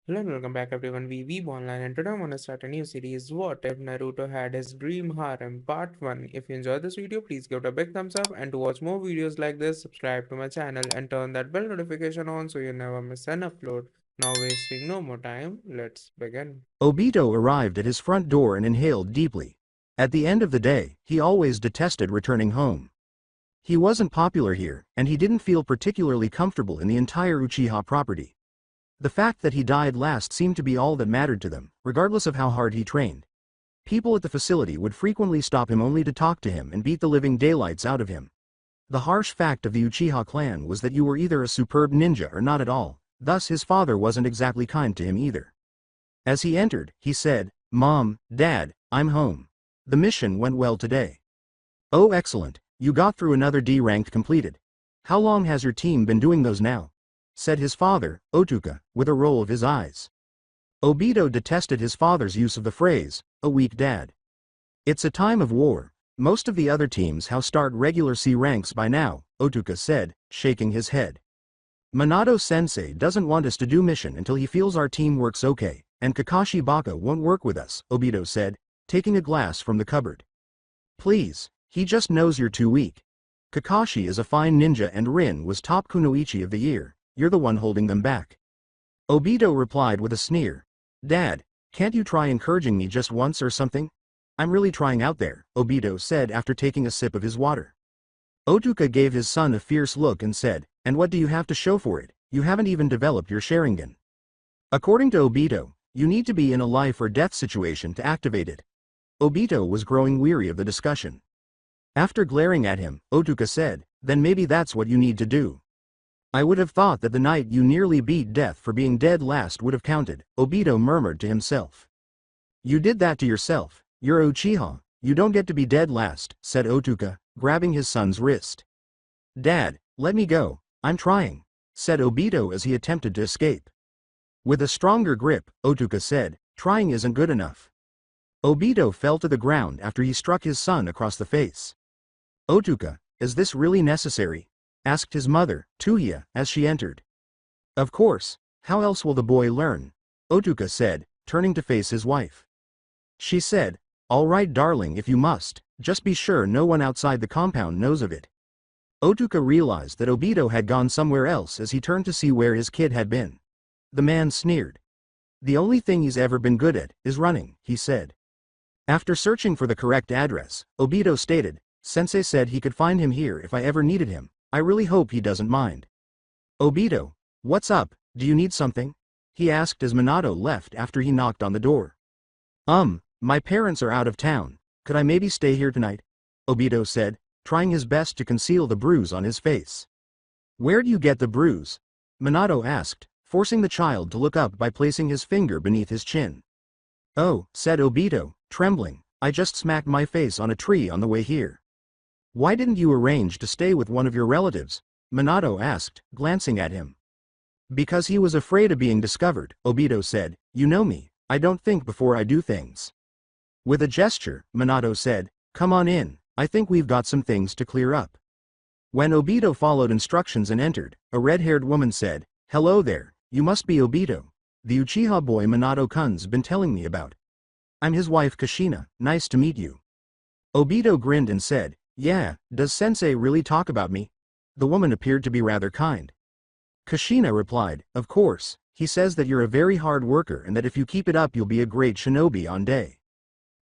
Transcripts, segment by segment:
Hello and welcome back everyone, we Weeb Online, and today I want to start a new series, What If Naruto Had His Dream Harem Part 1. If you enjoyed this video, please give it a big thumbs up, and to watch more videos like this, subscribe to my channel and turn that bell notification on so you never miss an upload. Now wasting no more time, let's begin. Obito arrived at his front door and inhaled deeply. At the end of the day, he always detested returning home. He wasn't popular here, and he didn't feel particularly comfortable in the entire Uchiha property. The fact that he died last seemed to be all that mattered to them, regardless of how hard he trained. People at the facility would frequently stop him only to talk to him and beat the living daylights out of him. The harsh fact of the Uchiha clan was that you were either a superb ninja or not at all, thus his father wasn't exactly kind to him either. As he entered, he said, "Mom, Dad, I'm home. The mission went well today." "Oh, excellent, you got through another D-ranked completed. How long has your team been doing those now?" said his father, Otuka, with a roll of his eyes. Obito detested his father's use of the phrase, "a weak dad." "It's a time of war. Most of the other teams have start regular C ranks by now," Otuka said, shaking his head. "Minato-sensei doesn't want us to do mission until he feels our team works okay, and Kakashi Baka won't work with us," Obito said, taking a glass from the cupboard. "Please, he just knows you're too weak. Kakashi is a fine ninja and Rin was top kunoichi of the year, you're the one holding them back." Obito replied with a sneer. "Dad, can't you try encouraging me just once or something? I'm really trying out there," Obito said after taking a sip of his water. Otuka gave his son a fierce look and said, "And what do you have to show for it? You haven't even developed your Sharingan." According to Obito, you need to be in a life or death situation to activate it. Obito was growing weary of the discussion. After glaring at him, Otuka said, "Then maybe that's what you need to do." "I would have thought that the night you nearly beat death for being dead last would have counted," Obito murmured to himself. "You did that to yourself, you're Uchiha, you don't get to be dead last," said Otuka, grabbing his son's wrist. "Dad, let me go, I'm trying," said Obito as he attempted to escape. With a stronger grip, Otuka said, "Trying isn't good enough." Obito fell to the ground after he struck his son across the face. "Otuka, is this really necessary?" asked his mother, Tuhiya, as she entered. "Of course, how else will the boy learn?" Otuka said, turning to face his wife. She said, "All right darling, if you must, just be sure no one outside the compound knows of it." Otuka realized that Obito had gone somewhere else as he turned to see where his kid had been. The man sneered. "The only thing he's ever been good at is running," he said. After searching for the correct address, Obito stated, "Sensei said he could find him here if I ever needed him. I really hope he doesn't mind." "Obito, what's up, do you need something?" he asked as Minato left after he knocked on the door. My parents are out of town, could I maybe stay here tonight?" Obito said, trying his best to conceal the bruise on his face. "Where do you get the bruise?" Minato asked, forcing the child to look up by placing his finger beneath his chin. "Oh," said Obito, trembling, "I just smacked my face on a tree on the way here." "Why didn't you arrange to stay with one of your relatives?" Minato asked, glancing at him. "Because he was afraid of being discovered," Obito said. "You know me, I don't think before I do things." With a gesture, Minato said, "Come on in, I think we've got some things to clear up." When Obito followed instructions and entered, a red-haired woman said, "Hello there, you must be Obito, the Uchiha boy Minato-kun's been telling me about. I'm his wife Kushina, nice to meet you." Obito grinned and said, "Yeah, does sensei really talk about me?" The woman appeared to be rather kind. Kushina replied, "Of course, he says that you're a very hard worker and that if you keep it up you'll be a great shinobi on day."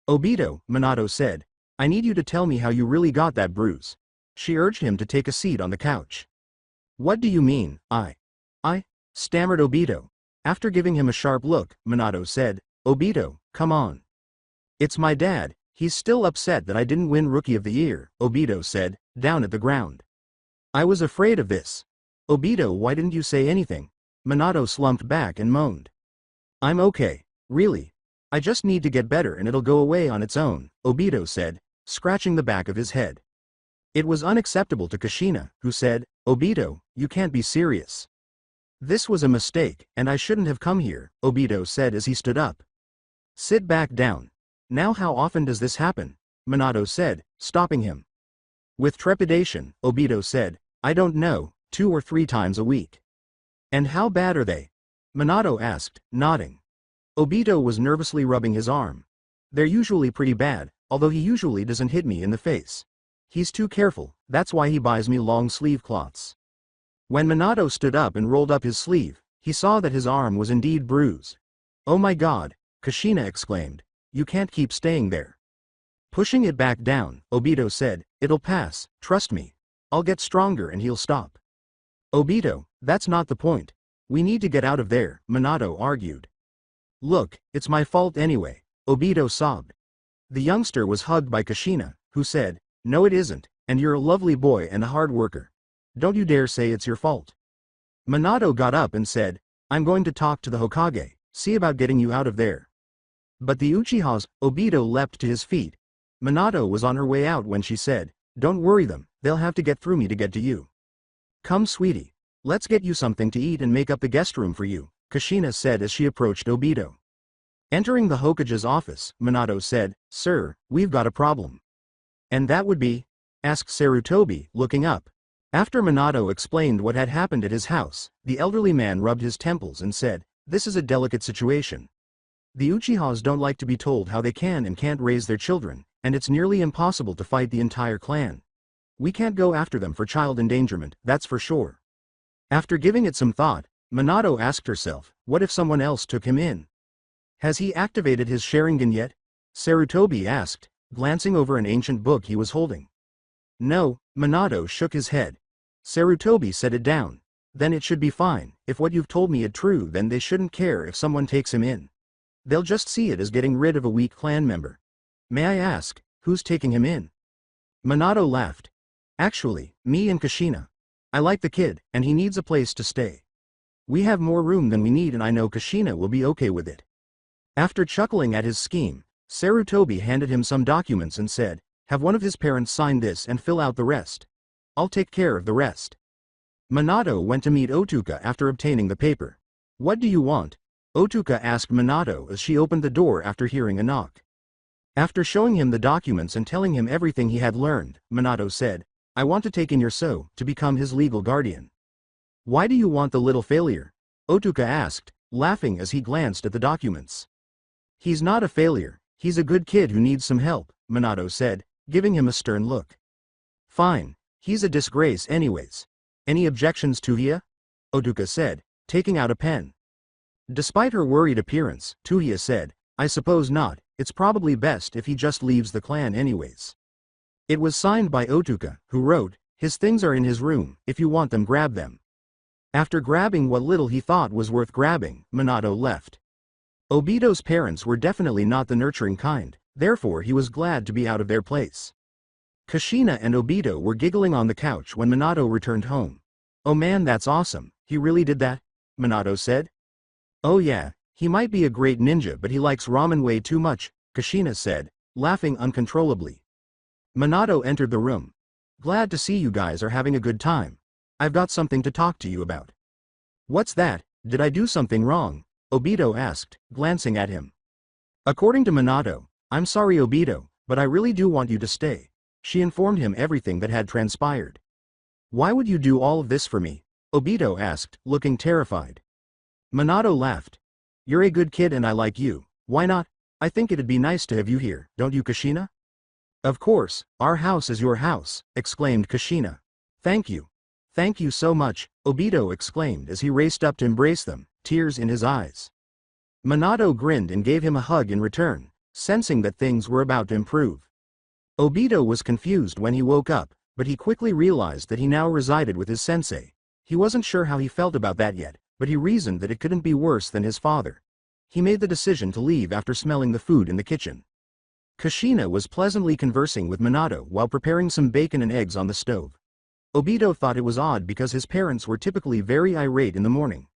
"Obito," Minato said, "I need you to tell me how you really got that bruise." She urged him to take a seat on the couch. "What do you mean, I stammered Obito. After giving him a sharp look, Minato said, "Obito, come on. It's my dad, he's still upset that I didn't win Rookie of the Year," Obito said, down at the ground. "I was afraid of this. Obito, why didn't you say anything?" Minato slumped back and moaned. "I'm okay, really. I just need to get better and it'll go away on its own," Obito said, scratching the back of his head. It was unacceptable to Kushina, who said, "Obito, you can't be serious." "This was a mistake, and I shouldn't have come here," Obito said as he stood up. "Sit back down. Now how often does this happen?" Minato said, stopping him. With trepidation, Obito said, "I don't know, 2 or 3 times a week." "And how bad are they?" Minato asked, nodding. Obito was nervously rubbing his arm. They're usually pretty bad, although he usually doesn't hit me in the face. He's too careful, that's why he buys me long sleeve cloths. When Minato stood up and rolled up his sleeve, he saw that his arm was indeed bruised. Oh my god, Kushina exclaimed. You can't keep staying there. Pushing it back down, Obito said, it'll pass, trust me. I'll get stronger and he'll stop. Obito, that's not the point. We need to get out of there, Minato argued. Look, it's my fault anyway, Obito sobbed. The youngster was hugged by Kushina, who said, no it isn't, and you're a lovely boy and a hard worker. Don't you dare say it's your fault. Minato got up and said, I'm going to talk to the Hokage, see about getting you out of there. But the Uchihas, Obito leapt to his feet. Minato was on her way out when she said, don't worry them, they'll have to get through me to get to you. Come sweetie, let's get you something to eat and make up the guest room for you, Kushina said as she approached Obito. Entering the Hokage's office, Minato said, sir, we've got a problem. And that would be? Asked Sarutobi, looking up. After Minato explained what had happened at his house, the elderly man rubbed his temples and said, this is a delicate situation. The Uchihas don't like to be told how they can and can't raise their children, and it's nearly impossible to fight the entire clan. We can't go after them for child endangerment, that's for sure. After giving it some thought, Minato asked herself, what if someone else took him in? Has he activated his Sharingan yet? Sarutobi asked, glancing over an ancient book he was holding. No, Minato shook his head. Sarutobi set it down. Then it should be fine. If what you've told me is true, then they shouldn't care if someone takes him in. They'll just see it as getting rid of a weak clan member. May I ask, who's taking him in? Minato laughed. Actually, me and Kushina. I like the kid, and he needs a place to stay. We have more room than we need and I know Kushina will be okay with it. After chuckling at his scheme, Sarutobi handed him some documents and said, have one of his parents sign this and fill out the rest. I'll take care of the rest. Minato went to meet Otsuka after obtaining the paper. What do you want? Otsuka asked Minato as she opened the door after hearing a knock. After showing him the documents and telling him everything he had learned, Minato said, I want to take in your so to become his legal guardian. Why do you want the little failure? Otsuka asked, laughing as he glanced at the documents. He's not a failure, he's a good kid who needs some help, Minato said, giving him a stern look. Fine, he's a disgrace anyways. Any objections Tuhiya? Otsuka said, taking out a pen. Despite her worried appearance, Tuhiya said, I suppose not, it's probably best if he just leaves the clan anyways. It was signed by Otsuka, who wrote, his things are in his room, if you want them grab them. After grabbing what little he thought was worth grabbing, Minato left. Obito's parents were definitely not the nurturing kind, therefore he was glad to be out of their place. Kushina and Obito were giggling on the couch when Minato returned home. Oh man, that's awesome, he really did that? Minato said. Oh yeah, he might be a great ninja but he likes ramen way too much, Kushina said, laughing uncontrollably. Minato entered the room. Glad to see you guys are having a good time. I've got something to talk to you about. What's that? Did I do something wrong? Obito asked, glancing at him. According to Minato, I'm sorry Obito, but I really do want you to stay. She informed him everything that had transpired. Why would you do all of this for me? Obito asked, looking terrified. Minato laughed. You're a good kid and I like you, why not? I think it'd be nice to have you here, don't you Kushina? Of course, our house is your house, exclaimed Kushina. Thank you. Thank you so much, Obito exclaimed as he raced up to embrace them, tears in his eyes. Minato grinned and gave him a hug in return, sensing that things were about to improve. Obito was confused when he woke up, but he quickly realized that he now resided with his sensei. He wasn't sure how he felt about that yet, but he reasoned that it couldn't be worse than his father. He made the decision to leave after smelling the food in the kitchen. Kushina was pleasantly conversing with Minato while preparing some bacon and eggs on the stove. Obito thought it was odd because his parents were typically very irate in the morning.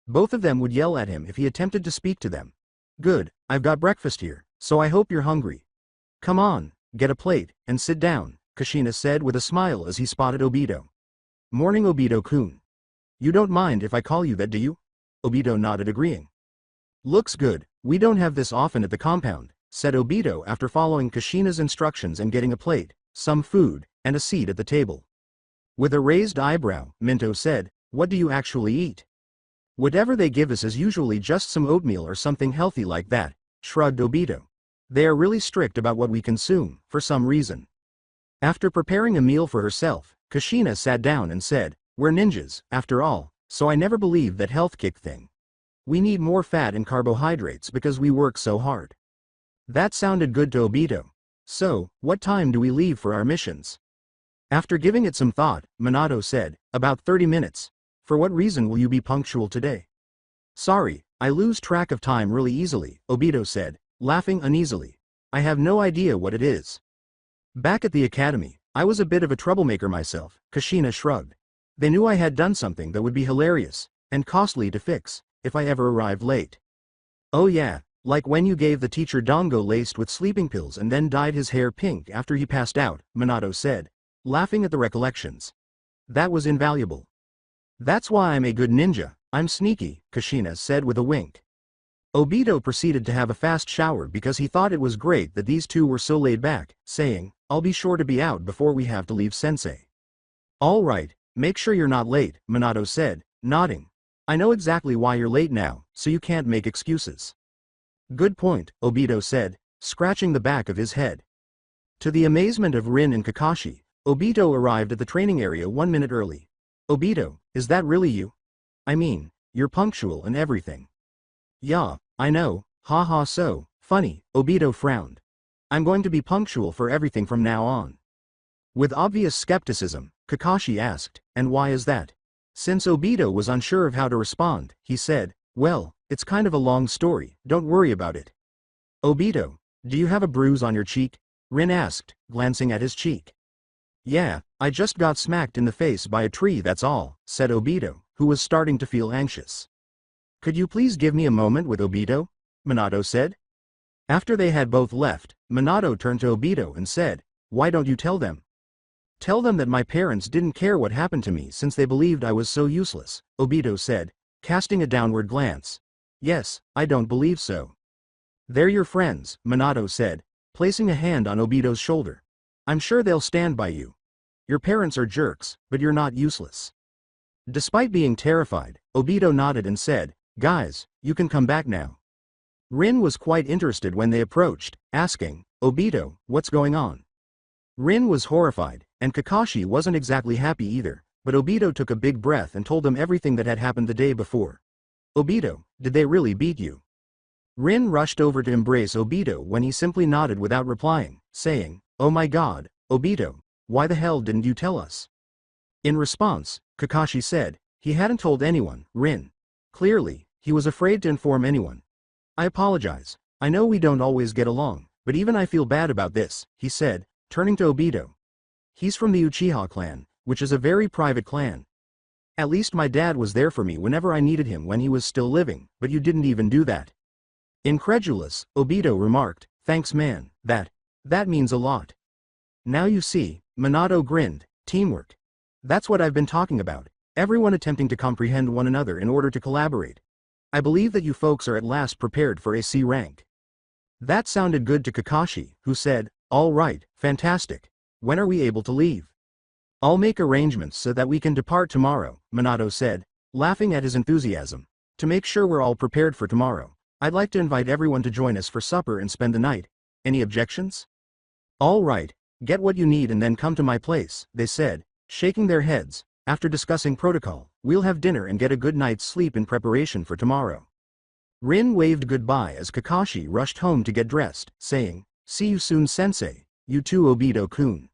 Both of them would yell at him if he attempted to speak to them. Good, I've got breakfast here, so I hope you're hungry. Come on, get a plate, and sit down, Kushina said with a smile as he spotted Obito. Morning Obito-kun. You don't mind if I call you that, do you? Obito nodded agreeing. Looks good, we don't have this often at the compound, said Obito after following Kushina's instructions and getting a plate, some food, and a seat at the table. With a raised eyebrow, Minto said, what do you actually eat? Whatever they give us is usually just some oatmeal or something healthy like that, shrugged Obito. They are really strict about what we consume, for some reason. After preparing a meal for herself, Kushina sat down and said, "We're ninjas, after all, so I never believed that health kick thing. We need more fat and carbohydrates because we work so hard." That sounded good to Obito. "So, what time do we leave for our missions?" After giving it some thought, Minato said, "About 30 minutes. For what reason will you be punctual today?" "Sorry, I lose track of time really easily," Obito said, laughing uneasily. "I have no idea what it is. Back at the academy, I was a bit of a troublemaker myself," Kushina shrugged. "They knew I had done something that would be hilarious and costly to fix if I ever arrived late." "Oh yeah, like when you gave the teacher dango laced with sleeping pills and then dyed his hair pink after he passed out," Minato said, laughing at the recollections. "That was invaluable." "That's why I'm a good ninja, I'm sneaky," Kushina said with a wink. Obito proceeded to have a fast shower because he thought it was great that these two were so laid back, saying, "I'll be sure to be out before we have to leave sensei." "All right, make sure you're not late," Minato said, nodding. "I know exactly why you're late now, so you can't make excuses." "Good point," Obito said, scratching the back of his head. To the amazement of Rin and Kakashi, Obito arrived at the training area 1 minute early. "Obito, is that really you? I mean, you're punctual and everything." "Yeah, I know, haha so, funny," Obito frowned. "I'm going to be punctual for everything from now on." With obvious skepticism, Kakashi asked, "And why is that?" Since Obito was unsure of how to respond, he said, "Well, it's kind of a long story, don't worry about it." "Obito, do you have a bruise on your cheek?" Rin asked, glancing at his cheek. "Yeah, I just got smacked in the face by a tree, that's all," said Obito, who was starting to feel anxious. "Could you please give me a moment with Obito?" Minato said. After they had both left, Minato turned to Obito and said, "Why don't you tell them?" "Tell them that my parents didn't care what happened to me since they believed I was so useless," Obito said, casting a downward glance. "Yes, I don't believe so." "They're your friends," Minato said, placing a hand on Obito's shoulder. "I'm sure they'll stand by you. Your parents are jerks, but you're not useless." Despite being terrified, Obito nodded and said, "Guys, you can come back now." Rin was quite interested when they approached, asking, "Obito, what's going on?" Rin was horrified, and Kakashi wasn't exactly happy either, but Obito took a big breath and told them everything that had happened the day before. "Obito, did they really beat you?" Rin rushed over to embrace Obito when he simply nodded without replying, saying, "Oh my god, Obito, why the hell didn't you tell us?" In response, Kakashi said, he hadn't told anyone, Rin. Clearly, he was afraid to inform anyone. "I apologize. I know we don't always get along, but even I feel bad about this," he said, turning to Obito. "He's from the Uchiha clan, which is a very private clan. At least my dad was there for me whenever I needed him when he was still living, but you didn't even do that." Incredulous, Obito remarked, "Thanks man, that means a lot." "Now you see," Minato grinned, "teamwork. That's what I've been talking about, everyone attempting to comprehend one another in order to collaborate. I believe that you folks are at last prepared for a C rank." That sounded good to Kakashi, who said, "All right, fantastic. When are we able to leave?" "I'll make arrangements so that we can depart tomorrow," Minato said, laughing at his enthusiasm. "To make sure we're all prepared for tomorrow, I'd like to invite everyone to join us for supper and spend the night. Any objections?" "All right, get what you need and then come to my place," they said, shaking their heads. "After discussing protocol, we'll have dinner and get a good night's sleep in preparation for tomorrow." Rin waved goodbye as Kakashi rushed home to get dressed, saying, "See you soon sensei, you too Obito-kun."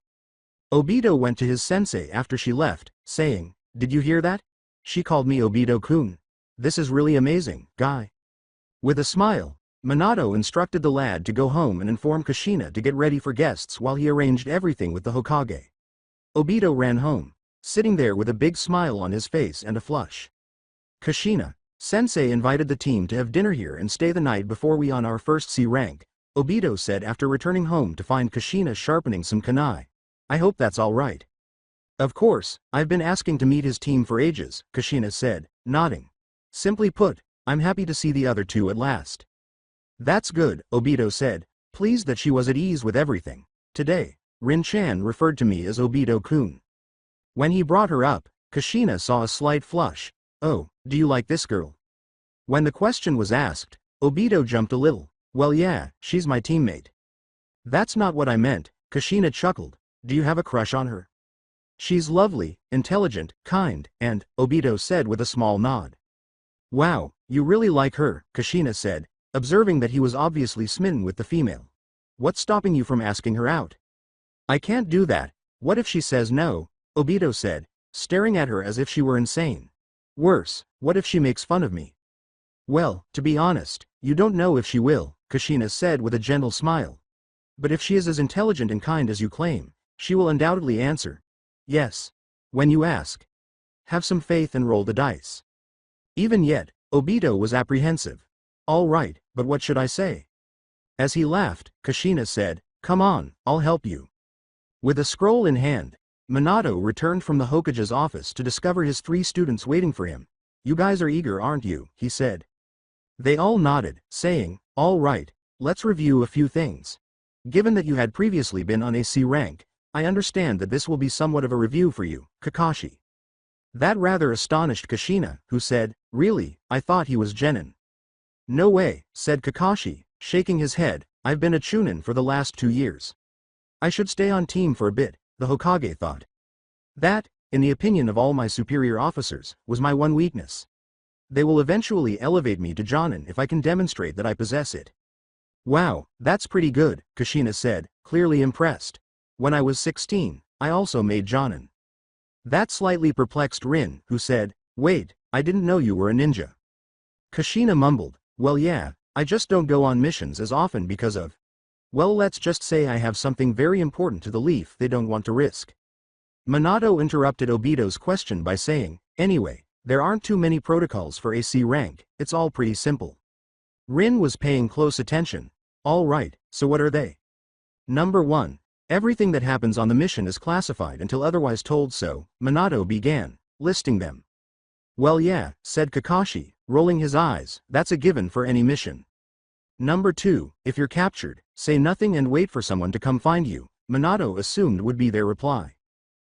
Obito went to his sensei after she left, saying, "Did you hear that? She called me Obito-kun. This is really amazing, guy." With a smile, Minato instructed the lad to go home and inform Kushina to get ready for guests while he arranged everything with the Hokage. Obito ran home, sitting there with a big smile on his face and a flush. "Kushina, sensei invited the team to have dinner here and stay the night before we on our first C rank," Obito said after returning home to find Kushina sharpening some kunai. "I hope that's all right." "Of course, I've been asking to meet his team for ages," Kushina said, nodding. "Simply put, I'm happy to see the other two at last." "That's good," Obito said, pleased that she was at ease with everything. "Today, Rin-chan referred to me as Obito-kun." When he brought her up, Kushina saw a slight flush. "Oh, do you like this girl?" When the question was asked, Obito jumped a little. "Well yeah, she's my teammate." "That's not what I meant," Kushina chuckled. "Do you have a crush on her?" "She's lovely, intelligent, kind, and," Obito said with a small nod. "Wow, you really like her," Kushina said, observing that he was obviously smitten with the female. "What's stopping you from asking her out?" "I can't do that. What if she says no?" Obito said, staring at her as if she were insane. "Worse, what if she makes fun of me?" "Well, to be honest, you don't know if she will," Kushina said with a gentle smile. "But if she is as intelligent and kind as you claim, she will undoubtedly answer yes. When you ask. Have some faith and roll the dice." Even yet, Obito was apprehensive. "All right, but what should I say?" As he laughed, Kushina said, "Come on, I'll help you." With a scroll in hand, Minato returned from the Hokage's office to discover his 3 students waiting for him. "You guys are eager, aren't you?" he said. They all nodded, saying, "All right, let's review a few things. Given that you had previously been on a C rank, I understand that this will be somewhat of a review for you, Kakashi." That rather astonished Kushina, who said, "Really, I thought he was genin." "No way," said Kakashi, shaking his head, "I've been a chunin for the last 2 years. I should stay on team for a bit," the Hokage thought. "That, in the opinion of all my superior officers, was my one weakness. They will eventually elevate me to Jonin if I can demonstrate that I possess it." "Wow, that's pretty good," Kushina said, clearly impressed. "When I was 16, I also made Jonin." That slightly perplexed Rin, who said, "Wait, I didn't know you were a ninja." Kushina mumbled, "Well yeah, I just don't go on missions as often because of. Well, let's just say I have something very important to the Leaf they don't want to risk." Minato interrupted Obito's question by saying, "Anyway, there aren't too many protocols for a C rank, it's all pretty simple." Rin was paying close attention. "All right, so what are they?" "Number 1. Everything that happens on the mission is classified until otherwise told so," Minato began, listing them. "Well yeah," said Kakashi, rolling his eyes, "that's a given for any mission." "Number 2, if you're captured, say nothing and wait for someone to come find you," Minato assumed would be their reply.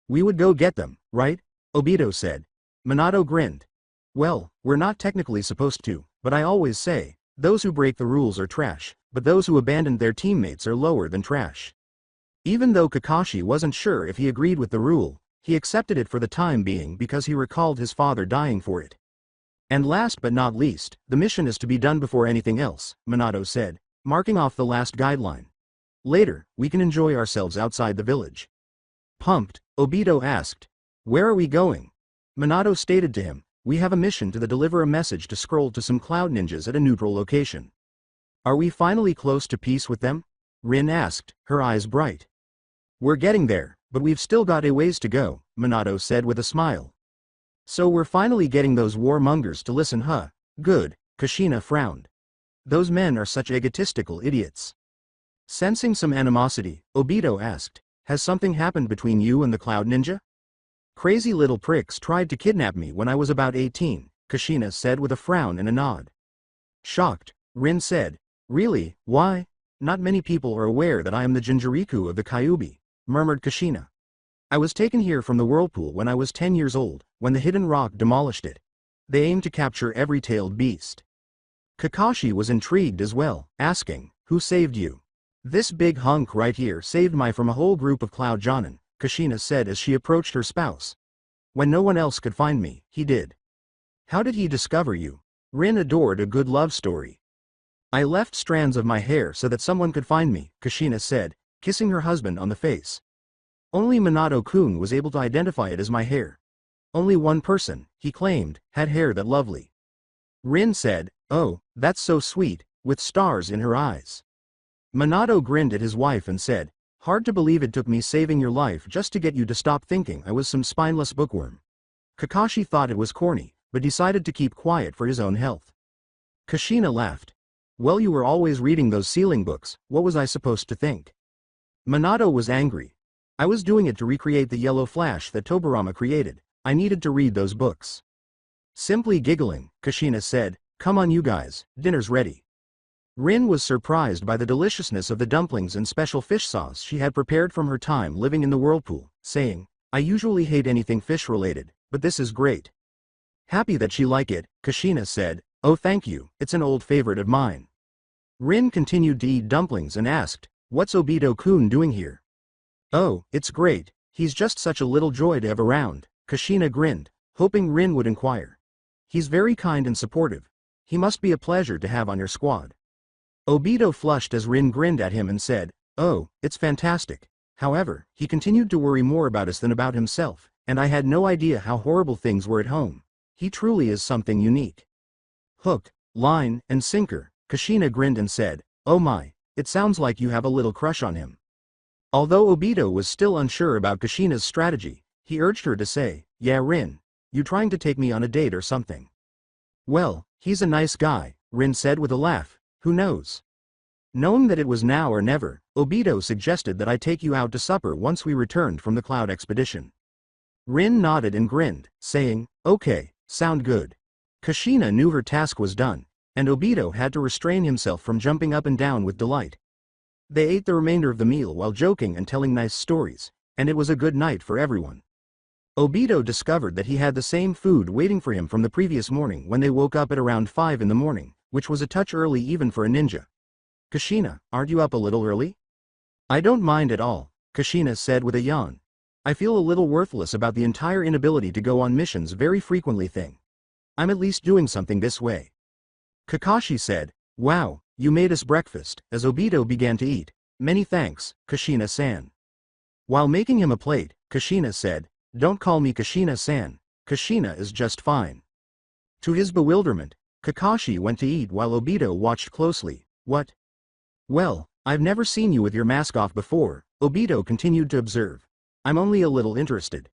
"We would go get them, right?" Obito said. Minato grinned. "Well, we're not technically supposed to, but I always say, those who break the rules are trash, but those who abandon their teammates are lower than trash." Even though Kakashi wasn't sure if he agreed with the rule, he accepted it for the time being because he recalled his father dying for it. "And last but not least, the mission is to be done before anything else," Minato said, marking off the last guideline. "Later, we can enjoy ourselves outside the village." Pumped, Obito asked, "Where are we going?" Minato stated to him, "We have a mission to deliver a message to scroll to some cloud ninjas at a neutral location." "Are we finally close to peace with them?" Rin asked, her eyes bright. "We're getting there, but we've still got a ways to go," Minato said with a smile. "So we're finally getting those warmongers to listen, huh? Good," Kushina frowned. "Those men are such egotistical idiots." Sensing some animosity, Obito asked, "Has something happened between you and the Cloud Ninja?" "Crazy little pricks tried to kidnap me when I was about 18, Kushina said with a frown and a nod. Shocked, Rin said, "Really, why? Not many people are aware that I am the Jinjuriku of the Kyuubi," murmured Kushina. "I was taken here from the whirlpool when I was 10 years old, when the hidden rock demolished it. They aim to capture every tailed beast." Kakashi was intrigued as well, asking, "Who saved you?" "This big hunk right here saved me from a whole group of Cloud Jonin," Kushina said as she approached her spouse. "When no one else could find me, he did." "How did he discover you?" Rin adored a good love story. "I left strands of my hair so that someone could find me," Kushina said, kissing her husband on the face. "Only Minato-kun was able to identify it as my hair. Only one person, he claimed, had hair that lovely." Rin said, "Oh, that's so sweet," with stars in her eyes. Minato grinned at his wife and said, "Hard to believe it took me saving your life just to get you to stop thinking I was some spineless bookworm." Kakashi thought it was corny, but decided to keep quiet for his own health. Kushina laughed. "Well, you were always reading those sealing books, what was I supposed to think?" Minato was angry. "I was doing it to recreate the yellow flash that Tobirama created. I needed to read those books." Simply giggling, Kushina said, "Come on you guys, dinner's ready." Rin was surprised by the deliciousness of the dumplings and special fish sauce she had prepared from her time living in the whirlpool, saying, "I usually hate anything fish-related, but this is great." Happy that she liked it, Kushina said, "Oh thank you, it's an old favorite of mine." Rin continued to eat dumplings and asked, "What's Obito-kun doing here?" "Oh, it's great, he's just such a little joy to have around," Kushina grinned, hoping Rin would inquire. "He's very kind and supportive. He must be a pleasure to have on your squad." Obito flushed as Rin grinned at him and said, "Oh, it's fantastic. However, he continued to worry more about us than about himself, and I had no idea how horrible things were at home. He truly is something unique." "Hook, line, and sinker," Kushina grinned and said, "Oh my, it sounds like you have a little crush on him." Although Obito was still unsure about Kushina's strategy, he urged her to say, "Yeah Rin, you trying to take me on a date or something?" "Well, he's a nice guy," Rin said with a laugh, "who knows?" Knowing that it was now or never, Obito suggested that I take you out to supper once we returned from the Cloud expedition. Rin nodded and grinned, saying, "Okay, sound good." Kushina knew her task was done, and Obito had to restrain himself from jumping up and down with delight. They ate the remainder of the meal while joking and telling nice stories, and it was a good night for everyone. Obito discovered that he had the same food waiting for him from the previous morning when they woke up at around 5 in the morning, which was a touch early even for a ninja. "Kushina, aren't you up a little early?" "I don't mind at all," Kushina said with a yawn. "I feel a little worthless about the entire inability to go on missions very frequently thing. I'm at least doing something this way." Kakashi said, "Wow, you made us breakfast," as Obito began to eat. "Many thanks, Kushina-san." While making him a plate, Kushina said, "Don't call me Kushina-san, Kushina is just fine." To his bewilderment, Kakashi went to eat while Obito watched closely. "What? Well, I've never seen you with your mask off before," Obito continued to observe. "I'm only a little interested."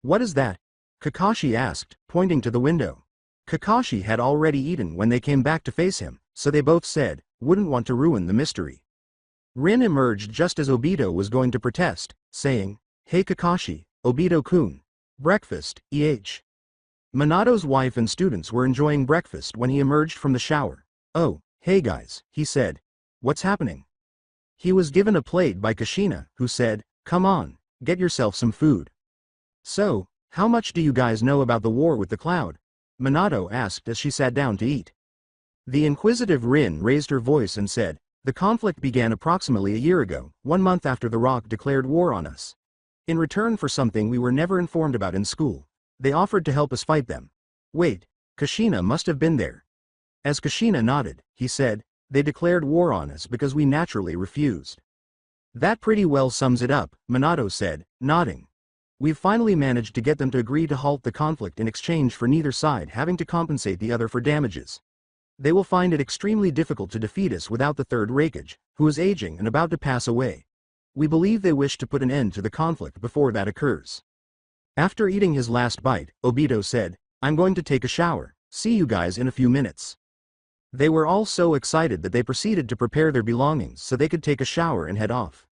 "What is that?" Kakashi asked, pointing to the window. Kakashi had already eaten when they came back to face him, so they both said, "Wouldn't want to ruin the mystery." Rin emerged just as Obito was going to protest, saying, "Hey Kakashi, Obito-kun. Breakfast, Minato's wife and students were enjoying breakfast when he emerged from the shower. "Oh, hey guys," he said. "What's happening?" He was given a plate by Kushina, who said, "Come on, get yourself some food." "So, how much do you guys know about the war with the Cloud?" Minato asked as she sat down to eat. The inquisitive Rin raised her voice and said, "The conflict began approximately a year ago, 1 month after the Rock declared war on us. In return for something we were never informed about in school, they offered to help us fight them." "Wait, Kushina must have been there." As Kushina nodded, he said, "They declared war on us because we naturally refused." "That pretty well sums it up," Minato said, nodding. "We've finally managed to get them to agree to halt the conflict in exchange for neither side having to compensate the other for damages. They will find it extremely difficult to defeat us without the third Raikage, who is aging and about to pass away. We believe they wish to put an end to the conflict before that occurs." After eating his last bite, Obito said, "I'm going to take a shower, see you guys in a few minutes." They were all so excited that they proceeded to prepare their belongings so they could take a shower and head off.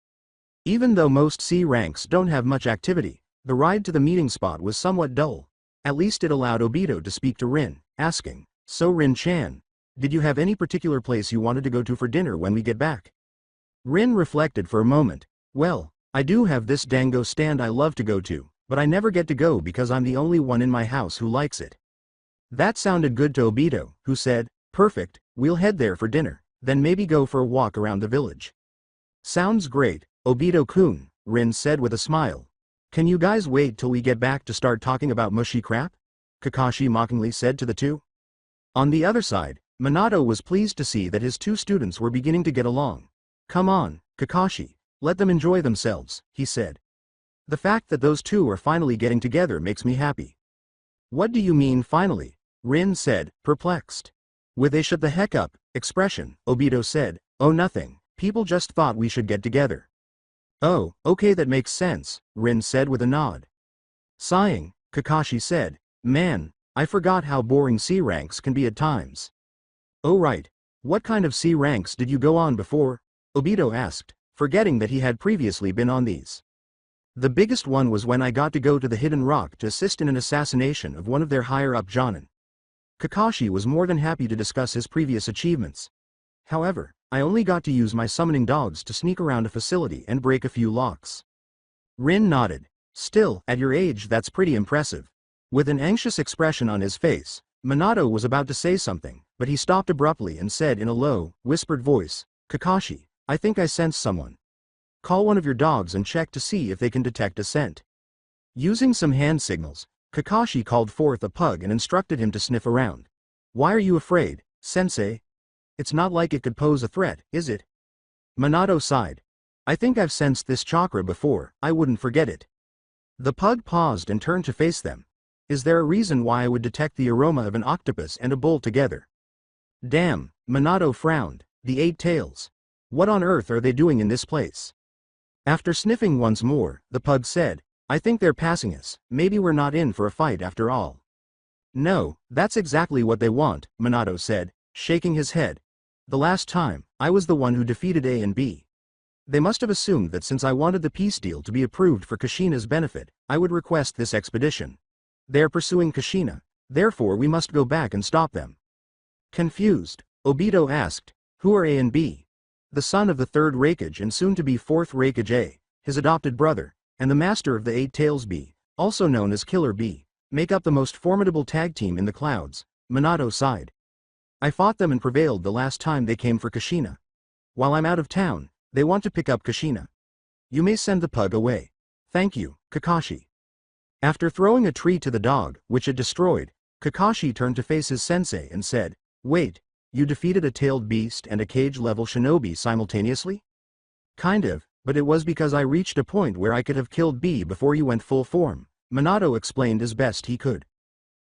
Even though most C ranks don't have much activity, the ride to the meeting spot was somewhat dull. At least it allowed Obito to speak to Rin, asking, "So Rin-chan, did you have any particular place you wanted to go to for dinner when we get back?" Rin reflected for a moment. "Well, I do have this dango stand I love to go to, but I never get to go because I'm the only one in my house who likes it." That sounded good to Obito, who said, "Perfect, we'll head there for dinner, then maybe go for a walk around the village." "Sounds great, Obito-kun," Rin said with a smile. "Can you guys wait till we get back to start talking about mushy crap?" Kakashi mockingly said to the two. On the other side, Minato was pleased to see that his two students were beginning to get along. "Come on, Kakashi, let them enjoy themselves," he said. "The fact that those two are finally getting together makes me happy." "What do you mean finally?" Rin said, perplexed. With a "shut the heck up" expression, Obito said, "Oh nothing, people just thought we should get together." "Oh, okay, that makes sense," Rin said with a nod. Sighing, Kakashi said, "Man, I forgot how boring C ranks can be at times." "Oh right, what kind of C ranks did you go on before?" Obito asked, forgetting that he had previously been on these. "The biggest one was when I got to go to the Hidden Rock to assist in an assassination of one of their higher-up Jonin." Kakashi was more than happy to discuss his previous achievements. "However, I only got to use my summoning dogs to sneak around a facility and break a few locks." Rin nodded. "Still, at your age that's pretty impressive." With an anxious expression on his face, Minato was about to say something, but he stopped abruptly and said in a low, whispered voice, "Kakashi, I think I sense someone. Call one of your dogs and check to see if they can detect a scent." Using some hand signals, Kakashi called forth a pug and instructed him to sniff around. "Why are you afraid, sensei? It's not like it could pose a threat, is it?" Minato sighed. "I think I've sensed this chakra before, I wouldn't forget it." The pug paused and turned to face them. "Is there a reason why I would detect the aroma of an octopus and a bull together?" "Damn," Minato frowned, "the 8 tails. What on earth are they doing in this place?" After sniffing once more, the pug said, "I think they're passing us, maybe we're not in for a fight after all." "No, that's exactly what they want," Minato said, shaking his head. "The last time, I was the one who defeated A and B. They must have assumed that since I wanted the peace deal to be approved for Kushina's benefit, I would request this expedition. They're pursuing Kushina, therefore we must go back and stop them." Confused, Obito asked, "Who are A and B?" "The son of the third Raikage and soon-to-be fourth Raikage A, his adopted brother, and the master of the 8 tails B, also known as Killer B, make up the most formidable tag team in the clouds," Minato sighed. "I fought them and prevailed the last time they came for Kushina. While I'm out of town, they want to pick up Kushina. You may send the pug away. Thank you, Kakashi." After throwing a tree to the dog, which it destroyed, Kakashi turned to face his sensei and said, "Wait, you defeated a tailed beast and a cage-level shinobi simultaneously?" "Kind of, but it was because I reached a point where I could have killed B before you went full form," Minato explained as best he could.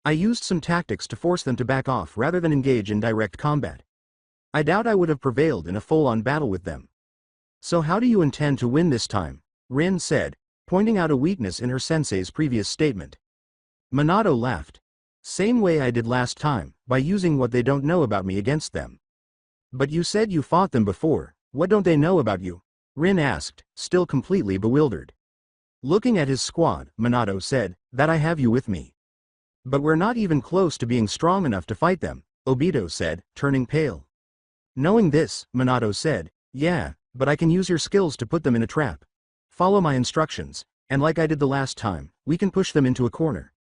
"I used some tactics to force them to back off rather than engage in direct combat. I doubt I would have prevailed in a full-on battle with them." "So how do you intend to win this time?" Rin said, pointing out a weakness in her sensei's previous statement. Minato laughed. "Same way I did last time, by using what they don't know about me against them." "But you said you fought them before, what don't they know about you?" Rin asked, still completely bewildered. Looking at his squad, Minato said, "That I have you with me." "But we're not even close to being strong enough to fight them," Obito said, turning pale. Knowing this, Minato said, "Yeah, but I can use your skills to put them in a trap. Follow my instructions, and like I did the last time, we can push them into a corner.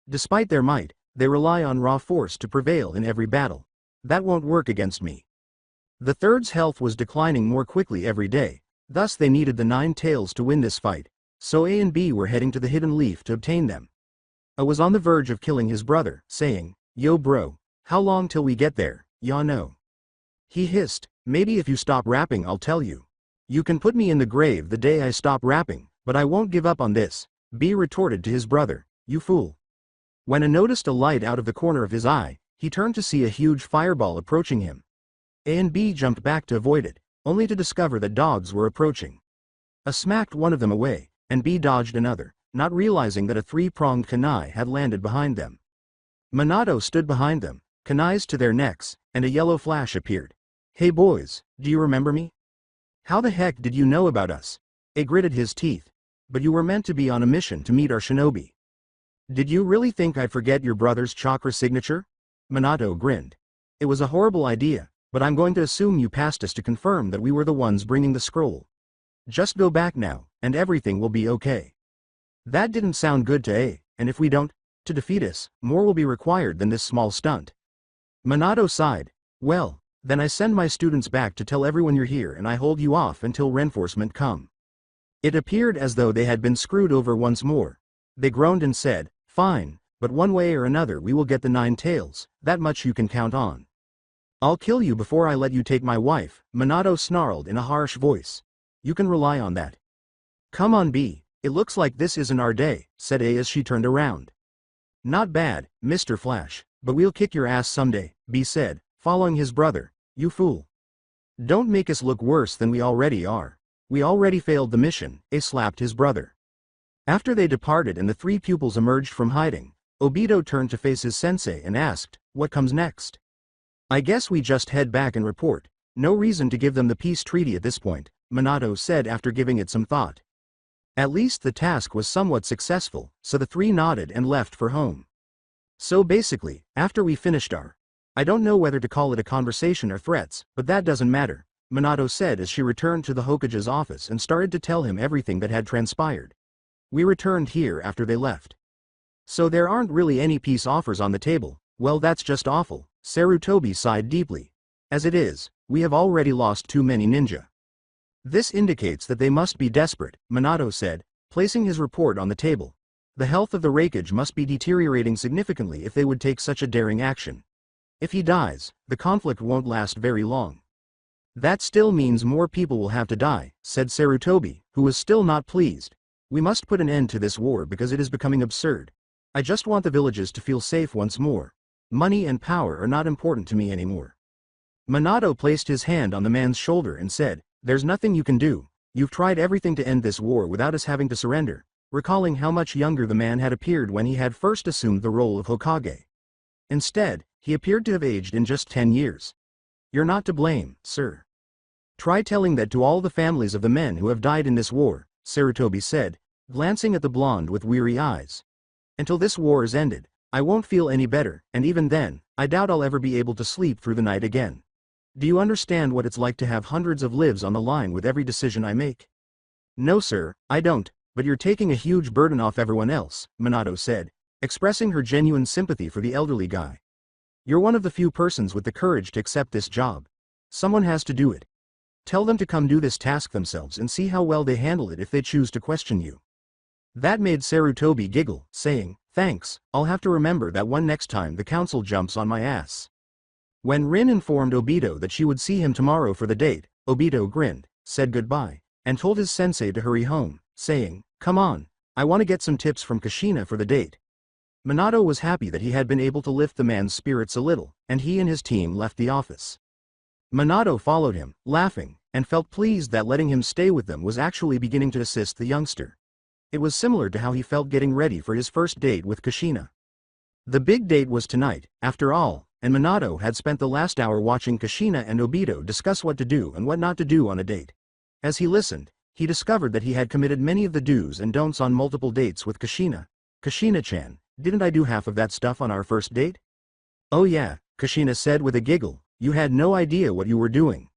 Despite their might, they rely on raw force to prevail in every battle. That won't work against me." The third's health was declining more quickly every day, thus they needed the 9 tails to win this fight, so A and B were heading to the Hidden Leaf to obtain them. A was on the verge of killing his brother, saying, "Yo bro, how long till we get there, ya know?" He hissed, "Maybe if you stop rapping I'll tell you. You can put me in the grave the day I stop rapping, but I won't give up on this," B retorted to his brother, "You fool." When A noticed a light out of the corner of his eye, he turned to see a huge fireball approaching him. A and B jumped back to avoid it, only to discover that dogs were approaching. A smacked one of them away, and B dodged another, not realizing that a 3-pronged kunai had landed behind them. Minato stood behind them, kunais to their necks, and a yellow flash appeared. "Hey boys, do you remember me? How the heck did you know about us?" A gritted his teeth. "But you were meant to be on a mission to meet our shinobi. Did you really think I'd forget your brother's chakra signature?" Minato grinned. "It was a horrible idea, but I'm going to assume you passed us to confirm that we were the ones bringing the scroll. Just go back now, and everything will be okay." That didn't sound good to A, and if we don't, to defeat us, more will be required than this small stunt. Minato sighed. "Well, then I send my students back to tell everyone you're here and I hold you off until reinforcement come." It appeared as though they had been screwed over once more. They groaned and said, "Fine, but one way or another we will get the 9 tails, that much you can count on." "I'll kill you before I let you take my wife," Minato snarled in a harsh voice. "You can rely on that." "Come on B, it looks like this isn't our day," said A as she turned around. "Not bad, Mr. Flash, but we'll kick your ass someday," B said, following his brother. "You fool. Don't make us look worse than we already are. We already failed the mission," A slapped his brother. After they departed and the 3 pupils emerged from hiding, Obito turned to face his sensei and asked, "What comes next?" "I guess we just head back and report. No reason to give them the peace treaty at this point," Minato said after giving it some thought. At least the task was somewhat successful, so the 3 nodded and left for home. "So basically, after we finished our— I don't know whether to call it a conversation or threats, but that doesn't matter," Minato said as she returned to the Hokage's office and started to tell him everything that had transpired. "We returned here after they left. So there aren't really any peace offers on the table. Well, that's just awful. Sarutobi sighed deeply. As it is, we have already lost too many ninja. This indicates that they must be desperate, Minato said, placing his report on the table. The health of the Raikage must be deteriorating significantly if they would take such a daring action. If he dies, the conflict won't last very long. That still means more people will have to die, said Sarutobi, who was still not pleased. We must put an end to this war because it is becoming absurd. I just want the villages to feel safe once more. Money and power are not important to me anymore. Minato placed his hand on the man's shoulder and said, "There's nothing you can do. You've tried everything to end this war without us having to surrender," recalling how much younger the man had appeared when he had first assumed the role of Hokage. Instead, he appeared to have aged in just 10 years. You're not to blame, sir. Try telling that to all the families of the men who have died in this war, Sarutobi said, glancing at the blonde with weary eyes. Until this war is ended, I won't feel any better, and even then, I doubt I'll ever be able to sleep through the night again. Do you understand what it's like to have hundreds of lives on the line with every decision I make? No sir, I don't, but you're taking a huge burden off everyone else, Minato said, expressing her genuine sympathy for the elderly guy. You're one of the few persons with the courage to accept this job. Someone has to do it. Tell them to come do this task themselves and see how well they handle it if they choose to question you. That made Sarutobi giggle, saying, thanks, I'll have to remember that one next time the council jumps on my ass. When Rin informed Obito that she would see him tomorrow for the date, Obito grinned, said goodbye, and told his sensei to hurry home, saying, come on, I want to get some tips from Kushina for the date. Minato was happy that he had been able to lift the man's spirits a little, and he and his team left the office. Minato followed him, laughing, and felt pleased that letting him stay with them was actually beginning to assist the youngster. It was similar to how he felt getting ready for his first date with Kushina. The big date was tonight, after all, and Minato had spent the last hour watching Kushina and Obito discuss what to do and what not to do on a date. As he listened, he discovered that he had committed many of the do's and don'ts on multiple dates with Kushina. Kushina-chan, didn't I do half of that stuff on our first date? Oh yeah, Kushina said with a giggle, you had no idea what you were doing.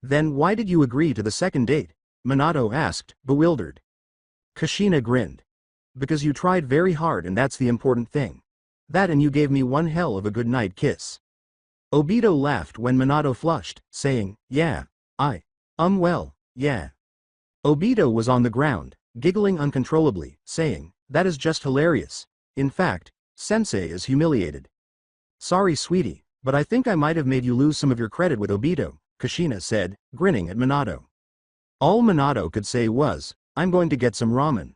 Then why did you agree to the second date? Minato asked, bewildered. Kushina grinned. Because you tried very hard and that's the important thing. That and you gave me one hell of a good night kiss. Obito laughed when Minato flushed, saying, yeah, well, yeah. Obito was on the ground, giggling uncontrollably, saying, that is just hilarious. In fact, sensei is humiliated. Sorry sweetie, but I think I might have made you lose some of your credit with Obito, Kushina said, grinning at Minato. All Minato could say was, I'm going to get some ramen.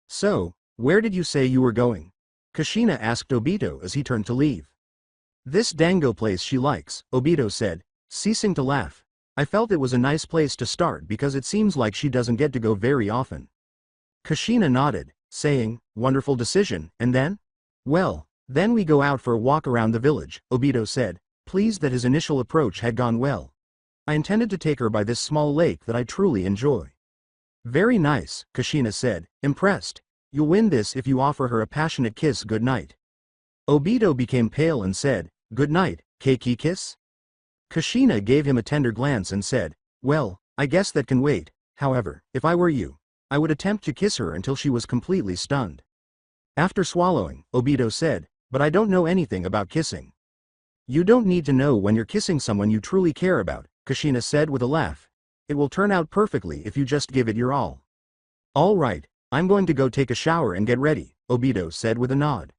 So, where did you say you were going? Kushina asked Obito as he turned to leave. This dango place she likes, Obito said, ceasing to laugh. I felt it was a nice place to start because it seems like she doesn't get to go very often. Kushina nodded, saying, wonderful decision, and then? Well, then we go out for a walk around the village, Obito said, pleased that his initial approach had gone well. I intended to take her by this small lake that I truly enjoy. Very nice, Kushina said, impressed. You'll win this if you offer her a passionate kiss good night. Obito became pale and said, good night, Keiki kiss? Kushina gave him a tender glance and said, well, I guess that can wait. However, if I were you, I would attempt to kiss her until she was completely stunned. After swallowing, Obito said, but I don't know anything about kissing. You don't need to know when you're kissing someone you truly care about, Kushina said with a laugh. It will turn out perfectly if you just give it your all. All right, I'm going to go take a shower and get ready, Obito said with a nod.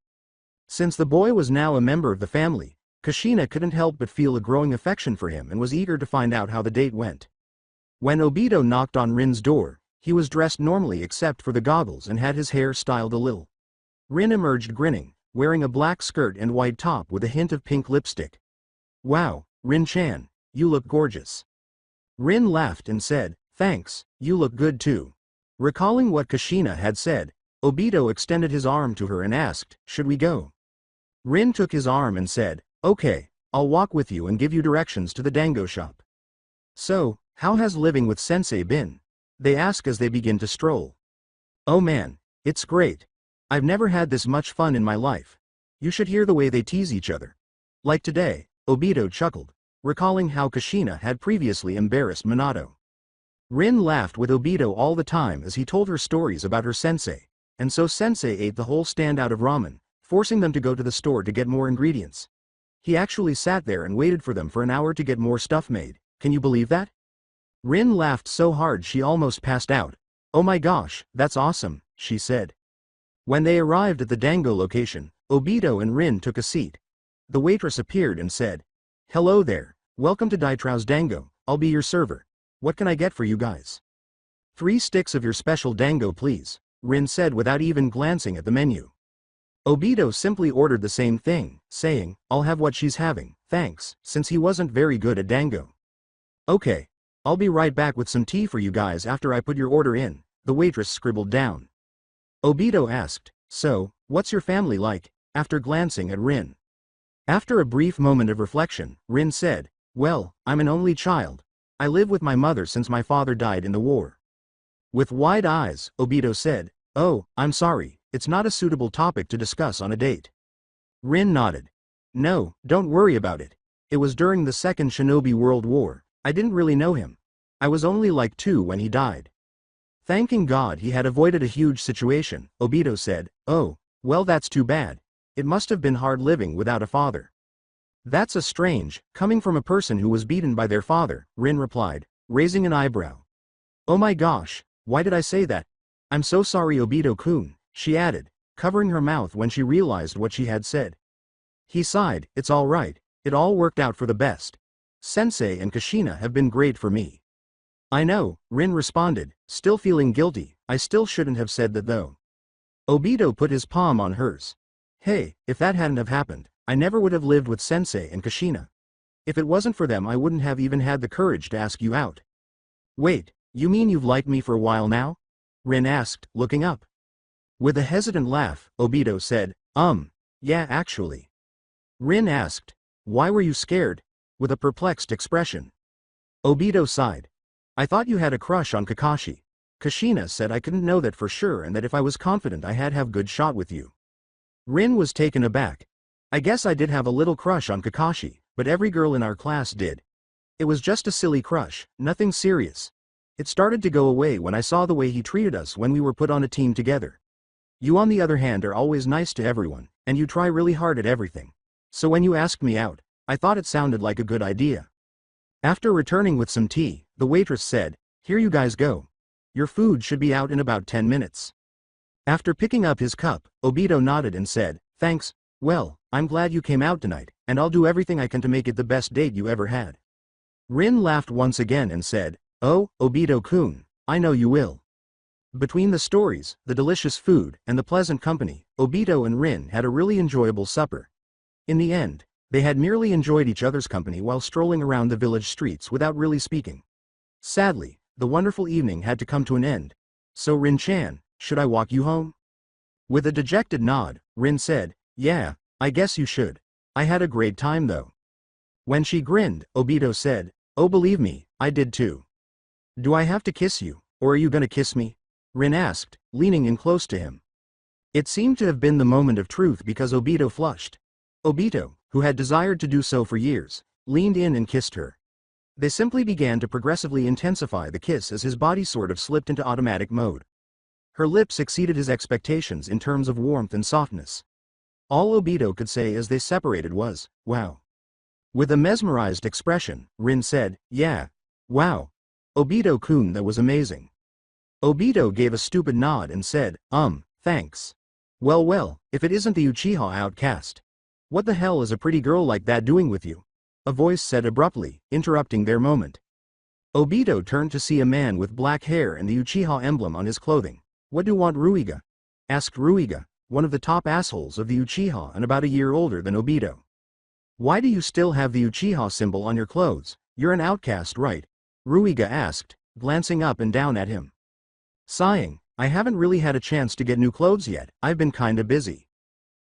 Since the boy was now a member of the family, Kushina couldn't help but feel a growing affection for him and was eager to find out how the date went. When Obito knocked on Rin's door, he was dressed normally except for the goggles and had his hair styled a little. Rin emerged grinning, wearing a black skirt and white top with a hint of pink lipstick. Wow, Rin-chan, you look gorgeous. Rin laughed and said, thanks, you look good too. Recalling what Kushina had said, Obito extended his arm to her and asked, should we go? Rin took his arm and said, okay, I'll walk with you and give you directions to the dango shop. So, how has living with sensei been? They ask as they begin to stroll. Oh man, it's great. I've never had this much fun in my life. You should hear the way they tease each other. Like today, Obito chuckled, recalling how Kushina had previously embarrassed Minato. Rin laughed with Obito all the time as he told her stories about her sensei, and so Sensei ate the whole stand out of ramen, forcing them to go to the store to get more ingredients. He actually sat there and waited for them for an hour to get more stuff made. Can you believe that? Rin laughed so hard she almost passed out. Oh my gosh, that's awesome, she said. When they arrived at the Dango location, Obito and Rin took a seat. The waitress appeared and said, "Hello there, welcome to Daitrao's Dango, I'll be your server. What can I get for you guys?" 3 sticks of your special dango please, Rin said without even glancing at the menu. Obito simply ordered the same thing, saying, "I'll have what she's having, thanks," since he wasn't very good at dango. "Okay. I'll be right back with some tea for you guys after I put your order in," the waitress scribbled down. Obito asked, "So, what's your family like?" after glancing at Rin. After a brief moment of reflection, Rin said, "Well, I'm an only child. I live with my mother since my father died in the war." With wide eyes, Obito said, "Oh, I'm sorry, it's not a suitable topic to discuss on a date." Rin nodded. "No, don't worry about it. It was during the Second Shinobi World War. I didn't really know him. I was only like 2 when he died." Thanking God he had avoided a huge situation, Obito said, "Oh, well that's too bad. It must have been hard living without a father." "That's a strange, coming from a person who was beaten by their father," Rin replied, raising an eyebrow. "Oh my gosh, why did I say that? I'm so sorry Obito-kun," she added, covering her mouth when she realized what she had said. He sighed, "It's all right, it all worked out for the best. Sensei and Kushina have been great for me." "I know," Rin responded, still feeling guilty. "I still shouldn't have said that though." Obito put his palm on hers. "Hey, if that hadn't have happened, I never would have lived with Sensei and Kushina. If it wasn't for them I wouldn't have even had the courage to ask you out." "Wait, you mean you've liked me for a while now?" Rin asked, looking up. With a hesitant laugh, Obito said, Yeah actually." Rin asked, "Why were you scared?" with a perplexed expression. Obito sighed. "I thought you had a crush on Kakashi. Kushina said I couldn't know that for sure and that if I was confident I had have good shot with you." Rin was taken aback. "I guess I did have a little crush on Kakashi, but every girl in our class did. It was just a silly crush, nothing serious. It started to go away when I saw the way he treated us when we were put on a team together. You on the other hand are always nice to everyone, and you try really hard at everything. So when you asked me out, I thought it sounded like a good idea." After returning with some tea, the waitress said, "Here you guys go. Your food should be out in about 10 minutes. After picking up his cup, Obito nodded and said, "Thanks. Well, I'm glad you came out tonight, and I'll do everything I can to make it the best date you ever had." Rin laughed once again and said, "Oh, Obito-kun, I know you will." Between the stories, the delicious food, and the pleasant company, Obito and Rin had a really enjoyable supper. In the end, they had merely enjoyed each other's company while strolling around the village streets without really speaking. Sadly, the wonderful evening had to come to an end. "So Rin-chan, should I walk you home?" With a dejected nod, Rin said, "Yeah, I guess you should. I had a great time though." When she grinned, Obito said, "Oh believe me, I did too." "Do I have to kiss you, or are you gonna kiss me?" Rin asked, leaning in close to him. It seemed to have been the moment of truth because Obito flushed. Obito, who had desired to do so for years, leaned in and kissed her. They simply began to progressively intensify the kiss as his body sort of slipped into automatic mode. Her lips exceeded his expectations in terms of warmth and softness. All Obito could say as they separated was, "Wow." With a mesmerized expression, Rin said, "Yeah. Wow. Obito-kun, that was amazing." Obito gave a stupid nod and said, Thanks. Well, if it isn't the Uchiha outcast. What the hell is a pretty girl like that doing with you?" a voice said abruptly, interrupting their moment. Obito turned to see a man with black hair and the Uchiha emblem on his clothing. "What do want Ruiga?" asked Ruiga, one of the top assholes of the Uchiha and about a year older than Obito. "Why do you still have the Uchiha symbol on your clothes? You're an outcast, right?" Ruiga asked, glancing up and down at him. Sighing, "I haven't really had a chance to get new clothes yet, I've been kinda busy."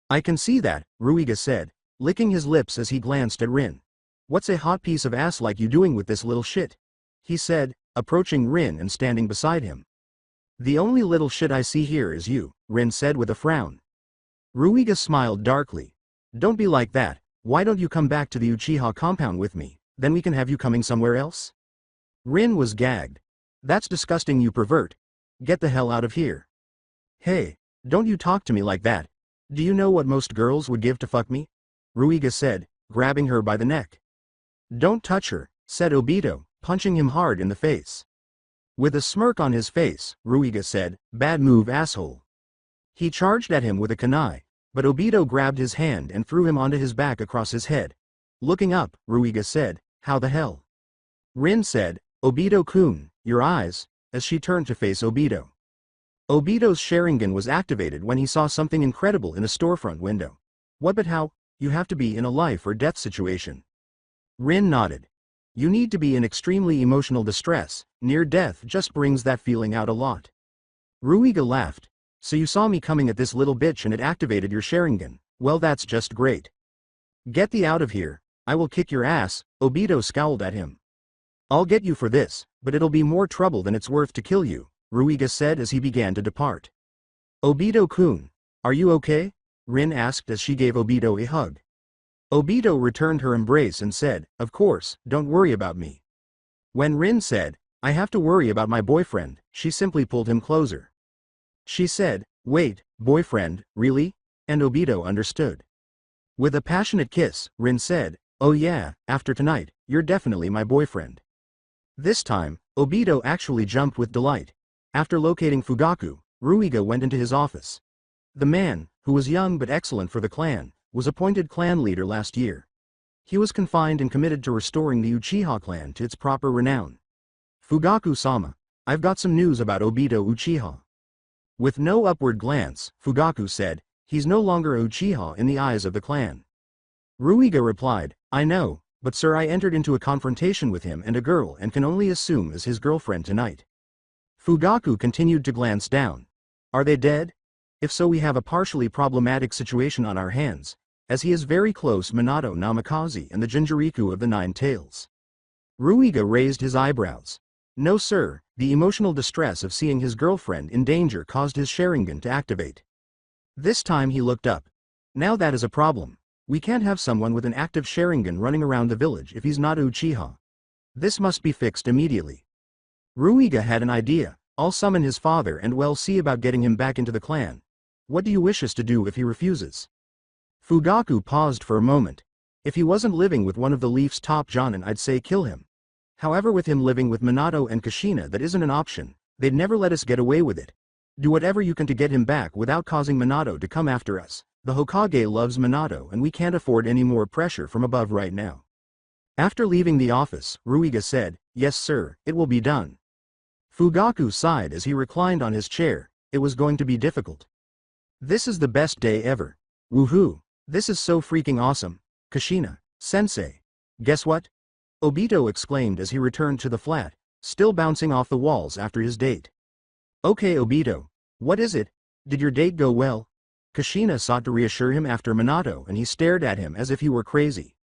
"I can see that," Ruiga said, licking his lips as he glanced at Rin. "What's a hot piece of ass like you doing with this little shit?" he said, approaching Rin and standing beside him. "The only little shit I see here is you," Rin said with a frown. Ruiga smiled darkly. "Don't be like that, why don't you come back to the Uchiha compound with me, then we can have you coming somewhere else?" Rin was gagged. "That's disgusting, you pervert. Get the hell out of here." "Hey, Don't you talk to me like that. Do you know what most girls would give to fuck me? Ruiga said, grabbing her by the neck. Don't touch her, said Obito, punching him hard in the face. With a smirk on his face, Ruiga said, bad move asshole. He charged at him with a kunai, but Obito grabbed his hand and threw him onto his back across his head. Looking up, Ruiga said, how the hell? Rin said, Obito-kun, your eyes, as she turned to face Obito. Obito's Sharingan was activated when he saw something incredible in a storefront window. What but how? You have to be in a life or death situation. Rin nodded. You need to be in extremely emotional distress, near death just brings that feeling out a lot. Ruiga laughed. So you saw me coming at this little bitch and it activated your Sharingan, well that's just great. Get thee out of here, I will kick your ass, Obito scowled at him. I'll get you for this, but it'll be more trouble than it's worth to kill you, Ruiga said as he began to depart. Obito-kun, are you okay? Rin asked as she gave Obito a hug. Obito returned her embrace and said, of course, don't worry about me. When Rin said, I have to worry about my boyfriend, she simply pulled him closer. She said, wait, boyfriend, really? And Obito understood. With a passionate kiss, Rin said, oh yeah, after tonight, you're definitely my boyfriend. This time, Obito actually jumped with delight. After locating Fugaku, Ruiga went into his office. The man, who was young but excellent for the clan, was appointed clan leader last year. He was confined and committed to restoring the Uchiha clan to its proper renown. Fugaku-sama, I've got some news about Obito Uchiha. With no upward glance, Fugaku said, he's no longer a Uchiha in the eyes of the clan. Ruiga replied, I know, but sir I entered into a confrontation with him and a girl and can only assume as his girlfriend tonight. Fugaku continued to glance down. Are they dead? If so we have a partially problematic situation on our hands, as he is very close Minato Namikaze and the Jinchuriku of the Nine Tails. Ruiga raised his eyebrows. No sir, the emotional distress of seeing his girlfriend in danger caused his Sharingan to activate. This time he looked up. Now that is a problem. We can't have someone with an active Sharingan running around the village if he's not Uchiha. This must be fixed immediately. Ruiga had an idea. I'll summon his father and we'll see about getting him back into the clan. What do you wish us to do if he refuses? Fugaku paused for a moment. If he wasn't living with one of the Leaf's top jonin I'd say kill him. However with him living with Minato and Kushina that isn't an option, they'd never let us get away with it. Do whatever you can to get him back without causing Minato to come after us. The Hokage loves Minato and we can't afford any more pressure from above right now. After leaving the office, Ruiga said, yes sir, it will be done. Fugaku sighed as he reclined on his chair. It was going to be difficult. This is the best day ever. Woohoo! This is so freaking awesome. Kushina, sensei. Guess what? Obito exclaimed as he returned to the flat, still bouncing off the walls after his date. Okay Obito. What is it? Did your date go well? Kushina sought to reassure him after Minato and he stared at him as if he were crazy.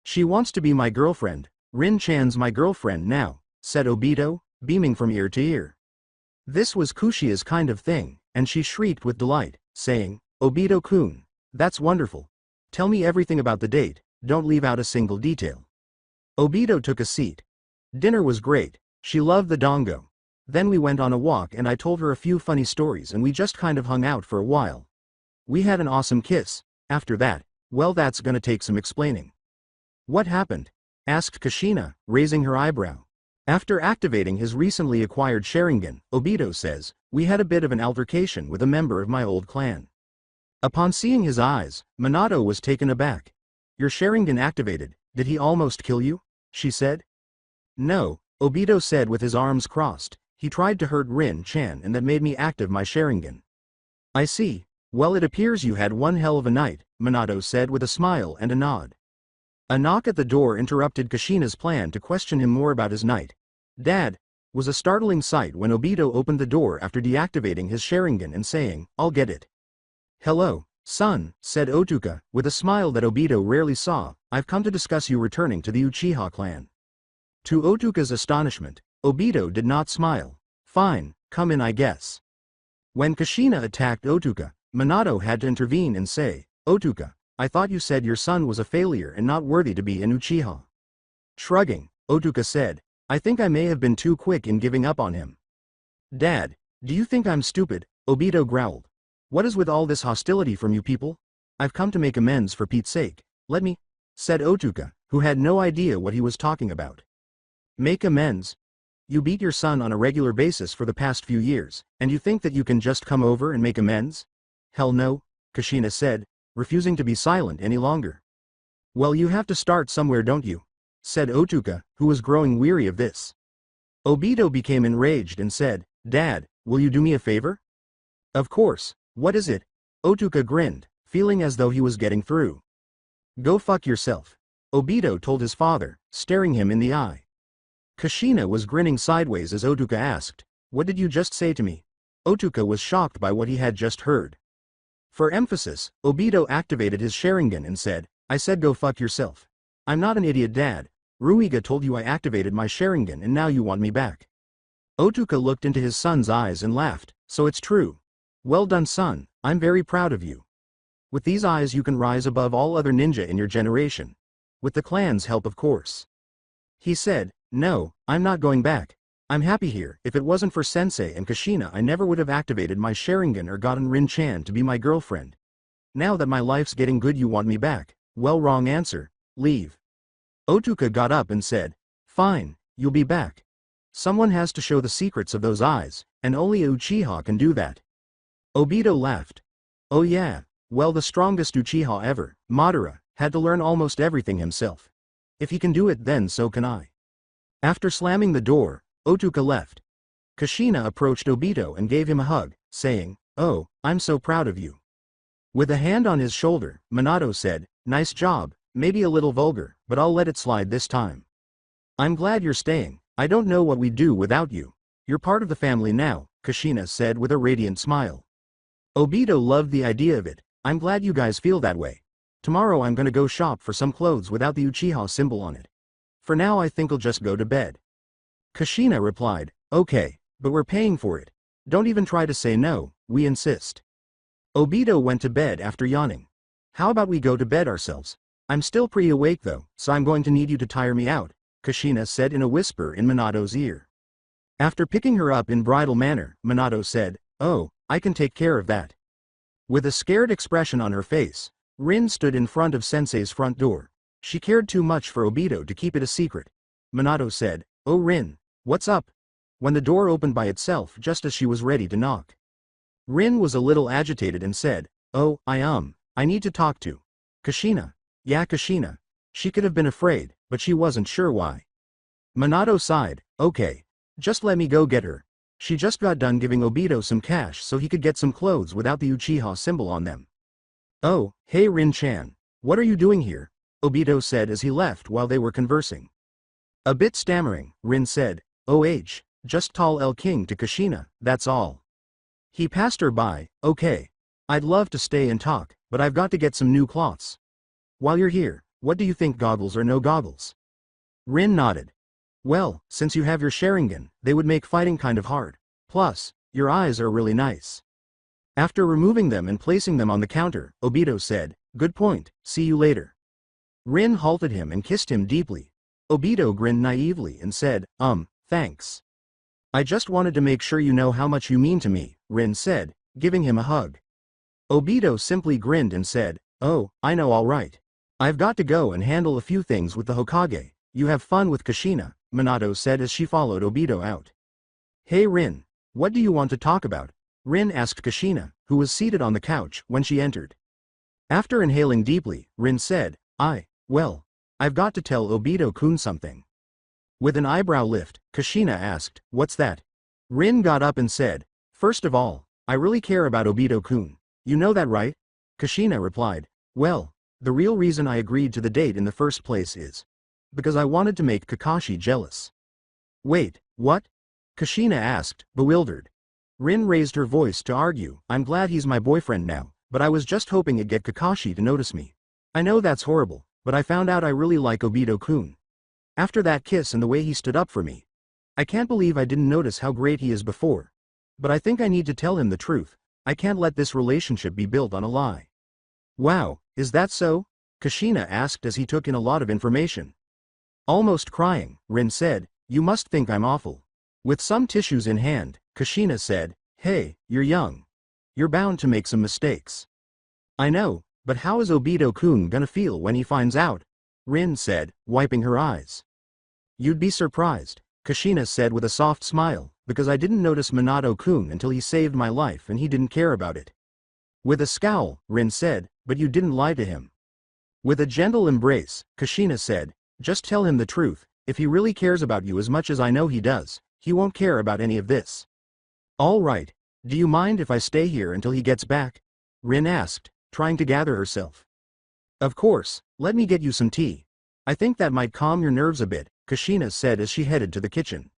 She wants to be my girlfriend. Rin-chan's my girlfriend now, said Obito, beaming from ear to ear. This was Kushia's kind of thing, and she shrieked with delight, saying, Obito-kun, that's wonderful. Tell me everything about the date, don't leave out a single detail. Obito took a seat. Dinner was great, she loved the dango. Then we went on a walk and I told her a few funny stories and we just kind of hung out for a while. We had an awesome kiss. After that, well that's gonna take some explaining. What happened? Asked Kushina, raising her eyebrow. After activating his recently acquired Sharingan, Obito says, we had a bit of an altercation with a member of my old clan. Upon seeing his eyes, Minato was taken aback. Your Sharingan activated, did he almost kill you? She said. No, Obito said with his arms crossed, he tried to hurt Rin-chan and that made me active my Sharingan. I see, well it appears you had one hell of a night, Minato said with a smile and a nod. A knock at the door interrupted Kushina's plan to question him more about his night. Dad, was a startling sight when Obito opened the door after deactivating his Sharingan and saying, I'll get it. Hello, son, said Otsuka, with a smile that Obito rarely saw, I've come to discuss you returning to the Uchiha clan. To Otsuka's astonishment, Obito did not smile. Fine, come in I guess. When Kushina attacked Otsuka, Minato had to intervene and say, Otsuka, I thought you said your son was a failure and not worthy to be an Uchiha. Shrugging, Otsuka said, I think I may have been too quick in giving up on him. Dad, do you think I'm stupid? Obito growled. What is with all this hostility from you people? I've come to make amends for Pete's sake. Let me, said Otuka, who had no idea what he was talking about. Make amends? You beat your son on a regular basis for the past few years, and you think that you can just come over and make amends? Hell no, Kushina said, refusing to be silent any longer. Well, you have to start somewhere, don't you? Said Otuka, who was growing weary of this. Obito became enraged and said, Dad, will you do me a favor? Of course, what is it? Otuka grinned, feeling as though he was getting through. Go fuck yourself, Obito told his father, staring him in the eye. Kushina was grinning sideways as Otuka asked, What did you just say to me? Otuka was shocked by what he had just heard. For emphasis, Obito activated his Sharingan and said, I said go fuck yourself. I'm not an idiot, Dad. Ruiga told you I activated my Sharingan and now you want me back. Otuka looked into his son's eyes and laughed, so it's true. Well done, son, I'm very proud of you. With these eyes you can rise above all other ninja in your generation. With the clan's help, of course. He said, No, I'm not going back. I'm happy here. If it wasn't for Sensei and Kushina, I never would have activated my Sharingan or gotten Rin-chan to be my girlfriend. Now that my life's getting good, you want me back. Well, wrong answer. Leave. Otuka got up and said, Fine, you'll be back. Someone has to show the secrets of those eyes, and only a Uchiha can do that. Obito laughed. Oh yeah, well, the strongest Uchiha ever, Madara, had to learn almost everything himself. If he can do it, then so can I. After slamming the door, Otuka left. Kushina approached Obito and gave him a hug, saying, Oh, I'm so proud of you. With a hand on his shoulder, Minato said, Nice job, maybe a little vulgar, but I'll let it slide this time. I'm glad you're staying. I don't know what we'd do without you. You're part of the family now, Kushina said with a radiant smile. Obito loved the idea of it. I'm glad you guys feel that way. Tomorrow I'm gonna go shop for some clothes without the Uchiha symbol on it. For now I think I'll just go to bed. Kushina replied, Okay, but we're paying for it. Don't even try to say no, we insist. Obito went to bed after yawning. How about we go to bed ourselves? I'm still pretty awake though, so I'm going to need you to tire me out, Kushina said in a whisper in Minato's ear. After picking her up in bridal manner, Minato said, Oh, I can take care of that. With a scared expression on her face, Rin stood in front of Sensei's front door. She cared too much for Obito to keep it a secret. Minato said, Oh Rin, what's up? When the door opened by itself just as she was ready to knock. Rin was a little agitated and said, Oh, I need to talk to Kushina. Yeah, Kushina. She could have been afraid, but she wasn't sure why. Minato sighed, Okay, just let me go get her. She just got done giving Obito some cash so he could get some clothes without the Uchiha symbol on them. Oh, hey Rin-chan. What are you doing here? Obito said as he left while they were conversing. A bit stammering, Rin said, just tall El King to Kushina, that's all. He passed her by, Okay. I'd love to stay and talk, but I've got to get some new cloths. While you're here, what do you think, goggles or no goggles? Rin nodded. Well, since you have your Sharingan, they would make fighting kind of hard. Plus, your eyes are really nice. After removing them and placing them on the counter, Obito said, Good point, see you later. Rin halted him and kissed him deeply. Obito grinned naively and said, Thanks. I just wanted to make sure you know how much you mean to me, Rin said, giving him a hug. Obito simply grinned and said, Oh, I know, all right. I've got to go and handle a few things with the Hokage. You have fun with Kushina, Minato said as she followed Obito out. Hey Rin, what do you want to talk about? Rin asked Kushina, who was seated on the couch when she entered. After inhaling deeply, Rin said, I've got to tell Obito-kun something. With an eyebrow lift, Kushina asked, What's that? Rin got up and said, First of all, I really care about Obito-kun. You know that, right? Kushina replied, Well, the real reason I agreed to the date in the first place is because I wanted to make Kakashi jealous. Wait, what? Kushina asked, bewildered. Rin raised her voice to argue, I'm glad he's my boyfriend now, but I was just hoping to get Kakashi to notice me. I know that's horrible, but I found out I really like Obito-kun. After that kiss and the way he stood up for me. I can't believe I didn't notice how great he is before. But I think I need to tell him the truth. I can't let this relationship be built on a lie. Wow, is that so? Kushina asked as he took in a lot of information. Almost crying, Rin said, You must think I'm awful. With some tissues in hand, Kushina said, Hey, you're young. You're bound to make some mistakes. I know, but how is Obito-kun gonna feel when he finds out? Rin said, wiping her eyes. You'd be surprised, Kushina said with a soft smile, because I didn't notice Minato-kun until he saved my life and he didn't care about it. With a scowl, Rin said, but you didn't lie to him. With a gentle embrace, Kushina said, just tell him the truth, if he really cares about you as much as I know he does, he won't care about any of this. All right, do you mind if I stay here until he gets back? Rin asked, trying to gather herself. Of course, let me get you some tea. I think that might calm your nerves a bit, Kushina said as she headed to the kitchen.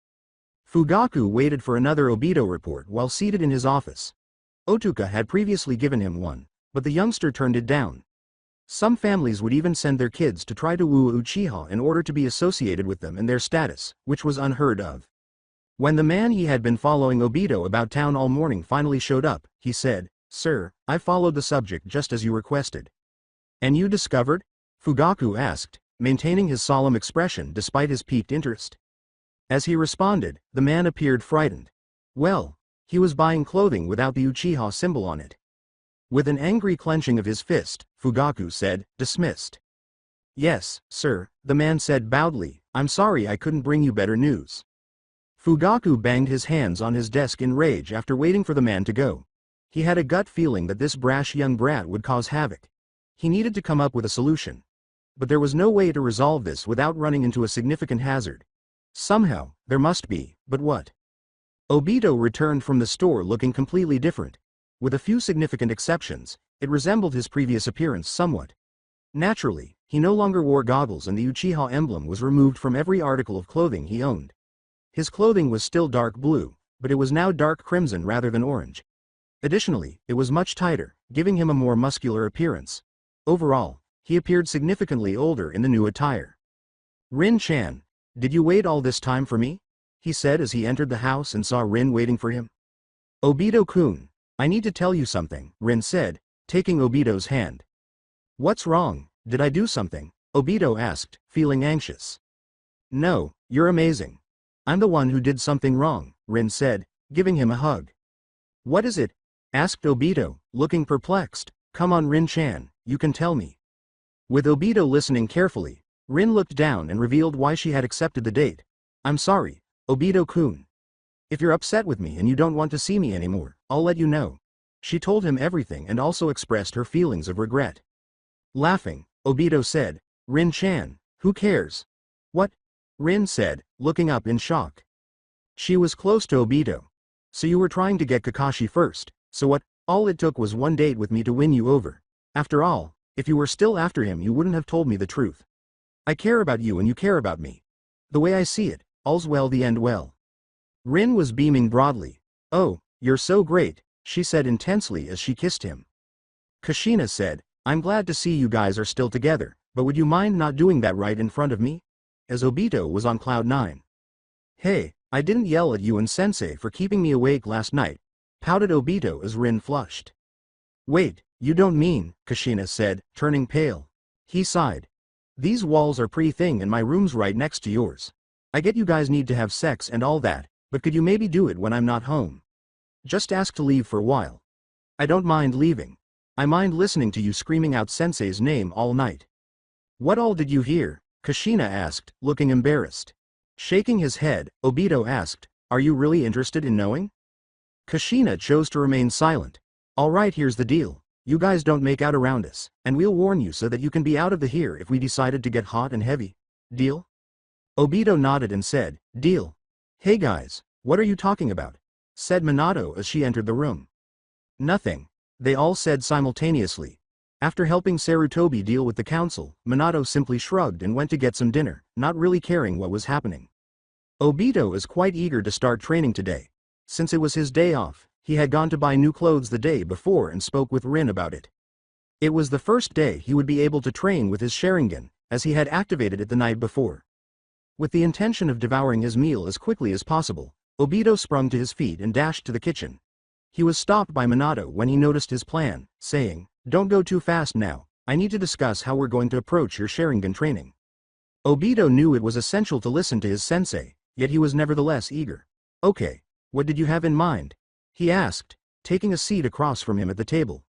Fugaku waited for another Obito report while seated in his office. Otsuka had previously given him one, but the youngster turned it down. Some families would even send their kids to try to woo Uchiha in order to be associated with them and their status, which was unheard of. When the man he had been following Obito about town all morning finally showed up, he said, Sir, I followed the subject just as you requested. And you discovered? Fugaku asked, maintaining his solemn expression despite his piqued interest. As he responded, the man appeared frightened. Well, he was buying clothing without the Uchiha symbol on it. With an angry clenching of his fist, Fugaku said, dismissed. Yes, sir, the man said bowedly, I'm sorry I couldn't bring you better news. Fugaku banged his hands on his desk in rage after waiting for the man to go. He had a gut feeling that this brash young brat would cause havoc. He needed to come up with a solution. But there was no way to resolve this without running into a significant hazard. Somehow, there must be, but what? Obito returned from the store looking completely different. With a few significant exceptions, it resembled his previous appearance somewhat. Naturally, he no longer wore goggles and the Uchiha emblem was removed from every article of clothing he owned. His clothing was still dark blue, but it was now dark crimson rather than orange. Additionally, it was much tighter, giving him a more muscular appearance. Overall, he appeared significantly older in the new attire. Rin-chan, did you wait all this time for me? He said as he entered the house and saw Rin waiting for him. Obito-kun, I need to tell you something, Rin said, taking Obito's hand. What's wrong, did I do something? Obito asked, feeling anxious. No, you're amazing. I'm the one who did something wrong, Rin said, giving him a hug. What is it? Asked Obito, looking perplexed. Come on Rin-chan, you can tell me. With Obito listening carefully, Rin looked down and revealed why she had accepted the date. I'm sorry, Obito-kun. If you're upset with me and you don't want to see me anymore, I'll let you know. She told him everything and also expressed her feelings of regret. Laughing, Obito said, Rin-chan, who cares? What? Rin said, looking up in shock. She was close to Obito. So you were trying to get Kakashi first, so what? All it took was one date with me to win you over. After all, if you were still after him you wouldn't have told me the truth. I care about you and you care about me. The way I see it, all's well the end well. Rin was beaming broadly. Oh, you're so great, she said intensely as she kissed him. Kushina said, I'm glad to see you guys are still together, but would you mind not doing that right in front of me? As Obito was on cloud 9. Hey, I didn't yell at you and Sensei for keeping me awake last night, pouted Obito as Rin flushed. Wait, you don't mean, Kushina said, turning pale. He sighed. These walls are pretty thin and my room's right next to yours. I get you guys need to have sex and all that, but could you maybe do it when I'm not home? Just ask to leave for a while. I don't mind leaving. I mind listening to you screaming out Sensei's name all night. What all did you hear? Kushina asked, looking embarrassed. Shaking his head, Obito asked, are you really interested in knowing? Kushina chose to remain silent. Alright, here's the deal. You guys don't make out around us, and we'll warn you so that you can be out of the here if we decided to get hot and heavy. Deal? Obito nodded and said, deal. Hey guys, what are you talking about? Said Minato as she entered the room. Nothing. They all said simultaneously. After helping Sarutobi deal with the council, Minato simply shrugged and went to get some dinner, not really caring what was happening. Obito is quite eager to start training today. Since it was his day off, he had gone to buy new clothes the day before and spoke with Rin about it. It was the first day he would be able to train with his Sharingan, as he had activated it the night before. With the intention of devouring his meal as quickly as possible, Obito sprung to his feet and dashed to the kitchen. He was stopped by Minato when he noticed his plan, saying, don't go too fast now, I need to discuss how we're going to approach your Sharingan training. Obito knew it was essential to listen to his sensei, yet he was nevertheless eager. Okay, what did you have in mind? He asked, taking a seat across from him at the table.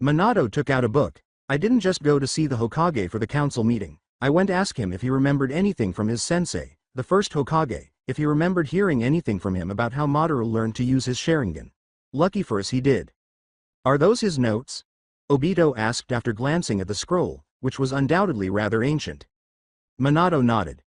Minato took out a book. I didn't just go to see the Hokage for the council meeting. I went to ask him if he remembered anything from his sensei, the first Hokage, if he remembered hearing anything from him about how Madara learned to use his Sharingan. Lucky for us he did. Are those his notes? Obito asked after glancing at the scroll, which was undoubtedly rather ancient. Minato nodded.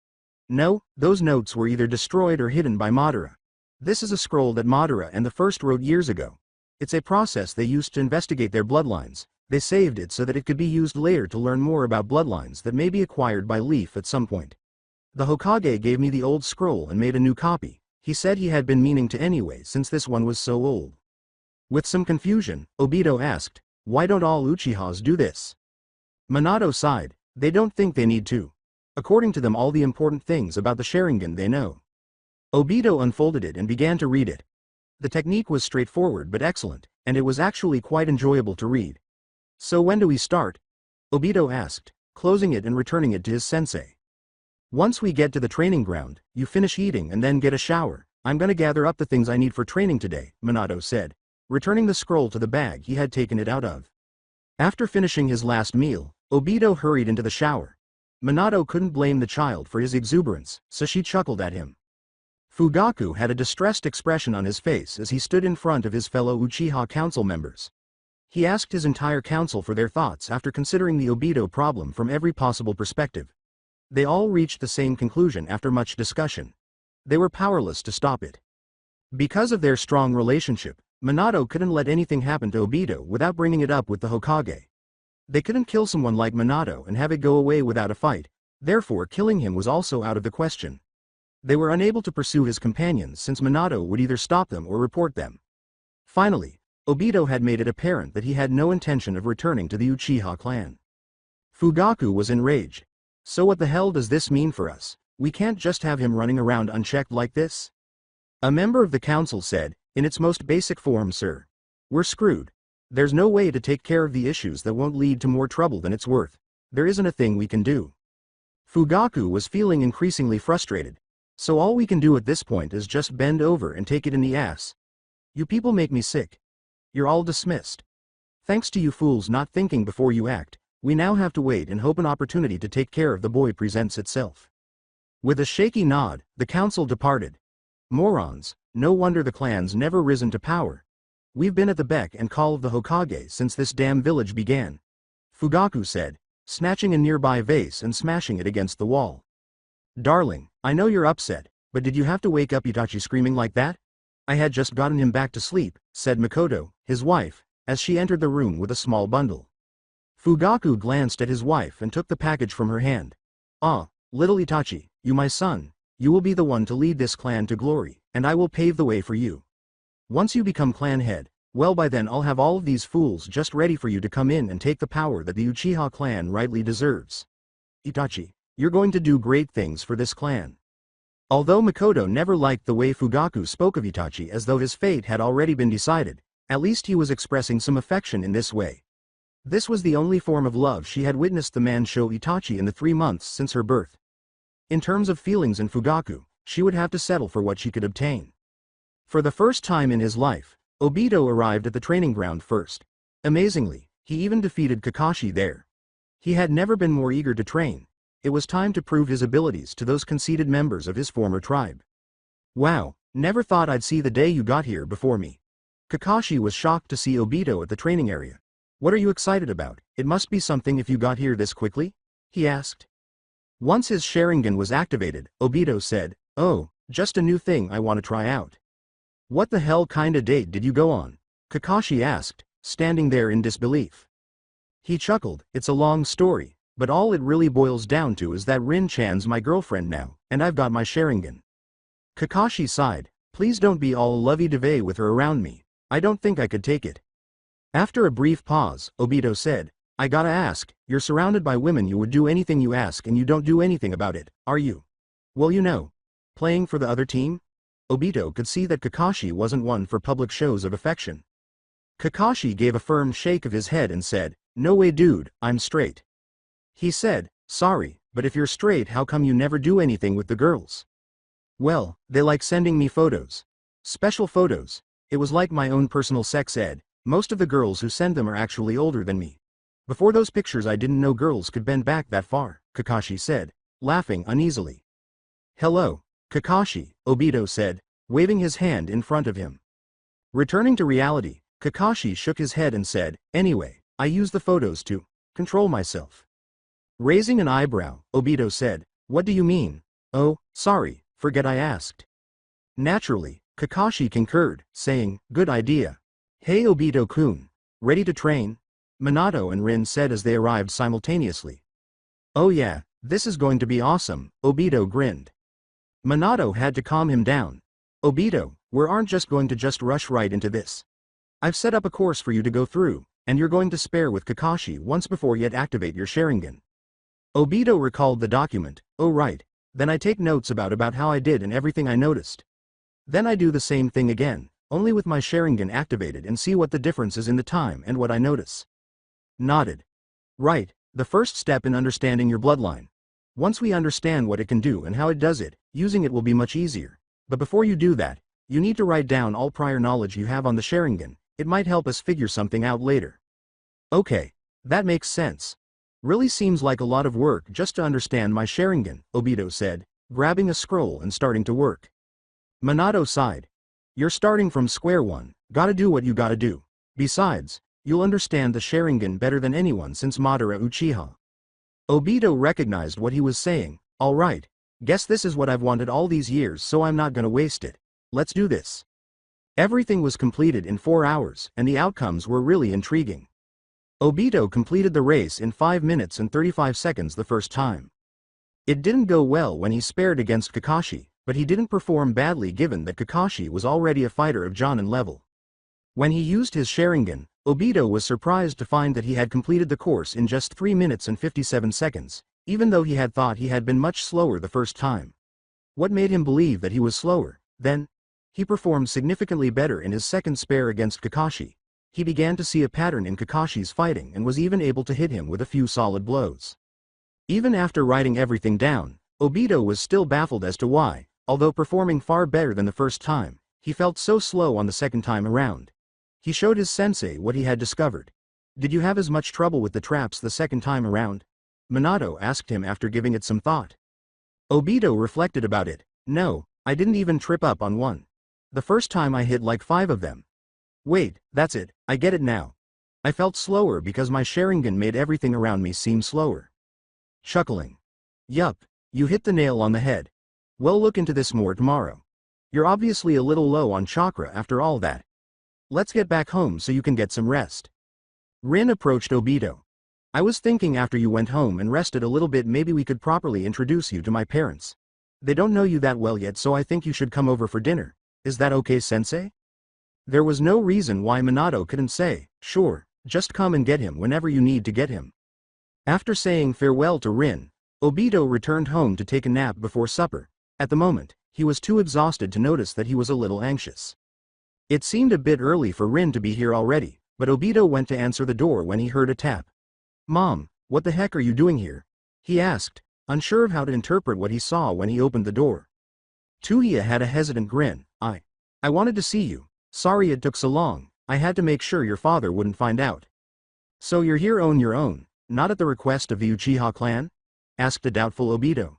No, those notes were either destroyed or hidden by Madara. This is a scroll that Madara and the first wrote years ago. It's a process they used to investigate their bloodlines. They saved it so that it could be used later to learn more about bloodlines that may be acquired by Leaf at some point. The Hokage gave me the old scroll and made a new copy. He said he had been meaning to anyway since this one was so old. With some confusion, Obito asked, why don't all Uchihas do this? Minato sighed. They don't think they need to. According to them, all the important things about the Sharingan they know. Obito unfolded it and began to read it. The technique was straightforward but excellent, and it was actually quite enjoyable to read. So when do we start? Obito asked, closing it and returning it to his sensei. Once we get to the training ground, you finish eating and then get a shower. I'm gonna gather up the things I need for training today, Minato said, returning the scroll to the bag he had taken it out of. After finishing his last meal, Obito hurried into the shower. Minato couldn't blame the child for his exuberance, so she chuckled at him. Fugaku had a distressed expression on his face as he stood in front of his fellow Uchiha council members. He asked his entire council for their thoughts after considering the Obito problem from every possible perspective. They all reached the same conclusion after much discussion. They were powerless to stop it. Because of their strong relationship, Minato couldn't let anything happen to Obito without bringing it up with the Hokage. They couldn't kill someone like Minato and have it go away without a fight, therefore killing him was also out of the question. They were unable to pursue his companions since Minato would either stop them or report them. Finally, Obito had made it apparent that he had no intention of returning to the Uchiha clan. Fugaku was enraged. So what the hell does this mean for us? We can't just have him running around unchecked like this? A member of the council said, in its most basic form, sir. We're screwed. There's no way to take care of the issues that won't lead to more trouble than it's worth. There isn't a thing we can do. Fugaku was feeling increasingly frustrated. So all we can do at this point is just bend over and take it in the ass. You people make me sick. You're all dismissed. Thanks to you fools not thinking before you act, we now have to wait and hope an opportunity to take care of the boy presents itself. With a shaky nod, the council departed. Morons, no wonder the clans never risen to power. We've been at the beck and call of the Hokage since this damn village began. Fugaku said, snatching a nearby vase and smashing it against the wall. Darling, I know you're upset, but did you have to wake up Itachi screaming like that? I had just gotten him back to sleep, said Makoto, his wife, as she entered the room with a small bundle. Fugaku glanced at his wife and took the package from her hand. Ah, little Itachi, you my son, you will be the one to lead this clan to glory, and I will pave the way for you. Once you become clan head, well by then I'll have all of these fools just ready for you to come in and take the power that the Uchiha clan rightly deserves. Itachi, you're going to do great things for this clan. Although Makoto never liked the way Fugaku spoke of Itachi as though his fate had already been decided, at least he was expressing some affection in this way. This was the only form of love she had witnessed the man show Itachi in the 3 months since her birth. In terms of feelings in Fugaku, she would have to settle for what she could obtain. For the first time in his life, Obito arrived at the training ground first. Amazingly, he even defeated Kakashi there. He had never been more eager to train. It was time to prove his abilities to those conceited members of his former tribe. Wow, never thought I'd see the day you got here before me. Kakashi was shocked to see Obito at the training area. What are you excited about? It must be something if you got here this quickly? He asked. Once his Sharingan was activated, Obito said, oh, just a new thing I want to try out. What the hell kinda date did you go on? Kakashi asked, standing there in disbelief. He chuckled, it's a long story, but all it really boils down to is that Rin-chan's my girlfriend now, and I've got my Sharingan. Kakashi sighed, please don't be all lovey-dovey with her around me, I don't think I could take it. After a brief pause, Obito said, I gotta ask, you're surrounded by women you would do anything you ask and you don't do anything about it, are you? Well you know. Playing for the other team? Obito could see that Kakashi wasn't one for public shows of affection. Kakashi gave a firm shake of his head and said, no way dude, I'm straight. He said, sorry, but if you're straight how come you never do anything with the girls? Well, they like sending me photos. Special photos. It was like my own personal sex ed. Most of the girls who send them are actually older than me. Before those pictures I didn't know girls could bend back that far, Kakashi said, laughing uneasily. Hello, Kakashi, Obito said, waving his hand in front of him. Returning to reality, Kakashi shook his head and said, anyway, I use the photos to control myself. Raising an eyebrow, Obito said, what do you mean? Oh, sorry, forget I asked. Naturally, Kakashi concurred, saying, good idea. Hey Obito-kun, ready to train? Minato and Rin said as they arrived simultaneously. Oh yeah, this is going to be awesome, Obito grinned. Minato had to calm him down. Obito, we aren't just going to rush right into this. I've set up a course for you to go through, and you're going to spar with Kakashi once before you activate your Sharingan. Obito recalled the document. Oh right, then I take notes about how I did and everything I noticed. Then I do the same thing again, only with my Sharingan activated and see what the difference is in the time and what I notice. Nodded. Right, the first step in understanding your bloodline. Once we understand what it can do and how it does it, using it will be much easier. But before you do that, you need to write down all prior knowledge you have on the Sharingan. It might help us figure something out later. Okay, that makes sense. Really seems like a lot of work just to understand my Sharingan, Obito said, grabbing a scroll and starting to work. Minato sighed. You're starting from square one, gotta do what you gotta do. Besides, you'll understand the Sharingan better than anyone since Madara Uchiha. Obito recognized what he was saying. Alright, guess this is what I've wanted all these years, so I'm not gonna waste it. Let's do this. Everything was completed in 4 hours, and the outcomes were really intriguing. Obito completed the race in 5 minutes and 35 seconds the first time. It didn't go well when he spared against Kakashi, but he didn't perform badly given that Kakashi was already a fighter of Jonin level. When he used his Sharingan, Obito was surprised to find that he had completed the course in just 3 minutes and 57 seconds, even though he had thought he had been much slower the first time. What made him believe that he was slower, then? He performed significantly better in his second spare against Kakashi. He began to see a pattern in Kakashi's fighting and was even able to hit him with a few solid blows. Even after writing everything down, Obito was still baffled as to why, although performing far better than the first time, he felt so slow on the second time around. He showed his sensei what he had discovered. Did you have as much trouble with the traps the second time around? Minato asked him after giving it some thought. Obito reflected about it. No, I didn't even trip up on one. The first time I hit like 5 of them. Wait, that's it, I get it now. I felt slower because my Sharingan made everything around me seem slower. Chuckling. Yup, you hit the nail on the head. Well, look into this more tomorrow. You're obviously a little low on chakra after all that. Let's get back home so you can get some rest. Rin approached Obito. I was thinking after you went home and rested a little bit maybe we could properly introduce you to my parents. They don't know you that well yet, so I think you should come over for dinner. Is that okay, sensei? There was no reason why Minato couldn't say, sure, just come and get him whenever you need to get him. After saying farewell to Rin, Obito returned home to take a nap before supper. At the moment, he was too exhausted to notice that he was a little anxious. It seemed a bit early for Rin to be here already, but Obito went to answer the door when he heard a tap. Mom, what the heck are you doing here? He asked, unsure of how to interpret what he saw when he opened the door. Tuhiya had a hesitant grin. I wanted to see you. Sorry it took so long, I had to make sure your father wouldn't find out. So you're here on your own, not at the request of the Uchiha clan? Asked a doubtful Obito.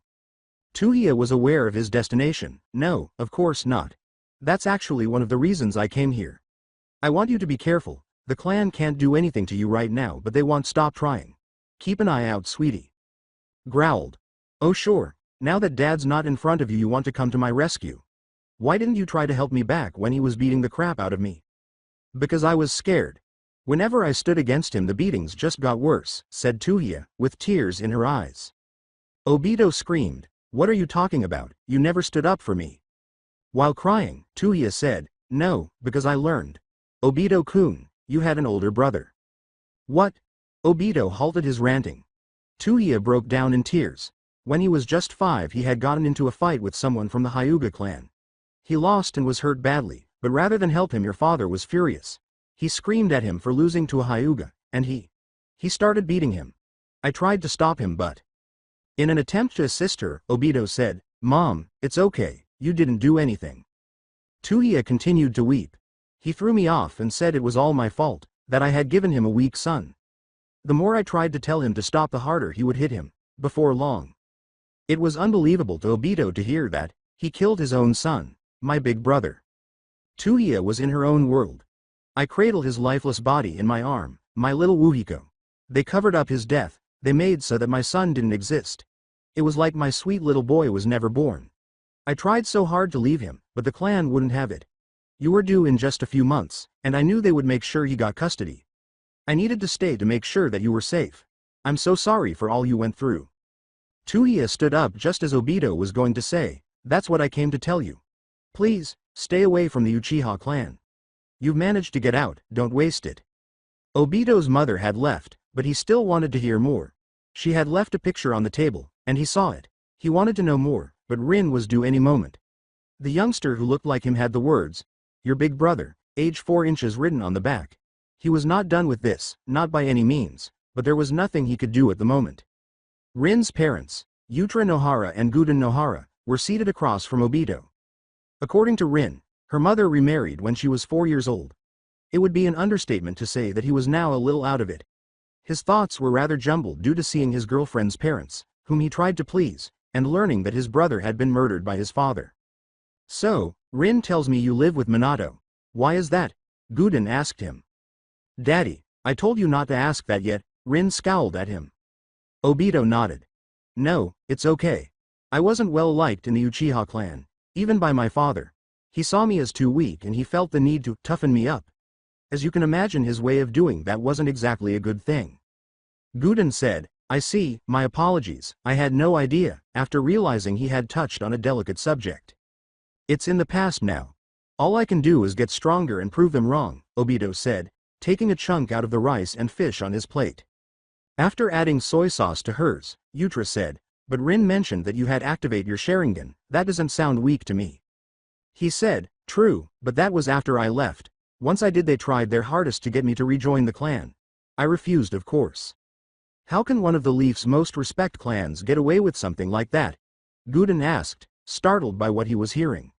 Tuhiya was aware of his destination. No, of course not. That's actually one of the reasons I came here. I want you to be careful, the clan can't do anything to you right now but they won't stop trying. Keep an eye out, sweetie. Growled. Oh sure, now that Dad's not in front of you you want to come to my rescue. Why didn't you try to help me back when he was beating the crap out of me? Because I was scared. Whenever I stood against him the beatings just got worse, said Tuhiya, with tears in her eyes. Obito screamed, what are you talking about, you never stood up for me. While crying, Tuhiya said, no, because I learned. Obito-kun, you had an older brother. What? Obito halted his ranting. Tuhiya broke down in tears. When he was just 5 he had gotten into a fight with someone from the Hyuga clan. He lost and was hurt badly, but rather than help him your father was furious. He screamed at him for losing to a Hyuga, and he started beating him. I tried to stop him but. In an attempt to assist her, Obito said, Mom, it's okay, you didn't do anything. Tuhiya continued to weep. He threw me off and said it was all my fault, that I had given him a weak son. The more I tried to tell him to stop, the harder he would hit him. Before long. It was unbelievable to Obito to hear that. He killed his own son, my big brother. Uchiha was in her own world. I cradled his lifeless body in my arm, my little Wuhiko. They covered up his death, they made so that my son didn't exist. It was like my sweet little boy was never born. I tried so hard to leave him, but the clan wouldn't have it. You were due in just a few months, and I knew they would make sure you got custody. I needed to stay to make sure that you were safe. I'm so sorry for all you went through. Uchiha stood up just as Obito was going to say, that's what I came to tell you. Please, stay away from the Uchiha clan. You've managed to get out, don't waste it. Obito's mother had left, but he still wanted to hear more. She had left a picture on the table, and he saw it. He wanted to know more, but Rin was due any moment. The youngster who looked like him had the words, your big brother, age 4 inches written on the back. He was not done with this, not by any means, but there was nothing he could do at the moment. Rin's parents, Yuta Nohara and Guden Nohara, were seated across from Obito. According to Rin, her mother remarried when she was 4 years old. It would be an understatement to say that he was now a little out of it. His thoughts were rather jumbled due to seeing his girlfriend's parents, whom he tried to please, and learning that his brother had been murdered by his father. So, Rin tells me you live with Minato. Why is that? Guden asked him. Daddy, I told you not to ask that yet. Rin scowled at him. Obito nodded. No, it's okay. I wasn't well liked in the Uchiha clan, even by my father. He saw me as too weak and he felt the need to toughen me up. As you can imagine, his way of doing that wasn't exactly a good thing. Guden said, I see, my apologies, I had no idea, after realizing he had touched on a delicate subject. It's in the past now. All I can do is get stronger and prove them wrong, Obito said, taking a chunk out of the rice and fish on his plate. After adding soy sauce to hers, Yuta said, but Rin mentioned that you had activate your Sharingan, that doesn't sound weak to me. He said, true, but that was after I left. Once I did, they tried their hardest to get me to rejoin the clan. I refused, of course. How can one of the Leaf's most respected clans get away with something like that? Guden asked, startled by what he was hearing.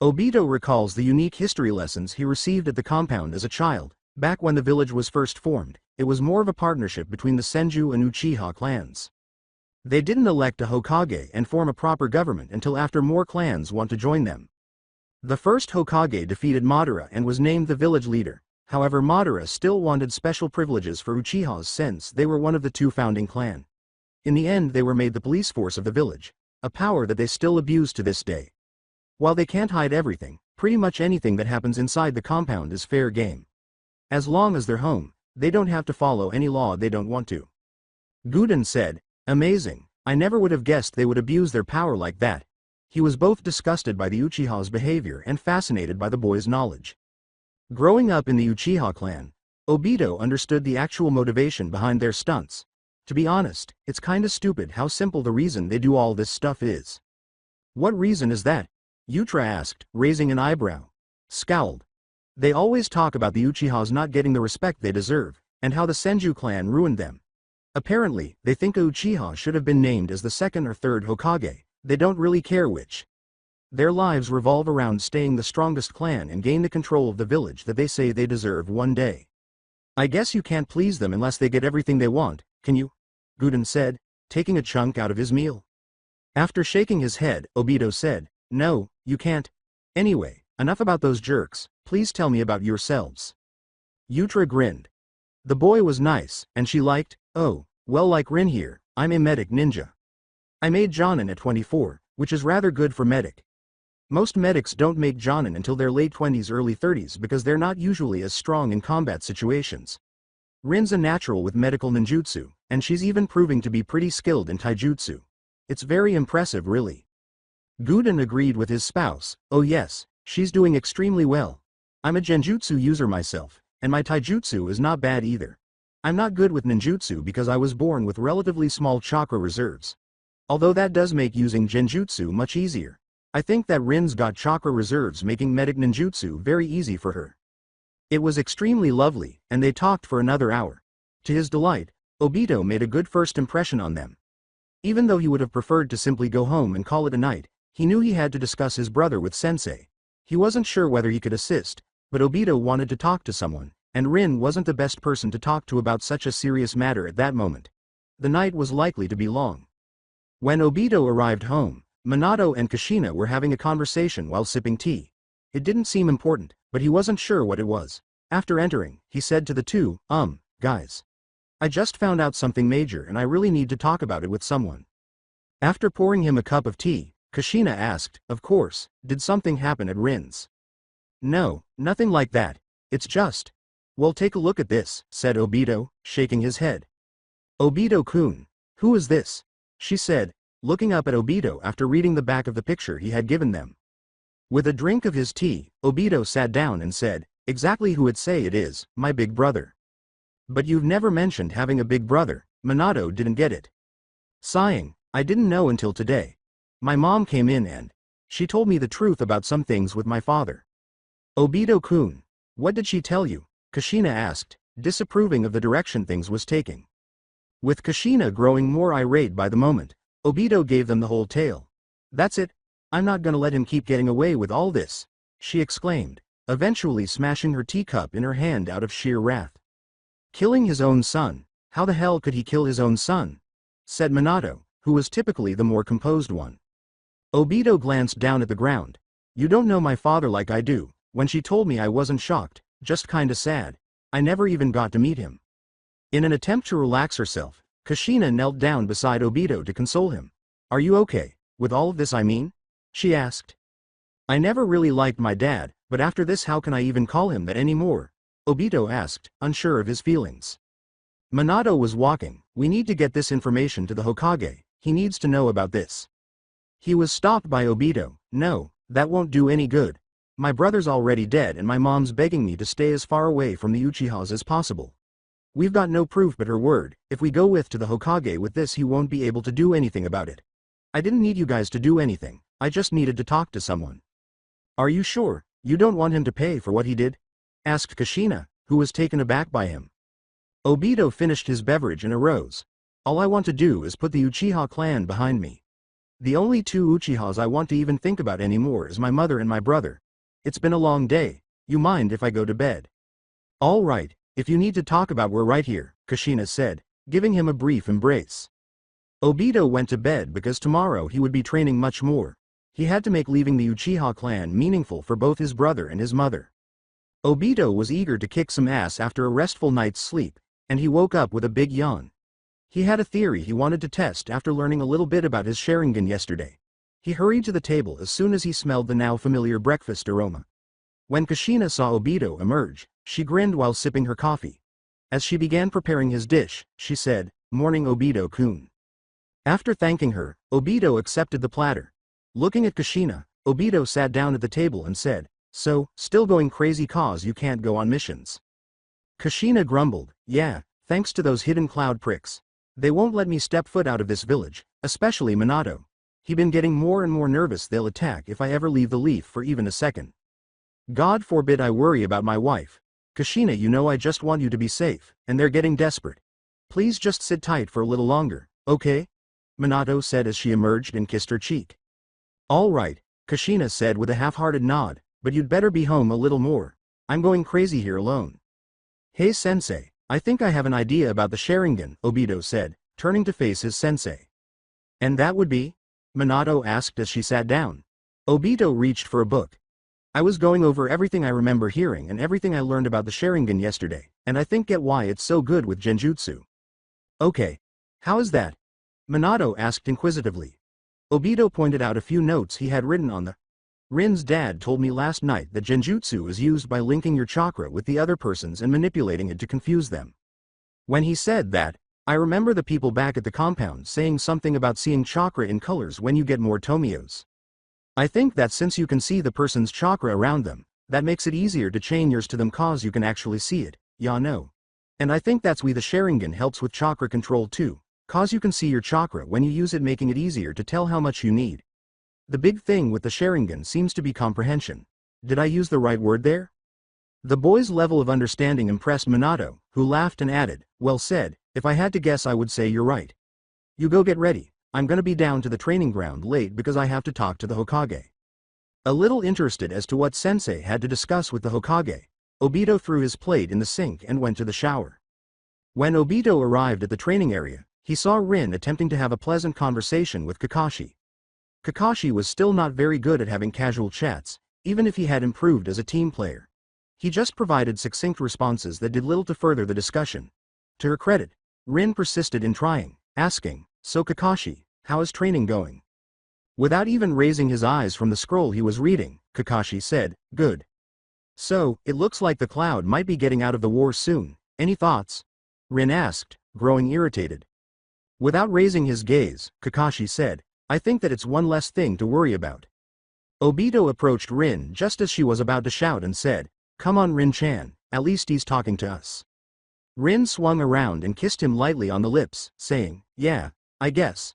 Obito recalls the unique history lessons he received at the compound as a child. Back when the village was first formed, it was more of a partnership between the Senju and Uchiha clans. They didn't elect a Hokage and form a proper government until after more clans want to join them. The first Hokage defeated Madara and was named the village leader. However, Madara still wanted special privileges for Uchihas since they were one of the 2 founding clan. In the end, they were made the police force of the village, a power that they still abuse to this day. While they can't hide everything, pretty much anything that happens inside the compound is fair game. As long as they're home, they don't have to follow any law they don't want to. Guden said, amazing, I never would have guessed they would abuse their power like that. He was both disgusted by the Uchiha's behavior and fascinated by the boy's knowledge. Growing up in the Uchiha clan, Obito understood the actual motivation behind their stunts. To be honest, it's kinda stupid how simple the reason they do all this stuff is. What reason is that? Yuta asked, raising an eyebrow. Scowled. They always talk about the Uchihas not getting the respect they deserve, and how the Senju clan ruined them. Apparently, they think a Uchiha should have been named as the 2nd or 3rd Hokage, they don't really care which. Their lives revolve around staying the strongest clan and gain the control of the village that they say they deserve one day. I guess you can't please them unless they get everything they want, can you? Guden said, taking a chunk out of his meal. After shaking his head, Obito said, no, you can't. Anyway, enough about those jerks, please tell me about yourselves. Yuta grinned. The boy was nice, and she liked, oh, well, like Rin here, I'm a medic ninja. I made Jonin at 24, which is rather good for medic. Most medics don't make Jonin until their late 20s early 30s because they're not usually as strong in combat situations. Rin's a natural with medical ninjutsu, and she's even proving to be pretty skilled in taijutsu. It's very impressive, really. Guden agreed with his spouse, oh yes, she's doing extremely well. I'm a genjutsu user myself, and my taijutsu is not bad either. I'm not good with ninjutsu because I was born with relatively small chakra reserves. Although that does make using genjutsu much easier. I think that Rin's got chakra reserves making medic ninjutsu very easy for her. It was extremely lovely, and they talked for another hour. To his delight, Obito made a good first impression on them. Even though he would have preferred to simply go home and call it a night, he knew he had to discuss his brother with Sensei. He wasn't sure whether he could assist, but Obito wanted to talk to someone, and Rin wasn't the best person to talk to about such a serious matter at that moment. The night was likely to be long. When Obito arrived home, Minato and Kushina were having a conversation while sipping tea. It didn't seem important, but he wasn't sure what it was. After entering, he said to the two, guys. I just found out something major and I really need to talk about it with someone. After pouring him a cup of tea, Kushina asked, of course, did something happen at Rin's? No, nothing like that. It's just. Well, take a look at this, said Obito, shaking his head. Obito-kun. Who is this? She said, looking up at Obito after reading the back of the picture he had given them. With a drink of his tea, Obito sat down and said, exactly who it'd say it is, my big brother. But you've never mentioned having a big brother. Minato didn't get it. Sighing, I didn't know until today. My mom came in and she told me the truth about some things with my father. Obito-kun. What did she tell you? Kushina asked, disapproving of the direction things was taking. With Kushina growing more irate by the moment, Obito gave them the whole tale. That's it. I'm not gonna let him keep getting away with all this, she exclaimed, eventually smashing her teacup in her hand out of sheer wrath. Killing his own son? How the hell could he kill his own son? Said Minato, who was typically the more composed one. Obito glanced down at the ground. You don't know my father like I do. When she told me I wasn't shocked, just kinda sad. I never even got to meet him. In an attempt to relax herself, Kushina knelt down beside Obito to console him. Are you okay, with all of this I mean? She asked. I never really liked my dad, but after this how can I even call him that anymore? Obito asked, unsure of his feelings. Minato was walking. We need to get this information to the Hokage. He needs to know about this. He was stopped by Obito. No, that won't do any good. My brother's already dead and my mom's begging me to stay as far away from the Uchihas as possible. We've got no proof but her word. If we go to the Hokage with this he won't be able to do anything about it. I didn't need you guys to do anything, I just needed to talk to someone. Are you sure, you don't want him to pay for what he did? Asked Kushina, who was taken aback by him. Obito finished his beverage and arose. All I want to do is put the Uchiha clan behind me. The only two Uchihas I want to even think about anymore is my mother and my brother. It's been a long day, you mind if I go to bed? All right. If you need to talk about we're right here, Kushina said, giving him a brief embrace. Obito went to bed because tomorrow he would be training much more. He had to make leaving the Uchiha clan meaningful for both his brother and his mother. Obito was eager to kick some ass after a restful night's sleep, and he woke up with a big yawn. He had a theory he wanted to test after learning a little bit about his Sharingan yesterday. He hurried to the table as soon as he smelled the now familiar breakfast aroma. When Kushina saw Obito emerge, she grinned while sipping her coffee. As she began preparing his dish, she said, "Morning Obito-kun." After thanking her, Obito accepted the platter. Looking at Kushina, Obito sat down at the table and said, "So, still going crazy cause you can't go on missions?" Kushina grumbled, "Yeah, thanks to those hidden cloud pricks. They won't let me step foot out of this village, especially Minato. He been getting more and more nervous they'll attack if I ever leave the leaf for even a second. God forbid I worry about my wife. Kushina, you know I just want you to be safe, and they're getting desperate. Please just sit tight for a little longer, okay?" Minato said as she emerged and kissed her cheek. "All right," Kushina said with a half-hearted nod, "but you'd better be home a little more. I'm going crazy here alone." "Hey sensei, I think I have an idea about the Sharingan," Obito said, turning to face his sensei. "And that would be?" Minato asked as she sat down. Obito reached for a book. "I was going over everything I remember hearing and everything I learned about the Sharingan yesterday, and I think get why it's so good with Genjutsu." "Okay. How is that?" Minato asked inquisitively. Obito pointed out a few notes he had written on the Rin's dad told me last night that Genjutsu is used by linking your chakra with the other person's and manipulating it to confuse them. When he said that, I remember the people back at the compound saying something about seeing chakra in colors when you get more tomios. I think that since you can see the person's chakra around them, that makes it easier to chain yours to them cause you can actually see it, ya know. And I think that's why the Sharingan helps with chakra control too, cause you can see your chakra when you use it, making it easier to tell how much you need. The big thing with the Sharingan seems to be comprehension. Did I use the right word there? The boy's level of understanding impressed Minato, who laughed and added, "Well said, if I had to guess I would say you're right. You go get ready, I'm gonna be down to the training ground late because I have to talk to the Hokage." A little interested as to what Sensei had to discuss with the Hokage, Obito threw his plate in the sink and went to the shower. When Obito arrived at the training area, he saw Rin attempting to have a pleasant conversation with Kakashi. Kakashi was still not very good at having casual chats, even if he had improved as a team player. He just provided succinct responses that did little to further the discussion. To her credit, Rin persisted in trying, asking, "So Kakashi, how is training going?" Without even raising his eyes from the scroll he was reading, Kakashi said, "Good. So, it looks like the Cloud might be getting out of the war soon. Any thoughts?" Rin asked, growing irritated. Without raising his gaze, Kakashi said, "I think that it's one less thing to worry about." Obito approached Rin just as she was about to shout and said, "Come on Rin-chan, at least he's talking to us." Rin swung around and kissed him lightly on the lips, saying, "Yeah, I guess.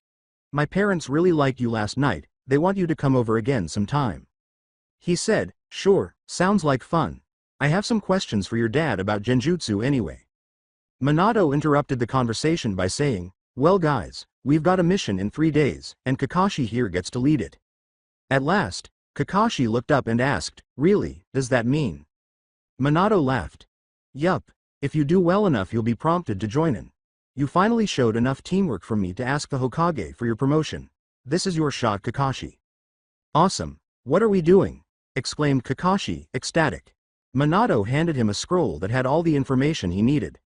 My parents really liked you last night, they want you to come over again sometime." He said, "Sure, sounds like fun. I have some questions for your dad about genjutsu anyway." Minato interrupted the conversation by saying, "Well guys, we've got a mission in 3 days, and Kakashi here gets to lead it." At last, Kakashi looked up and asked, "Really, does that mean?" Minato laughed. "Yup, if you do well enough you'll be prompted to join in. You finally showed enough teamwork for me to ask the Hokage for your promotion. This is your shot Kakashi." "Awesome, what are we doing?" exclaimed Kakashi, ecstatic. Minato handed him a scroll that had all the information he needed.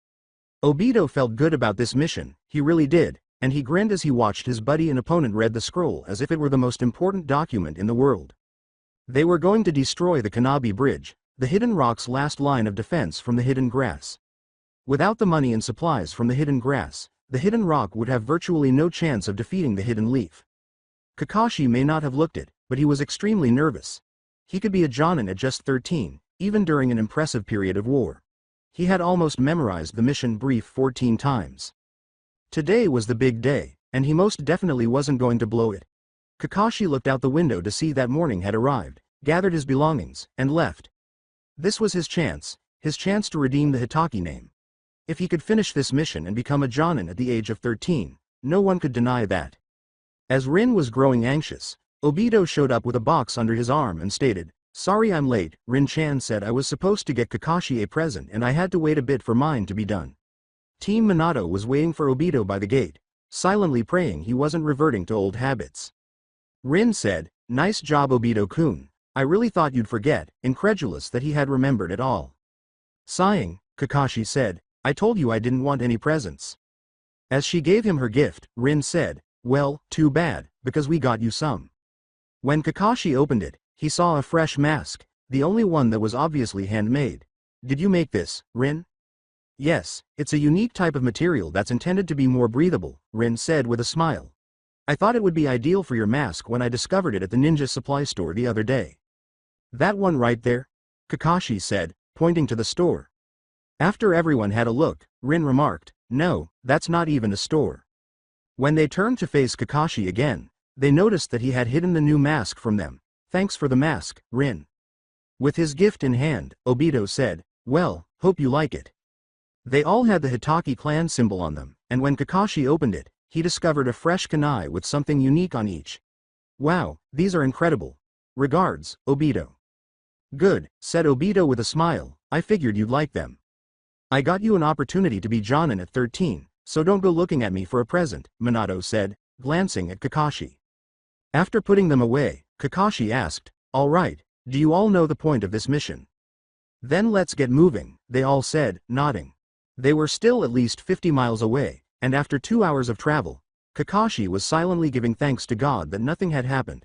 Obito felt good about this mission, he really did, and he grinned as he watched his buddy and opponent read the scroll as if it were the most important document in the world. They were going to destroy the Kanabi Bridge, the Hidden Rock's last line of defense from the Hidden Grass. Without the money and supplies from the Hidden Grass, the Hidden Rock would have virtually no chance of defeating the Hidden Leaf. Kakashi may not have looked it, but he was extremely nervous. He could be a Jonin at just 13, even during an impressive period of war. He had almost memorized the mission brief 14 times. Today was the big day, and he most definitely wasn't going to blow it. Kakashi looked out the window to see that morning had arrived, gathered his belongings, and left. This was his chance to redeem the Hitaki name. If he could finish this mission and become a Jonin at the age of 13, no one could deny that. As Rin was growing anxious, Obito showed up with a box under his arm and stated, "Sorry I'm late, Rin-chan said I was supposed to get Kakashi a present and I had to wait a bit for mine to be done." Team Minato was waiting for Obito by the gate, silently praying he wasn't reverting to old habits. Rin said, "Nice job Obito-kun. I really thought you'd forget," incredulous that he had remembered at all. Sighing, Kakashi said, "I told you I didn't want any presents." As she gave him her gift, Rin said, "Well, too bad, because we got you some." When Kakashi opened it, he saw a fresh mask, the only one that was obviously handmade. "Did you make this, Rin?" "Yes, it's a unique type of material that's intended to be more breathable," Rin said with a smile. "I thought it would be ideal for your mask when I discovered it at the ninja supply store the other day." "That one right there?" Kakashi said, pointing to the store. After everyone had a look, Rin remarked, "No, that's not even a store." When they turned to face Kakashi again, they noticed that he had hidden the new mask from them. "Thanks for the mask, Rin." With his gift in hand, Obito said, "Well, hope you like it." They all had the Hitaki clan symbol on them, and when Kakashi opened it, he discovered a fresh kunai with something unique on each. "Wow, these are incredible. Regards, Obito." "Good," said Obito with a smile, "I figured you'd like them. I got you an opportunity to be Jonin at 13, so don't go looking at me for a present," Minato said, glancing at Kakashi. After putting them away, Kakashi asked, "All right, do you all know the point of this mission?" "Then let's get moving," they all said, nodding. They were still at least 50 miles away, and after 2 hours of travel, Kakashi was silently giving thanks to God that nothing had happened.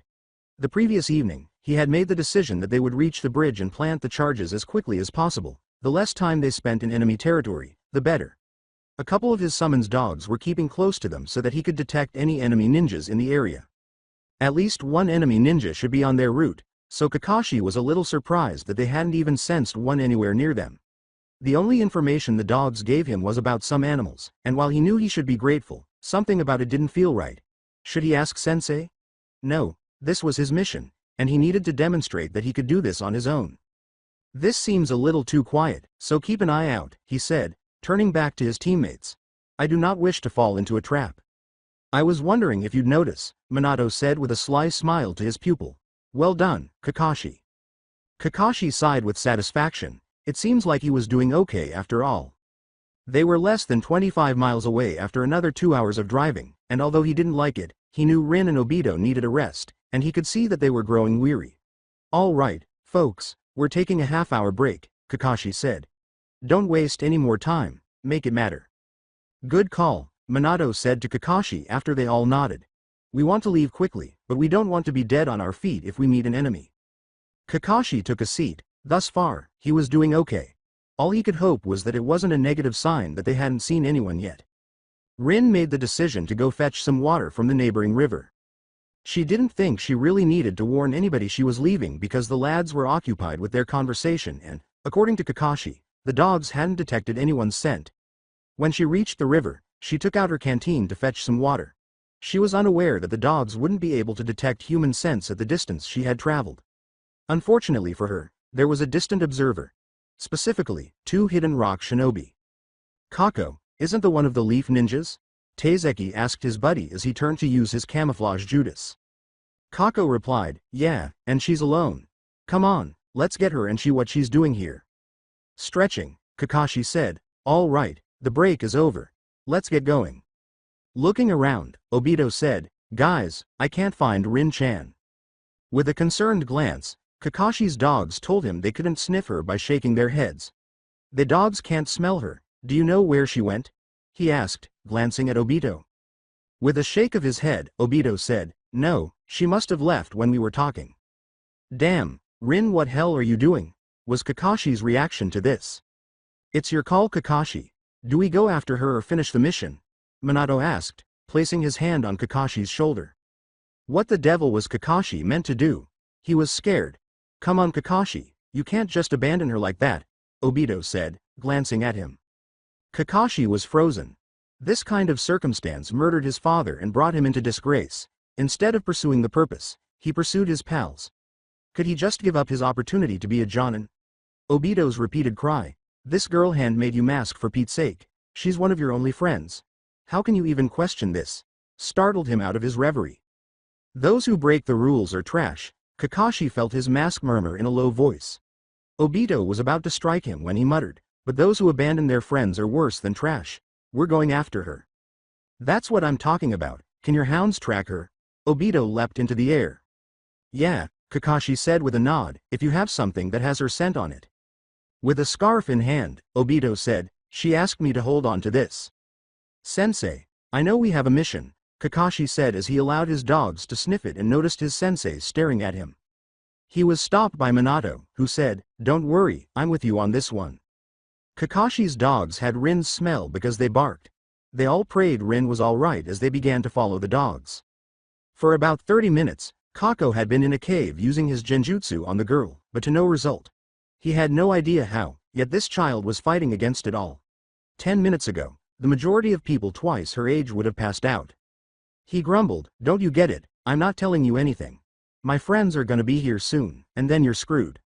The previous evening, he had made the decision that they would reach the bridge and plant the charges as quickly as possible. The less time they spent in enemy territory, the better. A couple of his summons dogs were keeping close to them so that he could detect any enemy ninjas in the area. At least one enemy ninja should be on their route, so Kakashi was a little surprised that they hadn't even sensed one anywhere near them. The only information the dogs gave him was about some animals, and while he knew he should be grateful, something about it didn't feel right. Should he ask Sensei? No, this was his mission, and he needed to demonstrate that he could do this on his own. "This seems a little too quiet, so keep an eye out," he said, turning back to his teammates. "I do not wish to fall into a trap." "I was wondering if you'd notice," Minato said with a sly smile to his pupil. Well done, Kakashi. Kakashi sighed with satisfaction. It seems like he was doing okay after all. They were less than 25 miles away after another 2 hours of driving, and although he didn't like it, he knew Rin and Obito needed a rest, and he could see that they were growing weary. All right, folks, we're taking a half-hour break, Kakashi said. Don't waste any more time, make it matter. Good call, Minato said to Kakashi after they all nodded. We want to leave quickly, but we don't want to be dead on our feet if we meet an enemy. Kakashi took a seat. Thus far, he was doing okay. All he could hope was that it wasn't a negative sign that they hadn't seen anyone yet. Rin made the decision to go fetch some water from the neighboring river. She didn't think she really needed to warn anybody she was leaving because the lads were occupied with their conversation and, according to Kakashi, the dogs hadn't detected anyone's scent. When she reached the river, she took out her canteen to fetch some water. She was unaware that the dogs wouldn't be able to detect human scents at the distance she had traveled. Unfortunately for her, there was a distant observer. Specifically, 2 hidden rock shinobi. Kako, isn't the one of the leaf ninjas? Taizeki asked his buddy as he turned to use his camouflage Judas. Kako replied, yeah, and she's alone. Come on, let's get her and see what she's doing here. Stretching, Kakashi said, all right, the break is over. Let's get going. Looking around, Obito said, guys, I can't find Rin-chan. With a concerned glance, Kakashi's dogs told him they couldn't sniff her by shaking their heads. The dogs can't smell her. Do you know where she went? He asked, glancing at Obito. With a shake of his head, Obito said, no, she must have left when we were talking. Damn, Rin, what hell are you doing? Was Kakashi's reaction to this. It's your call, Kakashi. Do we go after her or finish the mission? Minato asked, placing his hand on Kakashi's shoulder. What the devil was Kakashi meant to do? He was scared. Come on, Kakashi, you can't just abandon her like that, Obito said, glancing at him. Kakashi was frozen. This kind of circumstance murdered his father and brought him into disgrace. Instead of pursuing the purpose, he pursued his pals. Could he just give up his opportunity to be a Jonin? Obito's repeated cry. This girl handmade you mask for Pete's sake. She's one of your only friends. How can you even question this? Startled him out of his reverie. Those who break the rules are trash. Kakashi felt his mask murmur in a low voice. Obito was about to strike him when he muttered, but those who abandon their friends are worse than trash. We're going after her. That's what I'm talking about. Can your hounds track her? Obito leapt into the air. Yeah, Kakashi said with a nod, if you have something that has her scent on it. With a scarf in hand, Obito said, she asked me to hold on to this. Sensei, I know we have a mission, Kakashi said as he allowed his dogs to sniff it and noticed his sensei staring at him. He was stopped by Minato, who said, don't worry, I'm with you on this one. Kakashi's dogs had Rin's smell because they barked. They all prayed Rin was alright as they began to follow the dogs. For about 30 minutes, Kako had been in a cave using his genjutsu on the girl, but to no result. He had no idea how, yet this child was fighting against it all. 10 minutes ago, the majority of people twice her age would have passed out. He grumbled, don't you get it, I'm not telling you anything. My friends are gonna be here soon, and then you're screwed.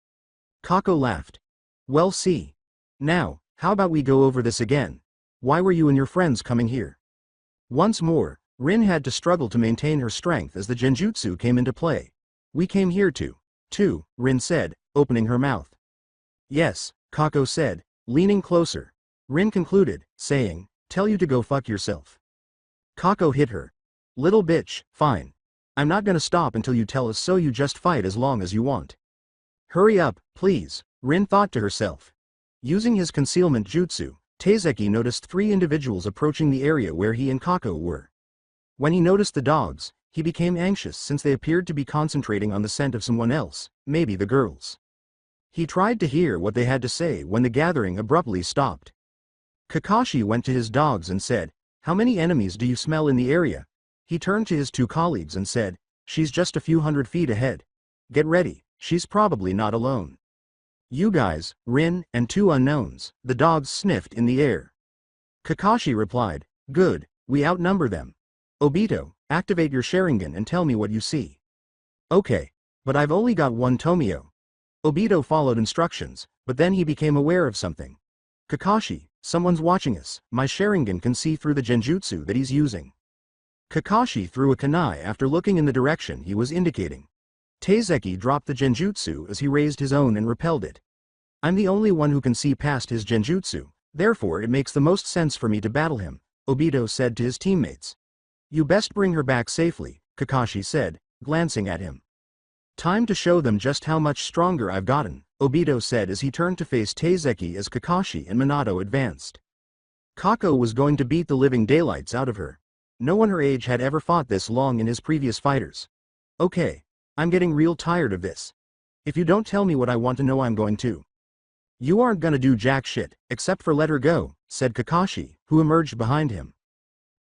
Kako laughed. Well, see. Now, how about we go over this again? Why were you and your friends coming here? Once more, Rin had to struggle to maintain her strength as the genjutsu came into play. We came here to, Rin said, opening her mouth. Yes, Kako said, leaning closer. Rin concluded, saying, tell you to go fuck yourself. Kako hit her. Little bitch, fine. I'm not gonna stop until you tell us, so you just fight as long as you want. Hurry up, please, Rin thought to herself. Using his concealment jutsu, Taizeki noticed 3 individuals approaching the area where he and Kako were. When he noticed the dogs, he became anxious since they appeared to be concentrating on the scent of someone else, maybe the girls. He tried to hear what they had to say when the gathering abruptly stopped. Kakashi went to his dogs and said, how many enemies do you smell in the area? He turned to his 2 colleagues and said, she's just a few hundred feet ahead. Get ready, she's probably not alone. You guys, Rin, and 2 unknowns, the dogs sniffed in the air. Kakashi replied, good, we outnumber them. Obito, activate your Sharingan and tell me what you see. Okay, but I've only got 1 Tomio. Obito followed instructions, but then he became aware of something. Kakashi, someone's watching us, my Sharingan can see through the genjutsu that he's using. Kakashi threw a kunai after looking in the direction he was indicating. Teizeki dropped the genjutsu as he raised his own and repelled it. I'm the only one who can see past his genjutsu, therefore it makes the most sense for me to battle him, Obito said to his teammates. You best bring her back safely, Kakashi said, glancing at him. Time to show them just how much stronger I've gotten, Obito said as he turned to face Teizeki as Kakashi and Minato advanced. Kako was going to beat the living daylights out of her. No one her age had ever fought this long in his previous fighters. Okay. I'm getting real tired of this. If you don't tell me what I want to know, I'm going to. You aren't gonna do jack shit, except for let her go, said Kakashi, who emerged behind him.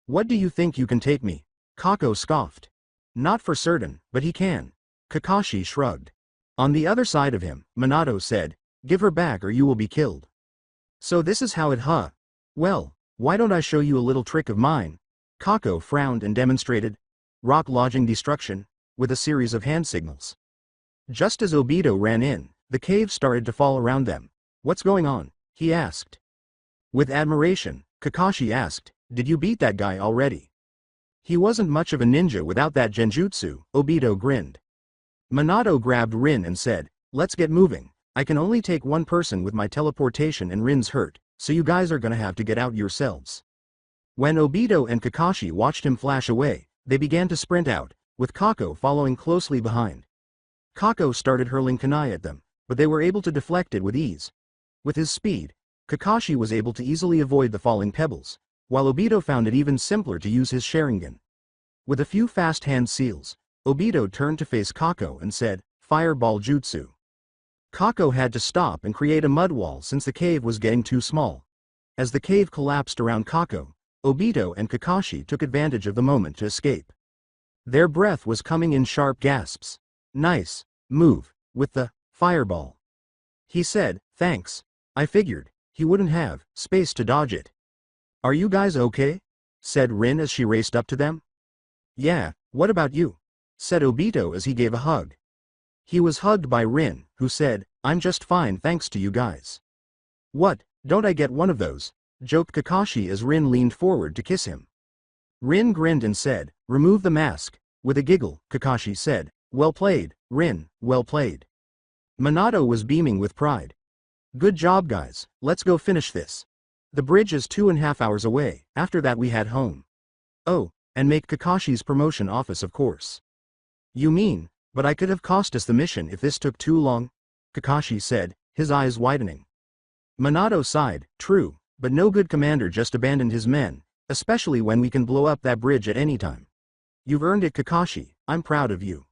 What do you think you can take me? Kako scoffed. Not for certain, but he can. Kakashi shrugged. On the other side of him, Minato said, give her back or you will be killed. So this is how it huh? Well, why don't I show you a little trick of mine? Kako frowned and demonstrated rock lodging destruction with a series of hand signals. Just as Obito ran in, the cave started to fall around them. What's going on? He asked. With admiration, Kakashi asked, did you beat that guy already? He wasn't much of a ninja without that genjutsu, Obito grinned. Minato grabbed Rin and said, let's get moving. I can only take one person with my teleportation and Rin's hurt, so you guys are gonna have to get out yourselves. When Obito and Kakashi watched him flash away, they began to sprint out, with Kako following closely behind. Kako started hurling kunai at them, but they were able to deflect it with ease. With his speed, Kakashi was able to easily avoid the falling pebbles, while Obito found it even simpler to use his Sharingan. With a few fast hand seals, Obito turned to face Kako and said, Fireball Jutsu. Kako had to stop and create a mud wall since the cave was getting too small. As the cave collapsed around Kako, Obito and Kakashi took advantage of the moment to escape. Their breath was coming in sharp gasps. Nice move with the fireball. He said, thanks. I figured he wouldn't have space to dodge it. Are you guys okay? Said Rin as she raced up to them. Yeah, what about you? Said Obito as he gave a hug. He was hugged by Rin, who said, I'm just fine thanks to you guys. What, don't I get one of those? Joked Kakashi as Rin leaned forward to kiss him. Rin grinned and said, remove the mask. With a giggle, Kakashi said, well played, Rin, well played. Minato was beaming with pride. Good job guys, let's go finish this. The bridge is 2.5 hours away, after that we head home. Oh, and make Kakashi's promotion office of course. You mean, but I could have cost us the mission if this took too long? Kakashi said, his eyes widening. Minato sighed, true, but no good commander just abandoned his men, especially when we can blow up that bridge at any time. You've earned it Kakashi, I'm proud of you.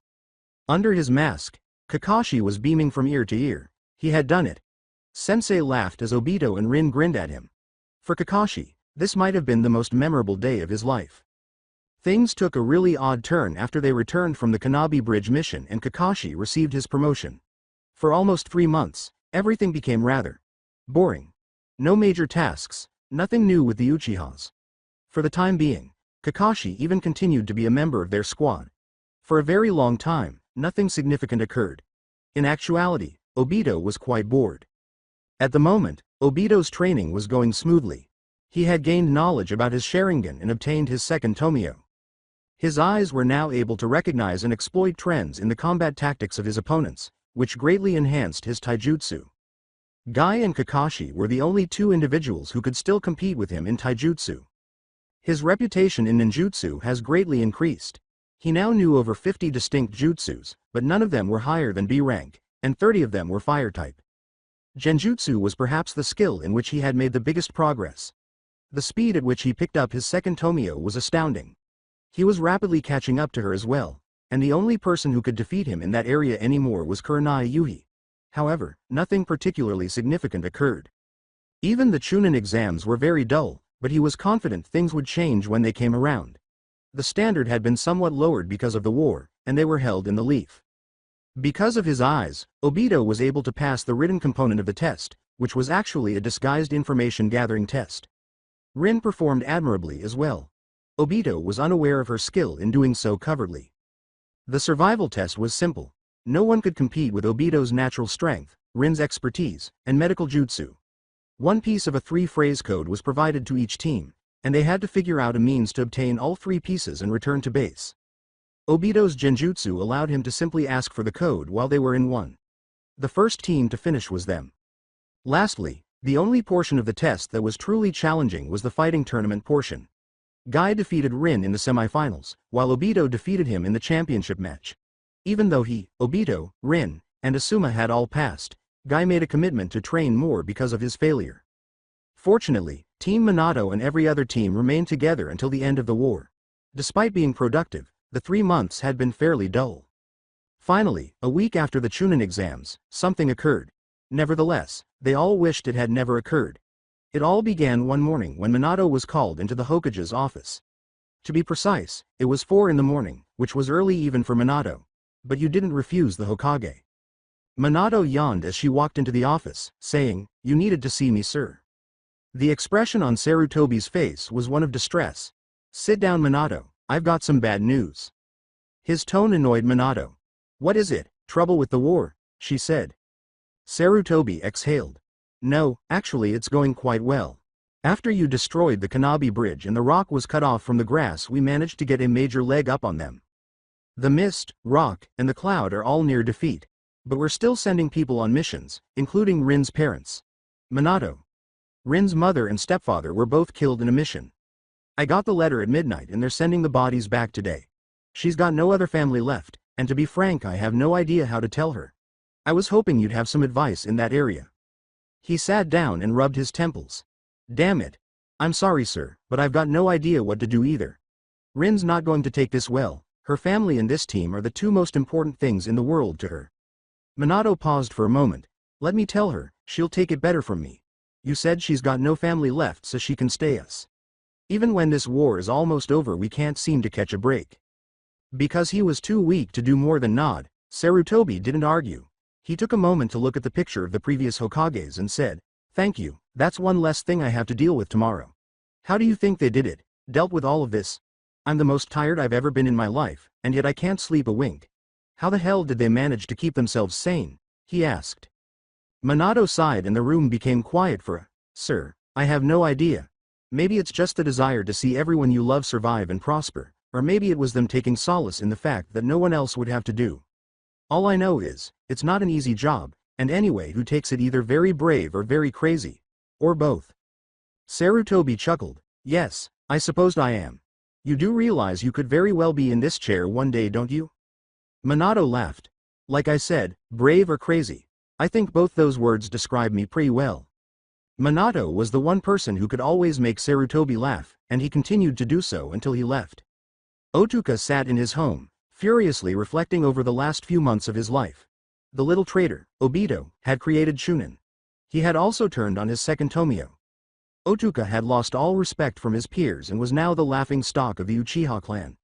Under his mask, Kakashi was beaming from ear to ear. He had done it. Sensei laughed as Obito and Rin grinned at him. For Kakashi, this might have been the most memorable day of his life. Things took a really odd turn after they returned from the Kanabi Bridge mission and Kakashi received his promotion. For almost 3 months, everything became rather boring. No major tasks, nothing new with the Uchihas. For the time being, Kakashi even continued to be a member of their squad. For a very long time, nothing significant occurred. In actuality, Obito was quite bored. At the moment, Obito's training was going smoothly. He had gained knowledge about his Sharingan and obtained his second Tomio. His eyes were now able to recognize and exploit trends in the combat tactics of his opponents, which greatly enhanced his taijutsu. Guy and Kakashi were the only 2 individuals who could still compete with him in taijutsu. His reputation in ninjutsu has greatly increased. He now knew over 50 distinct jutsus, but none of them were higher than B rank, and 30 of them were fire type. Genjutsu was perhaps the skill in which he had made the biggest progress. The speed at which he picked up his second Tomio was astounding. He was rapidly catching up to her as well, and the only person who could defeat him in that area anymore was Kurenai Yuhi. However, nothing particularly significant occurred. Even the Chunin exams were very dull, but he was confident things would change when they came around. The standard had been somewhat lowered because of the war, and they were held in the leaf. Because of his eyes, Obito was able to pass the written component of the test, which was actually a disguised information gathering test. Rin performed admirably as well. Obito was unaware of her skill in doing so covertly. The survival test was simple. No one could compete with Obito's natural strength, Rin's expertise, and medical jutsu. One piece of a 3-phrase code was provided to each team, and they had to figure out a means to obtain all 3 pieces and return to base. Obito's genjutsu allowed him to simply ask for the code while they were in one. The first team to finish was them. Lastly, the only portion of the test that was truly challenging was the fighting tournament portion. Guy defeated Rin in the semifinals, while Obito defeated him in the championship match. Even though he, Obito, Rin, and Asuma had all passed, Guy made a commitment to train more because of his failure. Fortunately, Team Minato and every other team remained together until the end of the war. Despite being productive, the 3 months had been fairly dull. Finally, a week after the Chunin exams, something occurred. Nevertheless, they all wished it had never occurred. It all began one morning when Minato was called into the Hokage's office. To be precise, it was 4 in the morning, which was early even for Minato. But you didn't refuse the Hokage. Minato yawned as she walked into the office, saying, "You needed to see me, sir." The expression on Sarutobi's face was one of distress. "Sit down, Minato, I've got some bad news." His tone annoyed Minato. "What is it, trouble with the war?" she said. Sarutobi exhaled. "No, actually it's going quite well. After you destroyed the Kanabi Bridge and the rock was cut off from the grass, we managed to get a major leg up on them. The mist, rock, and the cloud are all near defeat. But we're still sending people on missions, including Rin's parents. Minato. Rin's mother and stepfather were both killed in a mission. I got the letter at midnight and they're sending the bodies back today. She's got no other family left, and to be frank I have no idea how to tell her. I was hoping you'd have some advice in that area." He sat down and rubbed his temples. "Damn it. I'm sorry, sir, but I've got no idea what to do either. Rin's not going to take this well. Her family and this team are the 2 most important things in the world to her." Minato paused for a moment. "Let me tell her, she'll take it better from me. You said she's got no family left so she can stay us. Even when this war is almost over we can't seem to catch a break." Because he was too weak to do more than nod, Sarutobi didn't argue. He took a moment to look at the picture of the previous Hokages and said, "Thank you, that's one less thing I have to deal with tomorrow." "How do you think they did it? Dealt with all of this? I'm the most tired I've ever been in my life, and yet I can't sleep a wink. How the hell did they manage to keep themselves sane?" he asked. Minato sighed and the room became quiet for a, "Sir, I have no idea. Maybe it's just the desire to see everyone you love survive and prosper, or maybe it was them taking solace in the fact that no one else would have to do. All I know is, it's not an easy job, and anyway who takes it either very brave or very crazy. Or both." Sarutobi chuckled. "Yes, I suppose I am. You do realize you could very well be in this chair one day, don't you?" Minato laughed. "Like I said, brave or crazy. I think both those words describe me pretty well." Minato was the one person who could always make Sarutobi laugh, and he continued to do so until he left. Otsuka sat in his home, furiously reflecting over the last few months of his life. The little traitor, Obito, had created Chunin. He had also turned on his second Tomio. Otsuka had lost all respect from his peers and was now the laughing stock of the Uchiha clan.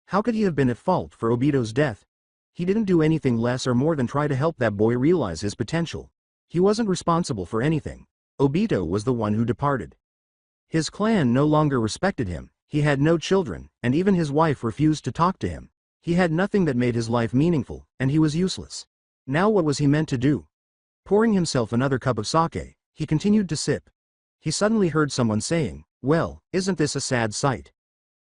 How could he have been at fault for Obito's death? He didn't do anything less or more than try to help that boy realize his potential. He wasn't responsible for anything. Obito was the one who departed. His clan no longer respected him, he had no children, and even his wife refused to talk to him. He had nothing that made his life meaningful, and he was useless. Now what was he meant to do? Pouring himself another cup of sake, he continued to sip. He suddenly heard someone saying, "Well, isn't this a sad sight?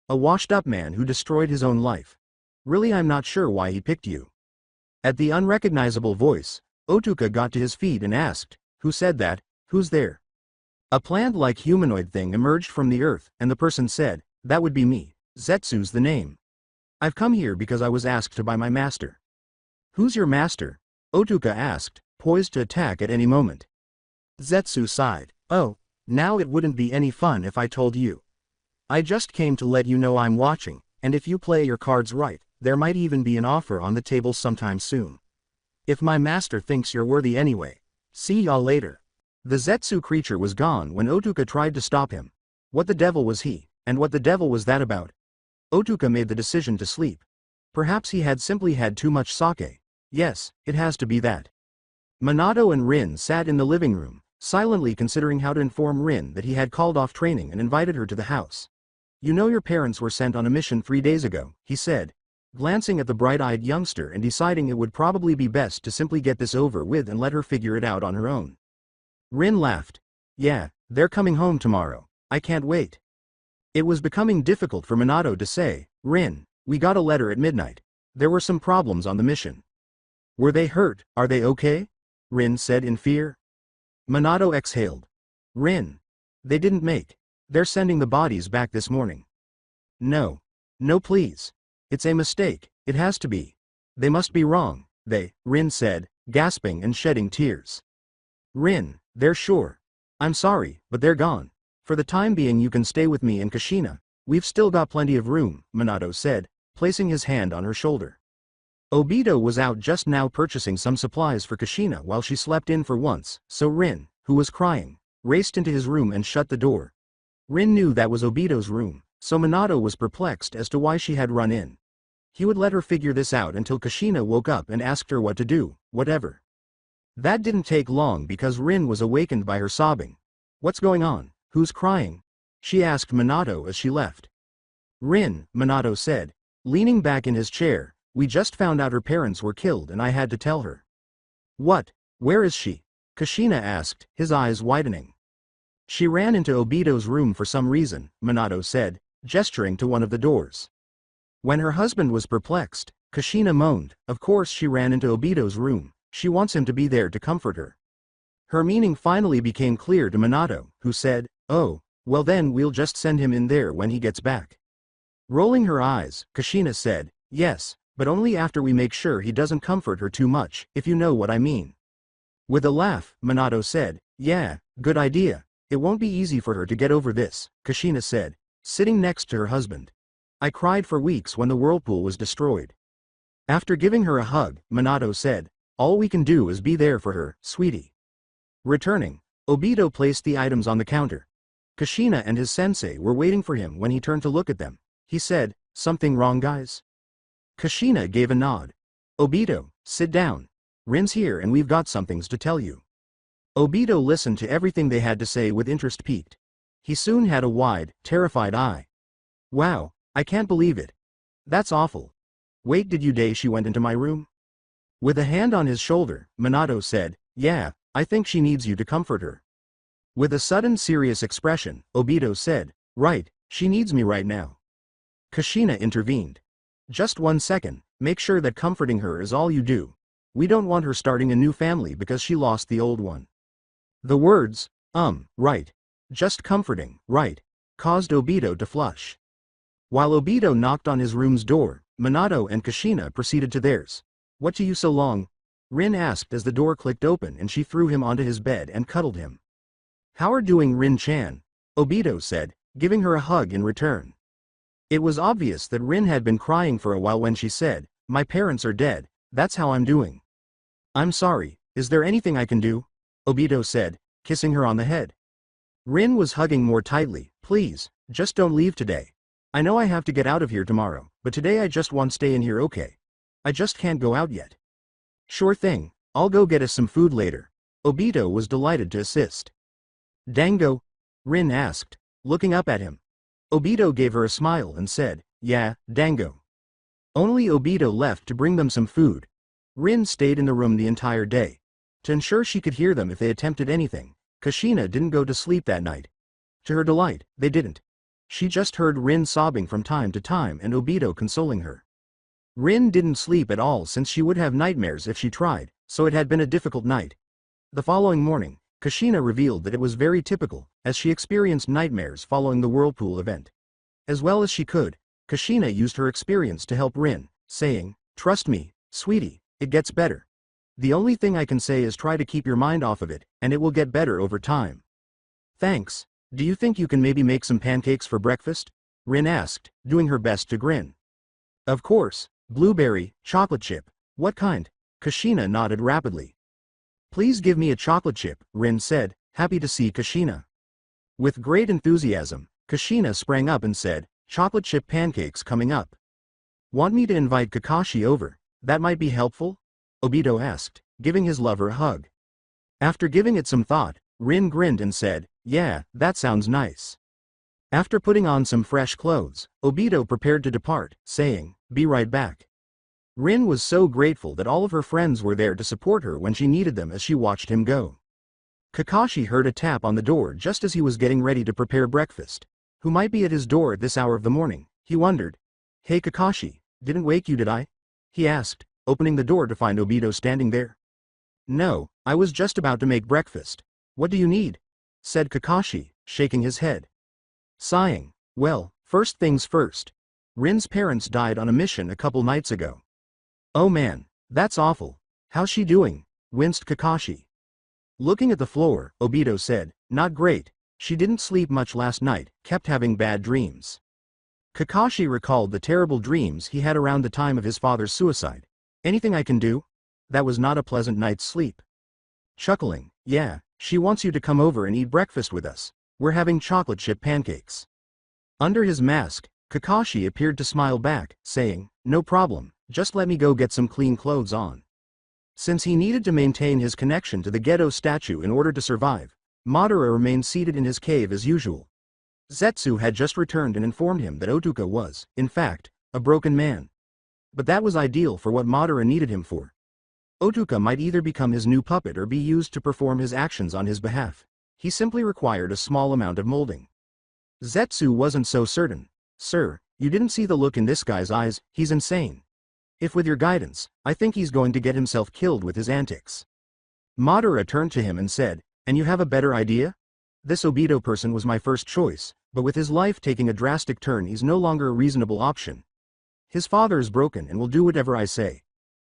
A washed-up man who destroyed his own life. Really, I'm not sure why he picked you." At the unrecognizable voice, Otsuka got to his feet and asked, "Who said that? Who's there?" A plant-like humanoid thing emerged from the earth, and the person said, "That would be me. Zetsu's the name. I've come here because I was asked to by my master." "Who's your master?" Otsuka asked, poised to attack at any moment. Zetsu sighed. "Oh, now it wouldn't be any fun if I told you. I just came to let you know I'm watching, and if you play your cards right, there might even be an offer on the table sometime soon. If my master thinks you're worthy anyway. See y'all later." The Zetsu creature was gone when Otsuka tried to stop him. What the devil was he, and what the devil was that about? Otsuka made the decision to sleep. Perhaps he had simply had too much sake. Yes, it has to be that. Minato and Rin sat in the living room, silently considering how to inform Rin that he had called off training and invited her to the house. "You know your parents were sent on a mission 3 days ago," he said, glancing at the bright-eyed youngster and deciding it would probably be best to simply get this over with and let her figure it out on her own. Rin laughed. "Yeah, they're coming home tomorrow. I can't wait." It was becoming difficult for Minato to say, "Rin, we got a letter at midnight. There were some problems on the mission. Were they hurt? Are they okay? Rin said in fear. Minato exhaled. Rin. They didn't make. They're sending the bodies back this morning. No. No please. It's a mistake, it has to be. They must be wrong, Rin said, gasping and shedding tears. Rin, they're sure. I'm sorry, but they're gone. For the time being you can stay with me and Kushina. We've still got plenty of room, Minato said, placing his hand on her shoulder. Obito was out just now purchasing some supplies for Kushina while she slept in for once, so Rin, who was crying, raced into his room and shut the door. Rin knew that was Obito's room, so Minato was perplexed as to why she had run in. He would let her figure this out until Kushina woke up and asked her what to do, whatever. That didn't take long because Rin was awakened by her sobbing. What's going on? Who's crying? She asked Minato as she left. Rin, Minato said, leaning back in his chair, we just found out her parents were killed and I had to tell her. What? Where is she? Kushina asked, his eyes widening. She ran into Obito's room for some reason, Minato said, gesturing to one of the doors. When her husband was perplexed, Kushina moaned, of course she ran into Obito's room, she wants him to be there to comfort her. Her meaning finally became clear to Minato, who said, oh, well then we'll just send him in there when he gets back. Rolling her eyes, Kushina said, yes, but only after we make sure he doesn't comfort her too much, if you know what I mean. With a laugh, Minato said, yeah, good idea. It won't be easy for her to get over this, Kushina said, sitting next to her husband. I cried for weeks when the whirlpool was destroyed. After giving her a hug, Minato said, all we can do is be there for her, sweetie. Returning, Obito placed the items on the counter. Kushina and his sensei were waiting for him when he turned to look at them. He said, something wrong guys? Kushina gave a nod. Obito, sit down. Rin's here and we've got some things to tell you. Obito listened to everything they had to say with interest peaked. He soon had a wide, terrified eye. Wow, I can't believe it. That's awful. Wait, did you say she went into my room? With a hand on his shoulder, Minato said, yeah, I think she needs you to comfort her. With a sudden serious expression, Obito said, right, she needs me right now. Kushina intervened. Just 1 second, make sure that comforting her is all you do. We don't want her starting a new family because she lost the old one. The words, right. Just comforting, right, caused Obito to flush. While Obito knocked on his room's door, Minato and Kushina proceeded to theirs. What to you so long? Rin asked as the door clicked open and she threw him onto his bed and cuddled him. How are doing Rin-chan? Obito said, giving her a hug in return. It was obvious that Rin had been crying for a while when she said, my parents are dead, that's how I'm doing. I'm sorry, is there anything I can do? Obito said, kissing her on the head. Rin was hugging more tightly, please, just don't leave today. I know I have to get out of here tomorrow, but today I just want to stay in here okay. I just can't go out yet. Sure thing, I'll go get us some food later. Obito was delighted to assist. Dango? Rin asked, looking up at him. Obito gave her a smile and said, yeah, Dango. Only Obito left to bring them some food. Rin stayed in the room the entire day. To ensure she could hear them if they attempted anything, Kushina didn't go to sleep that night. To her delight, they didn't. She just heard Rin sobbing from time to time and Obito consoling her. Rin didn't sleep at all since she would have nightmares if she tried, so it had been a difficult night. The following morning, Kushina revealed that it was very typical, as she experienced nightmares following the whirlpool event. As well as she could, Kushina used her experience to help Rin, saying, trust me, sweetie, it gets better. The only thing I can say is try to keep your mind off of it, and it will get better over time. Thanks. Do you think you can maybe make some pancakes for breakfast? Rin asked, doing her best to grin. Of course, blueberry, chocolate chip. What kind? Kushina nodded rapidly. Please give me a chocolate chip, Rin said, happy to see Kushina. With great enthusiasm, Kushina sprang up and said, chocolate chip pancakes coming up. Want me to invite Kakashi over? That might be helpful? Obito asked, giving his lover a hug. After giving it some thought, Rin grinned and said, yeah, that sounds nice. After putting on some fresh clothes, Obito prepared to depart, saying, be right back. Rin was so grateful that all of her friends were there to support her when she needed them as she watched him go. Kakashi heard a tap on the door just as he was getting ready to prepare breakfast. Who might be at his door at this hour of the morning, he wondered. Hey Kakashi, didn't wake you did I? he asked, opening the door to find Obito standing there. No, I was just about to make breakfast. What do you need? Said Kakashi, shaking his head. Sighing, well, first things first. Rin's parents died on a mission a couple nights ago. Oh man, that's awful. How's she doing? Winced Kakashi. Looking at the floor, Obito said, not great. She didn't sleep much last night, kept having bad dreams. Kakashi recalled the terrible dreams he had around the time of his father's suicide. Anything I can do? That was not a pleasant night's sleep. Chuckling, yeah, she wants you to come over and eat breakfast with us. We're having chocolate chip pancakes. Under his mask, Kakashi appeared to smile back, saying, no problem, just let me go get some clean clothes on. Since he needed to maintain his connection to the Gedo statue in order to survive, Madara remained seated in his cave as usual. Zetsu had just returned and informed him that Otsuka was, in fact, a broken man. But that was ideal for what Madara needed him for. Otsuka might either become his new puppet or be used to perform his actions on his behalf. He simply required a small amount of molding. Zetsu wasn't so certain. Sir, you didn't see the look in this guy's eyes, he's insane. If with your guidance, I think he's going to get himself killed with his antics. Madara turned to him and said, and you have a better idea? This Obito person was my first choice, but with his life taking a drastic turn he's no longer a reasonable option. His father is broken and will do whatever I say.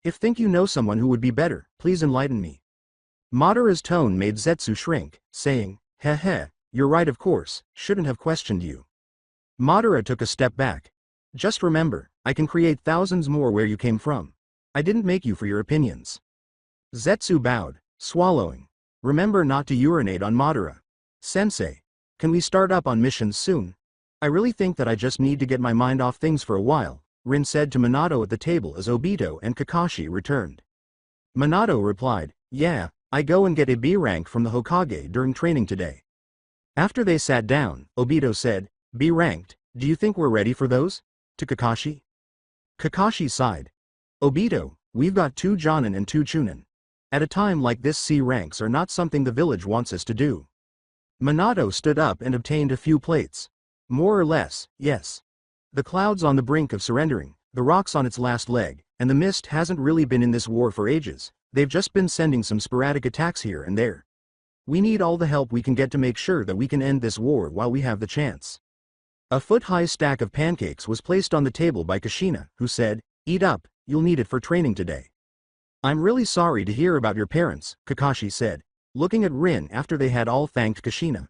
If think you know someone who would be better, please enlighten me. Madara's tone made Zetsu shrink, saying, heh heh, you're right of course, shouldn't have questioned you. Madara took a step back. Just remember, I can create thousands more where you came from. I didn't make you for your opinions. Zetsu bowed, swallowing. Remember not to urinate on Madara. Sensei, can we start up on missions soon? I really think that I just need to get my mind off things for a while, Rin said to Minato at the table as Obito and Kakashi returned. Minato replied, yeah, I go and get a B rank from the Hokage during training today. After they sat down, Obito said, B ranked, do you think we're ready for those? To Kakashi. Kakashi sighed. Obito, we've got 2 Jonin and 2 Chunin. At a time like this C ranks are not something the village wants us to do. Minato stood up and obtained a few plates. More or less, yes. The cloud's on the brink of surrendering, the rock's on its last leg, and the mist hasn't really been in this war for ages, they've just been sending some sporadic attacks here and there. We need all the help we can get to make sure that we can end this war while we have the chance. A foot-high stack of pancakes was placed on the table by Kushina, who said, eat up, you'll need it for training today. I'm really sorry to hear about your parents, Kakashi said, looking at Rin after they had all thanked Kushina.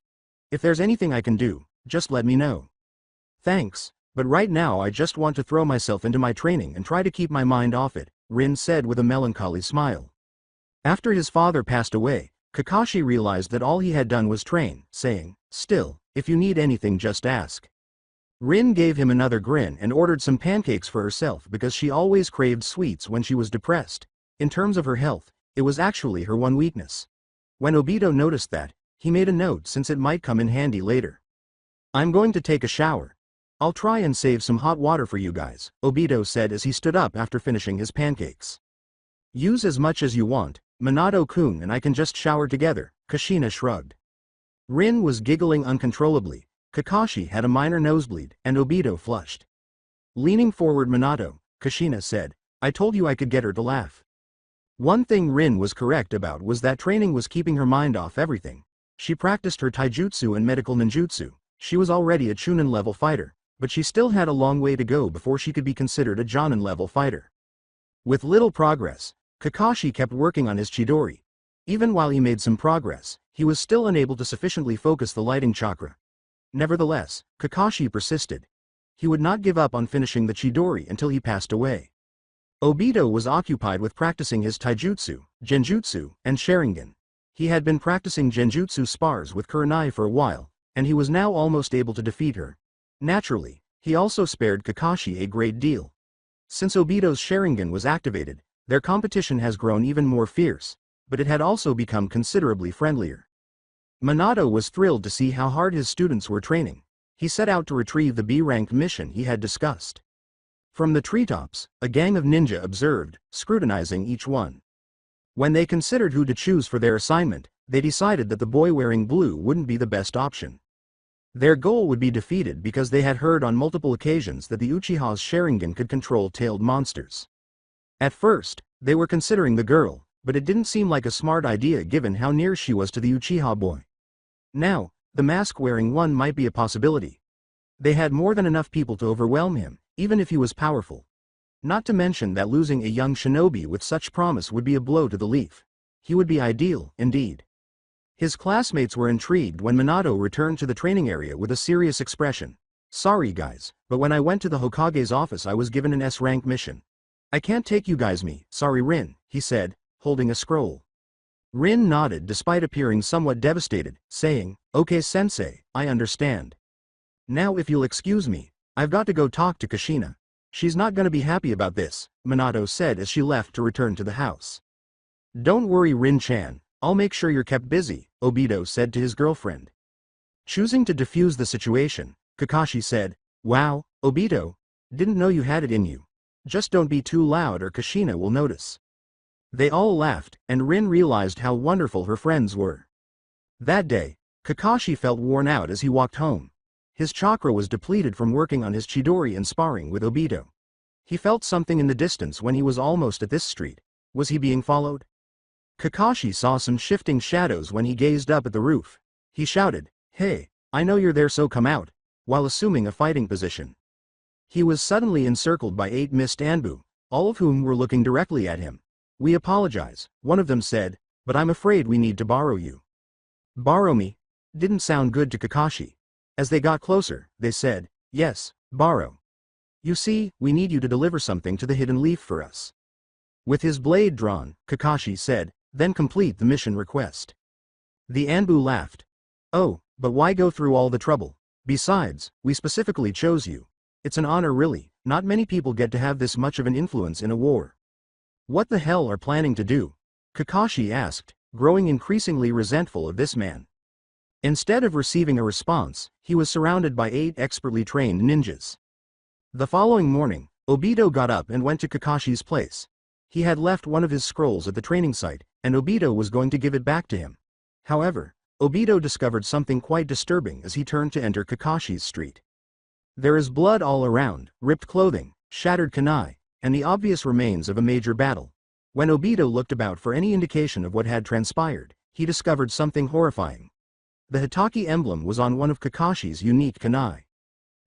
If there's anything I can do, just let me know. Thanks, but right now I just want to throw myself into my training and try to keep my mind off it, Rin said with a melancholy smile. After his father passed away, Kakashi realized that all he had done was train, saying, still, if you need anything just ask. Rin gave him another grin and ordered some pancakes for herself because she always craved sweets when she was depressed. In terms of her health, it was actually her one weakness. When Obito noticed that, he made a note since it might come in handy later. I'm going to take a shower. I'll try and save some hot water for you guys, Obito said as he stood up after finishing his pancakes. Use as much as you want, Minato-kun and I can just shower together, Kushina shrugged. Rin was giggling uncontrollably, Kakashi had a minor nosebleed, and Obito flushed. Leaning forward Minato, Kushina said, I told you I could get her to laugh. One thing Rin was correct about was that training was keeping her mind off everything. She practiced her taijutsu and medical ninjutsu. She was already a Chunin level fighter, but she still had a long way to go before she could be considered a Jonin level fighter. With little progress, Kakashi kept working on his Chidori. Even while he made some progress, he was still unable to sufficiently focus the lighting chakra. Nevertheless, Kakashi persisted. He would not give up on finishing the Chidori until he passed away. Obito was occupied with practicing his taijutsu, genjutsu, and Sharingan. He had been practicing genjutsu spars with Kurenai for a while, and he was now almost able to defeat her. Naturally, he also spared Kakashi a great deal. Since Obito's Sharingan was activated, their competition has grown even more fierce, but it had also become considerably friendlier. Minato was thrilled to see how hard his students were training. He set out to retrieve the B-ranked mission he had discussed. From the treetops, a gang of ninja observed, scrutinizing each one. When they considered who to choose for their assignment, they decided that the boy wearing blue wouldn't be the best option. Their goal would be defeated because they had heard on multiple occasions that the Uchiha's Sharingan could control tailed monsters. At first, they were considering the girl, but it didn't seem like a smart idea given how near she was to the Uchiha boy. Now, the mask-wearing one might be a possibility. They had more than enough people to overwhelm him, even if he was powerful. Not to mention that losing a young shinobi with such promise would be a blow to the leaf. He would be ideal, indeed. His classmates were intrigued when Minato returned to the training area with a serious expression. Sorry guys, but when I went to the Hokage's office I was given an S-rank mission. I can't take you guys sorry Rin, he said, holding a scroll. Rin nodded despite appearing somewhat devastated, saying, Okay sensei, I understand. Now if you'll excuse me, I've got to go talk to Kushina. She's not gonna be happy about this, Minato said as she left to return to the house. Don't worry Rin-chan, I'll make sure you're kept busy, Obito said to his girlfriend. Choosing to defuse the situation, Kakashi said, Wow, Obito, didn't know you had it in you. Just don't be too loud or Kushina will notice. They all laughed, and Rin realized how wonderful her friends were. That day, Kakashi felt worn out as he walked home. His chakra was depleted from working on his Chidori and sparring with Obito. He felt something in the distance when he was almost at this street. Was he being followed? Kakashi saw some shifting shadows when he gazed up at the roof. He shouted, Hey, I know you're there so come out, while assuming a fighting position. He was suddenly encircled by 8 mist Anbu, all of whom were looking directly at him. We apologize, one of them said, but I'm afraid we need to borrow you. Borrow me? Didn't sound good to Kakashi. As they got closer, they said, Yes, borrow. You see, we need you to deliver something to the hidden leaf for us. With his blade drawn, Kakashi said, Then complete the mission request. The Anbu laughed. Oh, but why go through all the trouble? Besides, we specifically chose you. It's an honor really, not many people get to have this much of an influence in a war. What the hell are planning to do? Kakashi asked, growing increasingly resentful of this man. Instead of receiving a response, he was surrounded by 8 expertly trained ninjas. The following morning, Obito got up and went to Kakashi's place. He had left one of his scrolls at the training site, and Obito was going to give it back to him. However, Obito discovered something quite disturbing as he turned to enter Kakashi's street. There is blood all around, ripped clothing, shattered kunai, and the obvious remains of a major battle. When Obito looked about for any indication of what had transpired, he discovered something horrifying. The Hitaki emblem was on one of Kakashi's unique kunai.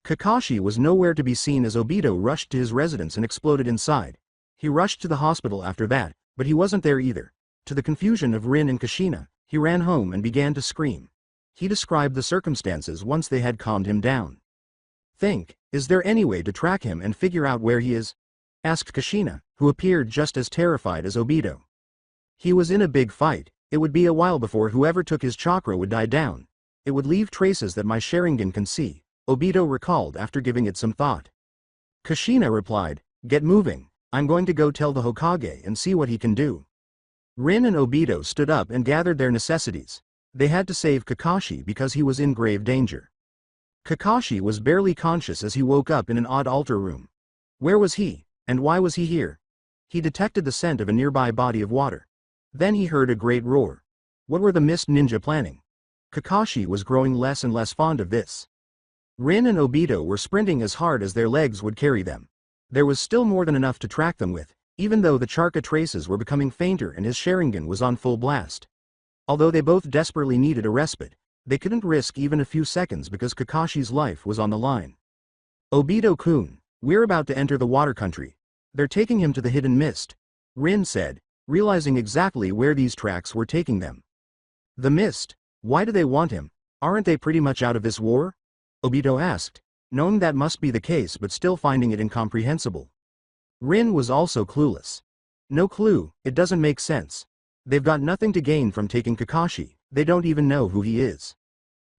Kakashi was nowhere to be seen as Obito rushed to his residence and exploded inside. He rushed to the hospital after that, but he wasn't there either. To the confusion of Rin and Kushina, he ran home and began to scream. He described the circumstances once they had calmed him down. Is there any way to track him and figure out where he is? Asked Kushina, who appeared just as terrified as Obito. He was in a big fight, it would be a while before whoever took his chakra would die down. It would leave traces that my Sharingan can see, Obito recalled after giving it some thought. Kushina replied, Get moving, I'm going to go tell the Hokage and see what he can do. Rin and Obito stood up and gathered their necessities. They had to save Kakashi because he was in grave danger. Kakashi was barely conscious as he woke up in an odd altar room. Where was he, and why was he here? He detected the scent of a nearby body of water. Then he heard a great roar. What were the mist ninja planning? Kakashi was growing less and less fond of this. Rin and Obito were sprinting as hard as their legs would carry them. There was still more than enough to track them with, even though the chakra traces were becoming fainter and his Sharingan was on full blast. Although they both desperately needed a respite, they couldn't risk even a few seconds because Kakashi's life was on the line. Obito-kun, we're about to enter the water country. They're taking him to the hidden mist, Rin said, realizing exactly where these tracks were taking them. The mist? Why do they want him? Aren't they pretty much out of this war? Obito asked, knowing that must be the case but still finding it incomprehensible. Rin was also clueless. No clue, it doesn't make sense. They've got nothing to gain from taking Kakashi, they don't even know who he is.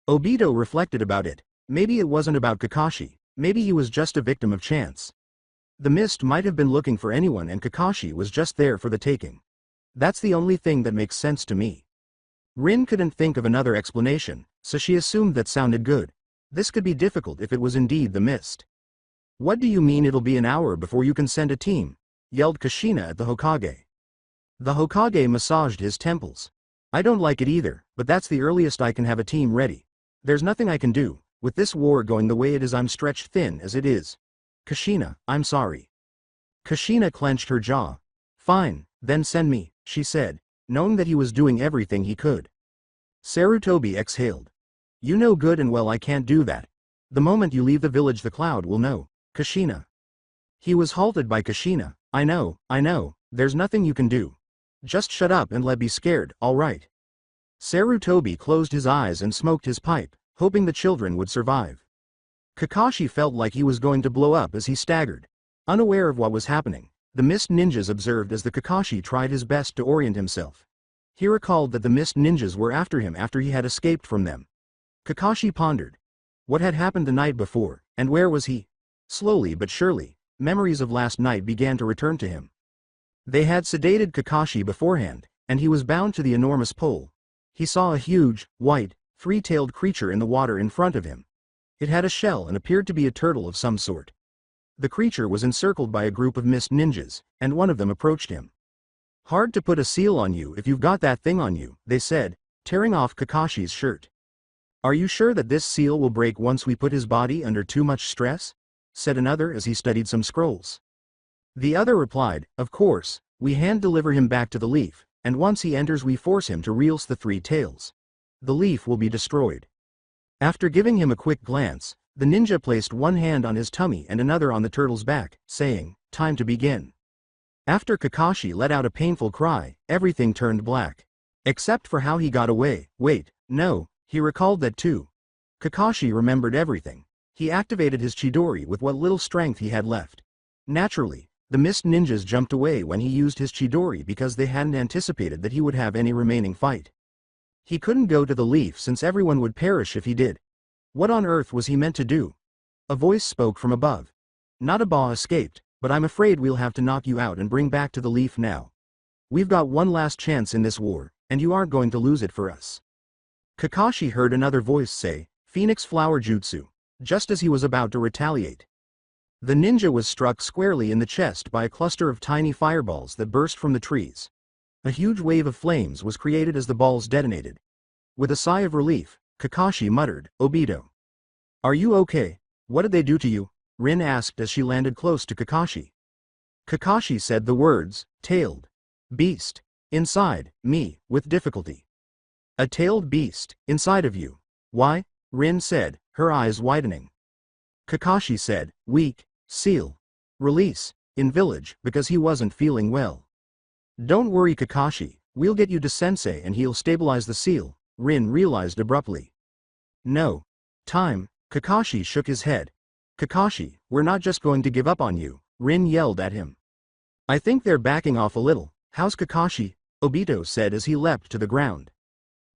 Obito reflected about it. Maybe it wasn't about Kakashi, maybe he was just a victim of chance. The mist might have been looking for anyone and Kakashi was just there for the taking. That's the only thing that makes sense to me. Rin couldn't think of another explanation, so she assumed that sounded good. This could be difficult if it was indeed the mist. What do you mean it'll be an hour before you can send a team? Yelled Kushina at the Hokage. The Hokage massaged his temples. I don't like it either, but that's the earliest I can have a team ready. There's nothing I can do, with this war going the way it is I'm stretched thin as it is. Kushina, I'm sorry. Kushina clenched her jaw. Fine, then send me, she said, knowing that he was doing everything he could. Sarutobi exhaled. You know good and well I can't do that. The moment you leave the village the cloud will know, Kushina. He was halted by Kushina. I know, there's nothing you can do. Just shut up and let be scared, alright. Sarutobi closed his eyes and smoked his pipe, hoping the children would survive. Kakashi felt like he was going to blow up as he staggered. Unaware of what was happening, the Mist Ninjas observed as the Kakashi tried his best to orient himself. He recalled that the Mist Ninjas were after him after he had escaped from them. Kakashi pondered. What had happened the night before, and where was he? Slowly but surely, memories of last night began to return to him. They had sedated Kakashi beforehand, and he was bound to the enormous pole. He saw a huge, white, three-tailed creature in the water in front of him. It had a shell and appeared to be a turtle of some sort. The creature was encircled by a group of Mist Ninjas, and one of them approached him. Hard to put a seal on you if you've got that thing on you, they said, tearing off Kakashi's shirt. Are you sure that this seal will break once we put his body under too much stress? Said another as he studied some scrolls. The other replied, of course, we hand-deliver him back to the leaf, and once he enters we force him to release the three tails. The leaf will be destroyed. After giving him a quick glance, the ninja placed one hand on his tummy and another on the turtle's back, saying, time to begin. After Kakashi let out a painful cry, everything turned black. Except for how he got away. Wait, no, he recalled that too. Kakashi remembered everything. He activated his Chidori with what little strength he had left. Naturally, the Mist Ninjas jumped away when he used his Chidori because they hadn't anticipated that he would have any remaining fight. He couldn't go to the leaf since everyone would perish if he did. What on earth was he meant to do? A voice spoke from above. Nadabaw escaped, but I'm afraid we'll have to knock you out and bring back to the leaf now. We've got one last chance in this war, and you aren't going to lose it for us. Kakashi heard another voice say, Phoenix Flower Jutsu, just as he was about to retaliate. The ninja was struck squarely in the chest by a cluster of tiny fireballs that burst from the trees. A huge wave of flames was created as the balls detonated. With a sigh of relief, Kakashi muttered, Obito. Are you okay? What did they do to you? Rin asked as she landed close to Kakashi. Kakashi said the words, tailed beast, inside me, with difficulty. A tailed beast, inside of you. Why? Rin said, her eyes widening. Kakashi said, weak, seal. Release, in village, because he wasn't feeling well. Don't worry Kakashi, we'll get you to Sensei and he'll stabilize the seal, Rin realized abruptly. No. Time, Kakashi shook his head. Kakashi, we're not just going to give up on you, Rin yelled at him. I think they're backing off a little. How's Kakashi? Obito said as he leapt to the ground.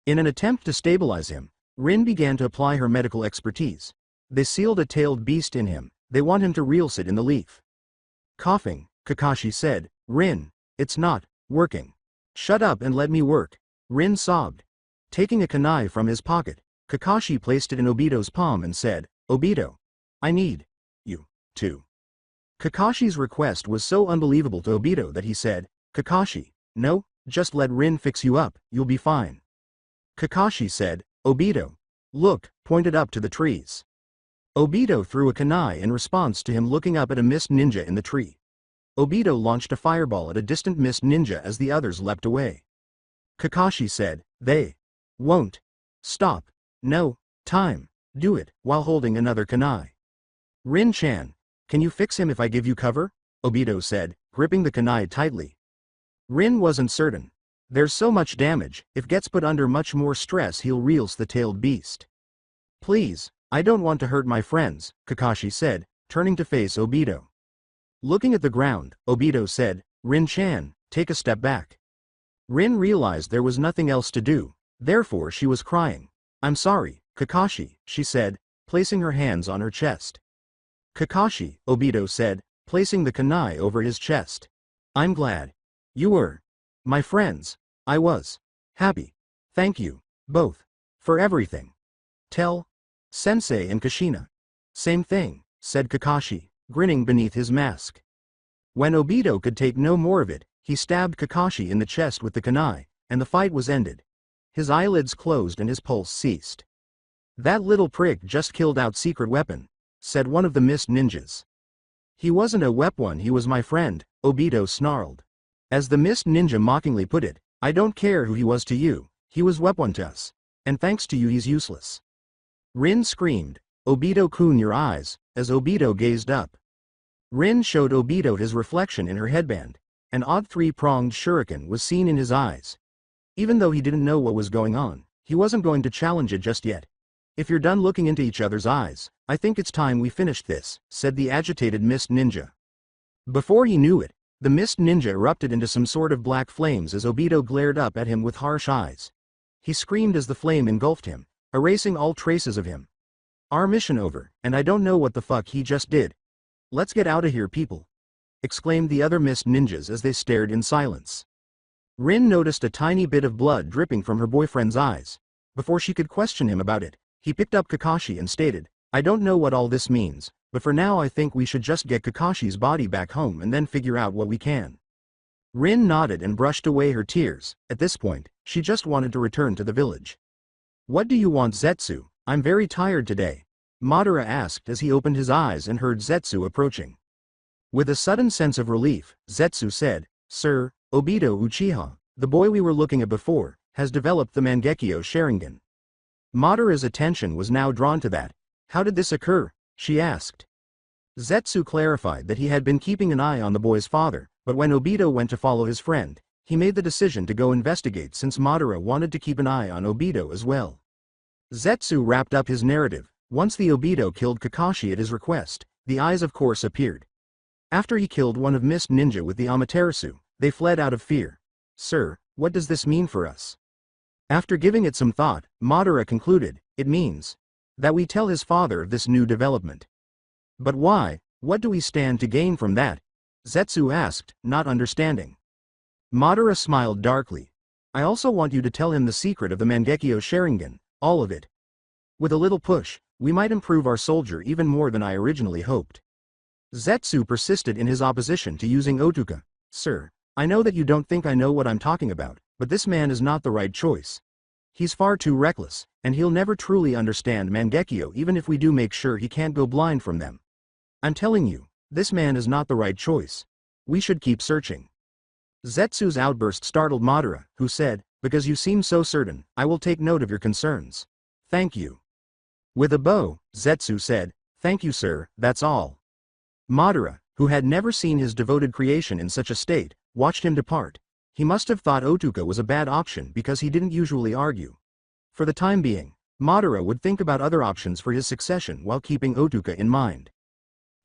In an attempt to stabilize him, Rin began to apply her medical expertise. They sealed a tailed beast in him. They want him to release it in the leaf. Coughing, Kakashi said, Rin, it's not working. Shut up and let me work. Rin sobbed. Taking a kunai from his pocket, Kakashi placed it in Obito's palm and said, Obito, I need you to. Kakashi's request was so unbelievable to Obito that he said, Kakashi, no, just let Rin fix you up, you'll be fine. Kakashi said, Obito, look, pointed up to the trees. Obito threw a kunai in response to him looking up at a Mist Ninja in the tree. Obito launched a fireball at a distant Mist Ninja as the others leapt away. Kakashi said, they won't stop. No, time, do it, while holding another kunai. Rin-chan, can you fix him if I give you cover? Obito said, gripping the kunai tightly. Rin wasn't certain. There's so much damage, if gets put under much more stress he'll release the tailed beast. Please, I don't want to hurt my friends, Kakashi said, turning to face Obito. Looking at the ground, Obito said, Rin-chan, take a step back. Rin realized there was nothing else to do, therefore she was crying. I'm sorry, Kakashi, she said, placing her hands on her chest. Kakashi, Obito said, placing the kunai over his chest. I'm glad. You were my friends. I was happy. Thank you, both, for everything. Tell Sensei and Kushina. Same thing, said Kakashi, grinning beneath his mask. When Obito could take no more of it, he stabbed Kakashi in the chest with the kunai, and the fight was ended. His eyelids closed and his pulse ceased. That little prick just killed out secret weapon, said one of the Mist Ninjas. He wasn't a weapon, he was my friend, Obito snarled. As the Mist Ninja mockingly put it, I don't care who he was to you, he was weapon to us. And thanks to you he's useless. Rin screamed, Obito-kun your eyes, as Obito gazed up. Rin showed Obito his reflection in her headband. An odd three-pronged shuriken was seen in his eyes. Even though he didn't know what was going on, he wasn't going to challenge it just yet. If you're done looking into each other's eyes, I think it's time we finished this, said the agitated Mist Ninja. Before he knew it, the Mist Ninja erupted into some sort of black flames as Obito glared up at him with harsh eyes. He screamed as the flame engulfed him, erasing all traces of him. Our mission over, and I don't know what the fuck he just did. Let's get out of here, people, exclaimed the other Mist Ninjas as they stared in silence. Rin noticed a tiny bit of blood dripping from her boyfriend's eyes. Before she could question him about it, he picked up Kakashi and stated, I don't know what all this means, but for now I think we should just get Kakashi's body back home and then figure out what we can. Rin nodded and brushed away her tears. At this point, she just wanted to return to the village. What do you want, Zetsu? I'm very tired today, Madara asked as he opened his eyes and heard Zetsu approaching. With a sudden sense of relief, Zetsu said, Sir, Obito Uchiha, the boy we were looking at before, has developed the Mangekyo Sharingan. Madara's attention was now drawn to that. How did this occur? She asked. Zetsu clarified that he had been keeping an eye on the boy's father, but when Obito went to follow his friend, he made the decision to go investigate since Madara wanted to keep an eye on Obito as well. Zetsu wrapped up his narrative. Once the Obito killed Kakashi at his request, the eyes of course appeared. After he killed one of Mist Ninja with the Amaterasu, they fled out of fear. Sir, what does this mean for us? After giving it some thought, Madara concluded, it means that we tell his father of this new development. But why? What do we stand to gain from that? Zetsu asked, not understanding. Madara smiled darkly. I also want you to tell him the secret of the Mangekyo Sharingan, all of it. With a little push, we might improve our soldier even more than I originally hoped. Zetsu persisted in his opposition to using Otuka. Sir, I know that you don't think I know what I'm talking about, but this man is not the right choice. He's far too reckless, and he'll never truly understand Mangekyo even if we do make sure he can't go blind from them. I'm telling you, this man is not the right choice. We should keep searching. Zetsu's outburst startled Madara, who said, because you seem so certain, I will take note of your concerns. Thank you. With a bow, Zetsu said, thank you sir, that's all. Madara, who had never seen his devoted creation in such a state, watched him depart. He must have thought Otuka was a bad option because he didn't usually argue. For the time being, Madara would think about other options for his succession while keeping Otuka in mind.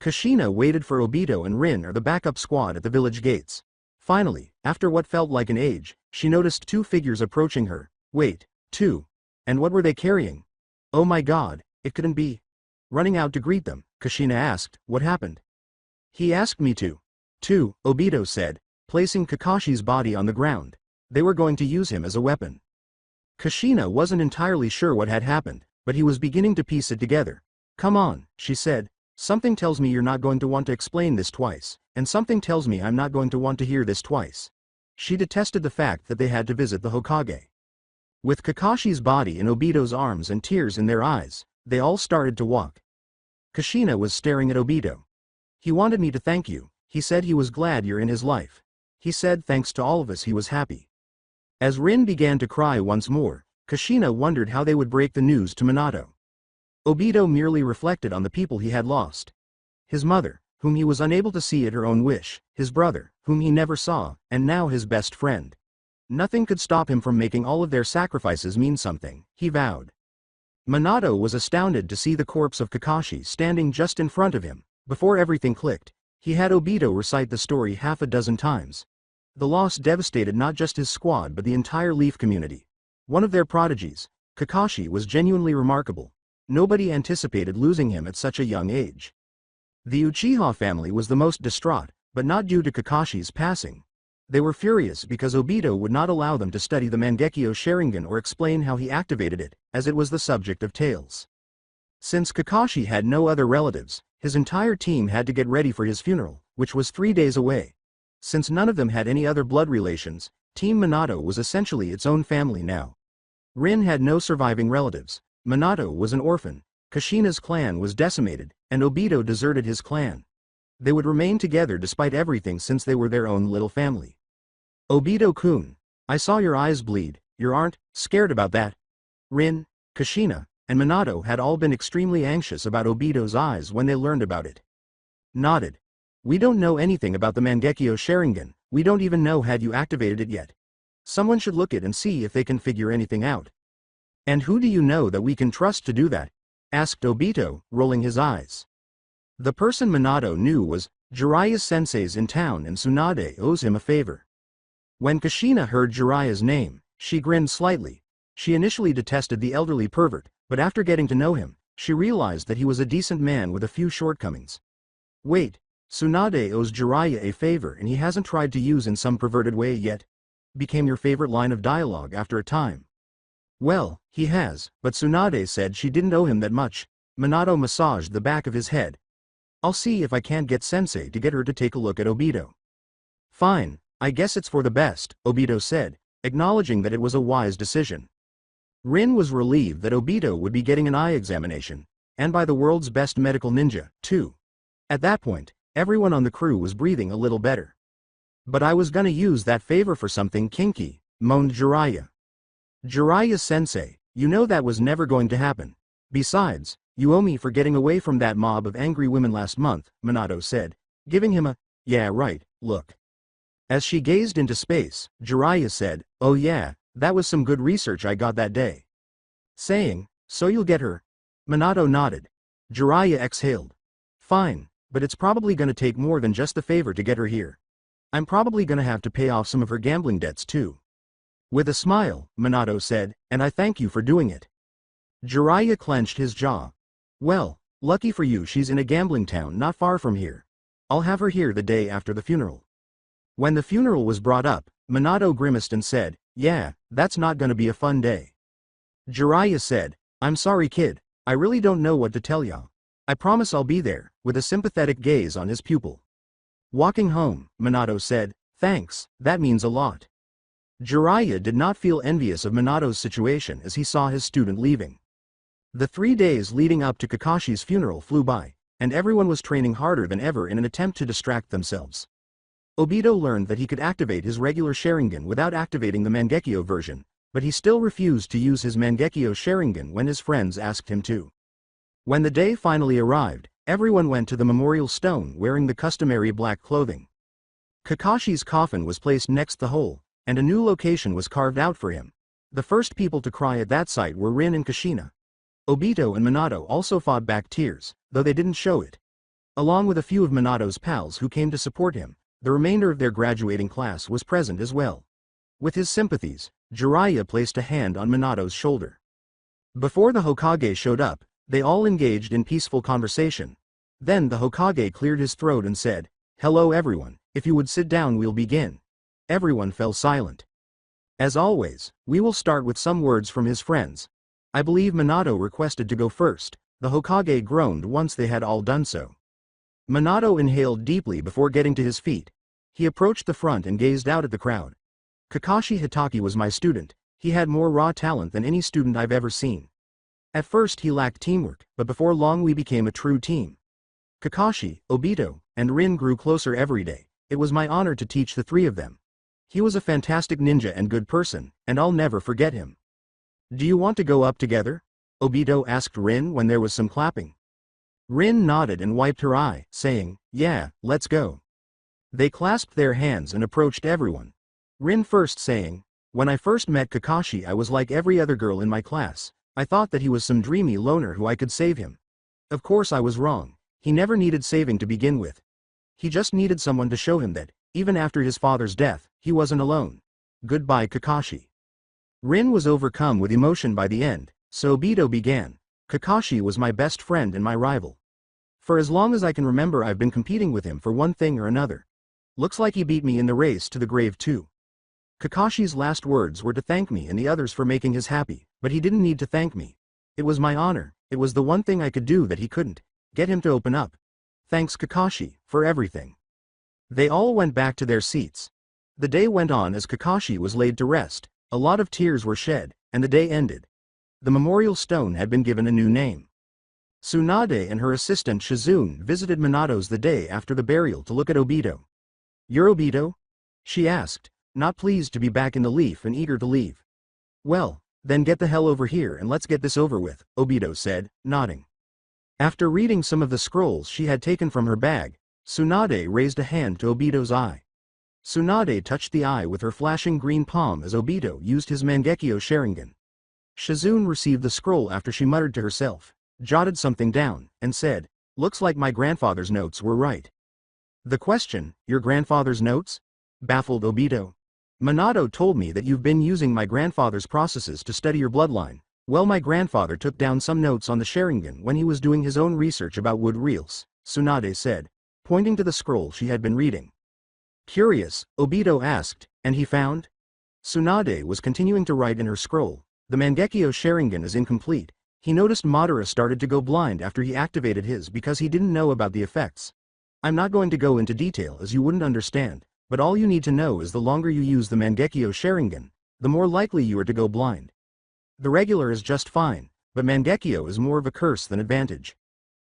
Kushina waited for Obito and Rin or the backup squad at the village gates. Finally, after what felt like an age, she noticed two figures approaching her. Wait, two? And what were they carrying? Oh my god, it couldn't be. Running out to greet them, Kushina asked, what happened? He asked me to. Obito said, placing Kakashi's body on the ground. They were going to use him as a weapon. Kushina wasn't entirely sure what had happened, but he was beginning to piece it together. Come on, she said. Something tells me you're not going to want to explain this twice, and something tells me I'm not going to want to hear this twice. She detested the fact that they had to visit the Hokage. With Kakashi's body in Obito's arms and tears in their eyes, they all started to walk. Kushina was staring at Obito. He wanted me to thank you. He said he was glad you're in his life. He said thanks to all of us he was happy. As Rin began to cry once more, Kushina wondered how they would break the news to Minato. Obito merely reflected on the people he had lost. His mother, whom he was unable to see at her own wish, his brother, whom he never saw, and now his best friend. Nothing could stop him from making all of their sacrifices mean something, he vowed. Minato was astounded to see the corpse of Kakashi standing just in front of him. Before everything clicked, he had Obito recite the story half a dozen times. The loss devastated not just his squad but the entire Leaf community. One of their prodigies, Kakashi, was genuinely remarkable. Nobody anticipated losing him at such a young age. The Uchiha family was the most distraught, but not due to Kakashi's passing. They were furious because Obito would not allow them to study the Mangekyo Sharingan or explain how he activated it, as it was the subject of tales. Since Kakashi had no other relatives, his entire team had to get ready for his funeral, which was 3 days away. Since none of them had any other blood relations, Team Minato was essentially its own family now. Rin had no surviving relatives. Minato was an orphan, Kushina's clan was decimated, and Obito deserted his clan. They would remain together despite everything since they were their own little family. Obito-kun, I saw your eyes bleed, you aren't scared about that? Rin, Kushina, and Minato had all been extremely anxious about Obito's eyes when they learned about it. Nodded. We don't know anything about the Mangekyo Sharingan, we don't even know had you activated it yet. Someone should look it and see if they can figure anything out. And who do you know that we can trust to do that? Asked Obito, rolling his eyes. The person Minato knew was Jiraiya sensei's in town and Tsunade owes him a favor. When Kushina heard Jiraiya's name, she grinned slightly. She initially detested the elderly pervert, but after getting to know him, she realized that he was a decent man with a few shortcomings. Wait, Tsunade owes Jiraiya a favor and he hasn't tried to use in some perverted way yet? Became your favorite line of dialogue after a time. Well, he has, but Tsunade said she didn't owe him that much. Minato massaged the back of his head. I'll see if I can't get Sensei to get her to take a look at Obito. Fine, I guess it's for the best, Obito said, acknowledging that it was a wise decision. Rin was relieved that Obito would be getting an eye examination, and by the world's best medical ninja, too. At that point, everyone on the crew was breathing a little better. But I was gonna use that favor for something kinky, moaned Jiraiya. Jiraiya-sensei, you know that was never going to happen. Besides, you owe me for getting away from that mob of angry women last month, Minato said, giving him a, yeah right, look. As she gazed into space, Jiraiya said, oh yeah, that was some good research I got that day. Saying, so you'll get her? Minato nodded. Jiraiya exhaled. Fine, but it's probably gonna take more than just the favor to get her here. I'm probably gonna have to pay off some of her gambling debts too. With a smile, Minato said, and I thank you for doing it. Jiraiya clenched his jaw. Well, lucky for you she's in a gambling town not far from here. I'll have her here the day after the funeral. When the funeral was brought up, Minato grimaced and said, yeah, that's not gonna be a fun day. Jiraiya said, I'm sorry kid, I really don't know what to tell ya. I promise I'll be there, with a sympathetic gaze on his pupil. Walking home, Minato said, thanks, that means a lot. Jiraiya did not feel envious of Minato's situation as he saw his student leaving. The 3 days leading up to Kakashi's funeral flew by, and everyone was training harder than ever in an attempt to distract themselves. Obito learned that he could activate his regular Sharingan without activating the Mangekyo version, but he still refused to use his Mangekyo Sharingan when his friends asked him to. When the day finally arrived, everyone went to the memorial stone wearing the customary black clothing. Kakashi's coffin was placed next the hole, and a new location was carved out for him. The first people to cry at that site were Rin and Kushina. Obito and Minato also fought back tears, though they didn't show it. Along with a few of Minato's pals who came to support him, the remainder of their graduating class was present as well. With his sympathies, Jiraiya placed a hand on Minato's shoulder. Before the Hokage showed up, they all engaged in peaceful conversation. Then the Hokage cleared his throat and said, hello everyone, if you would sit down we'll begin. Everyone fell silent. As always, we will start with some words from his friends. I believe Minato requested to go first. The Hokage groaned once they had all done so. Minato inhaled deeply before getting to his feet. He approached the front and gazed out at the crowd. Kakashi Hitaki was my student. He had more raw talent than any student I've ever seen. At first he lacked teamwork, but before long we became a true team. Kakashi, Obito, and Rin grew closer every day. It was my honor to teach the 3 of them. He was a fantastic ninja and good person, and I'll never forget him. Do you want to go up together? Obito asked Rin when there was some clapping. Rin nodded and wiped her eye, saying, yeah, let's go. They clasped their hands and approached everyone. Rin first saying, when I first met Kakashi I was like every other girl in my class. I thought that he was some dreamy loner who I could save him. Of course I was wrong. He never needed saving to begin with. He just needed someone to show him that, even after his father's death, he wasn't alone. Goodbye Kakashi. Rin was overcome with emotion by the end, so Obito began. Kakashi was my best friend and my rival. For as long as I can remember I've been competing with him for one thing or another. Looks like he beat me in the race to the grave too. Kakashi's last words were to thank me and the others for making his happy, but he didn't need to thank me. It was my honor, it was the one thing I could do that he couldn't. Get him to open up. Thanks Kakashi, for everything. They all went back to their seats. The day went on as Kakashi was laid to rest. A lot of tears were shed, and the day ended. The memorial stone had been given a new name. Tsunade and her assistant Shizune visited Minato's the day after the burial to look at Obito. "You're Obito?" she asked, not pleased to be back in the leaf and eager to leave. "Well, then get the hell over here and let's get this over with," Obito said, nodding. After reading some of the scrolls she had taken from her bag, Tsunade raised a hand to Obito's eye. Tsunade touched the eye with her flashing green palm as Obito used his Mangekyo Sharingan. Shizune received the scroll after she muttered to herself, jotted something down, and said, "Looks like my grandfather's notes were right." The question, "Your grandfather's notes?" baffled Obito. "Minato told me that you've been using my grandfather's processes to study your bloodline. Well, my grandfather took down some notes on the Sharingan when he was doing his own research about wood reels," Tsunade said, pointing to the scroll she had been reading. Curious, Obito asked, "And he found?" Tsunade was continuing to write in her scroll. "The Mangekyo Sharingan is incomplete. He noticed Madara started to go blind after he activated his because he didn't know about the effects. I'm not going to go into detail as you wouldn't understand, but all you need to know is the longer you use the Mangekyo Sharingan, the more likely you are to go blind. The regular is just fine, but Mangekyo is more of a curse than advantage."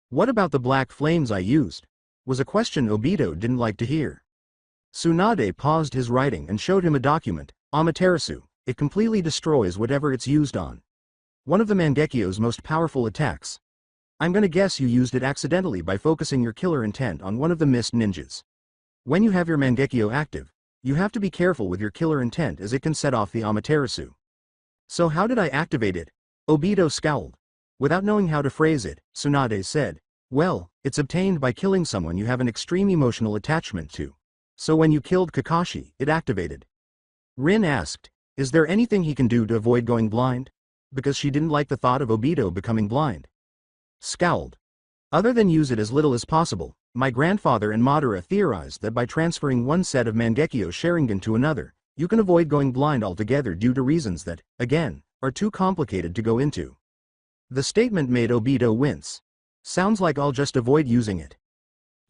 "What about the black flames I used?" was a question Obito didn't like to hear. Tsunade paused his writing and showed him a document, Amaterasu. It completely destroys whatever it's used on. One of the Mangekyo's most powerful attacks. I'm gonna guess you used it accidentally by focusing your killer intent on one of the mist ninjas. When you have your Mangekyo active, you have to be careful with your killer intent as it can set off the Amaterasu. "So how did I activate it?" Obito scowled. Without knowing how to phrase it, Tsunade said, "Well, it's obtained by killing someone you have an extreme emotional attachment to. So when you killed Kakashi, it activated." Rin asked, "Is there anything he can do to avoid going blind?" Because she didn't like the thought of Obito becoming blind. Scowled. "Other than use it as little as possible, my grandfather and Madara theorized that by transferring one set of Mangekyo Sharingan to another, you can avoid going blind altogether due to reasons that, again, are too complicated to go into." The statement made Obito wince. "Sounds like I'll just avoid using it."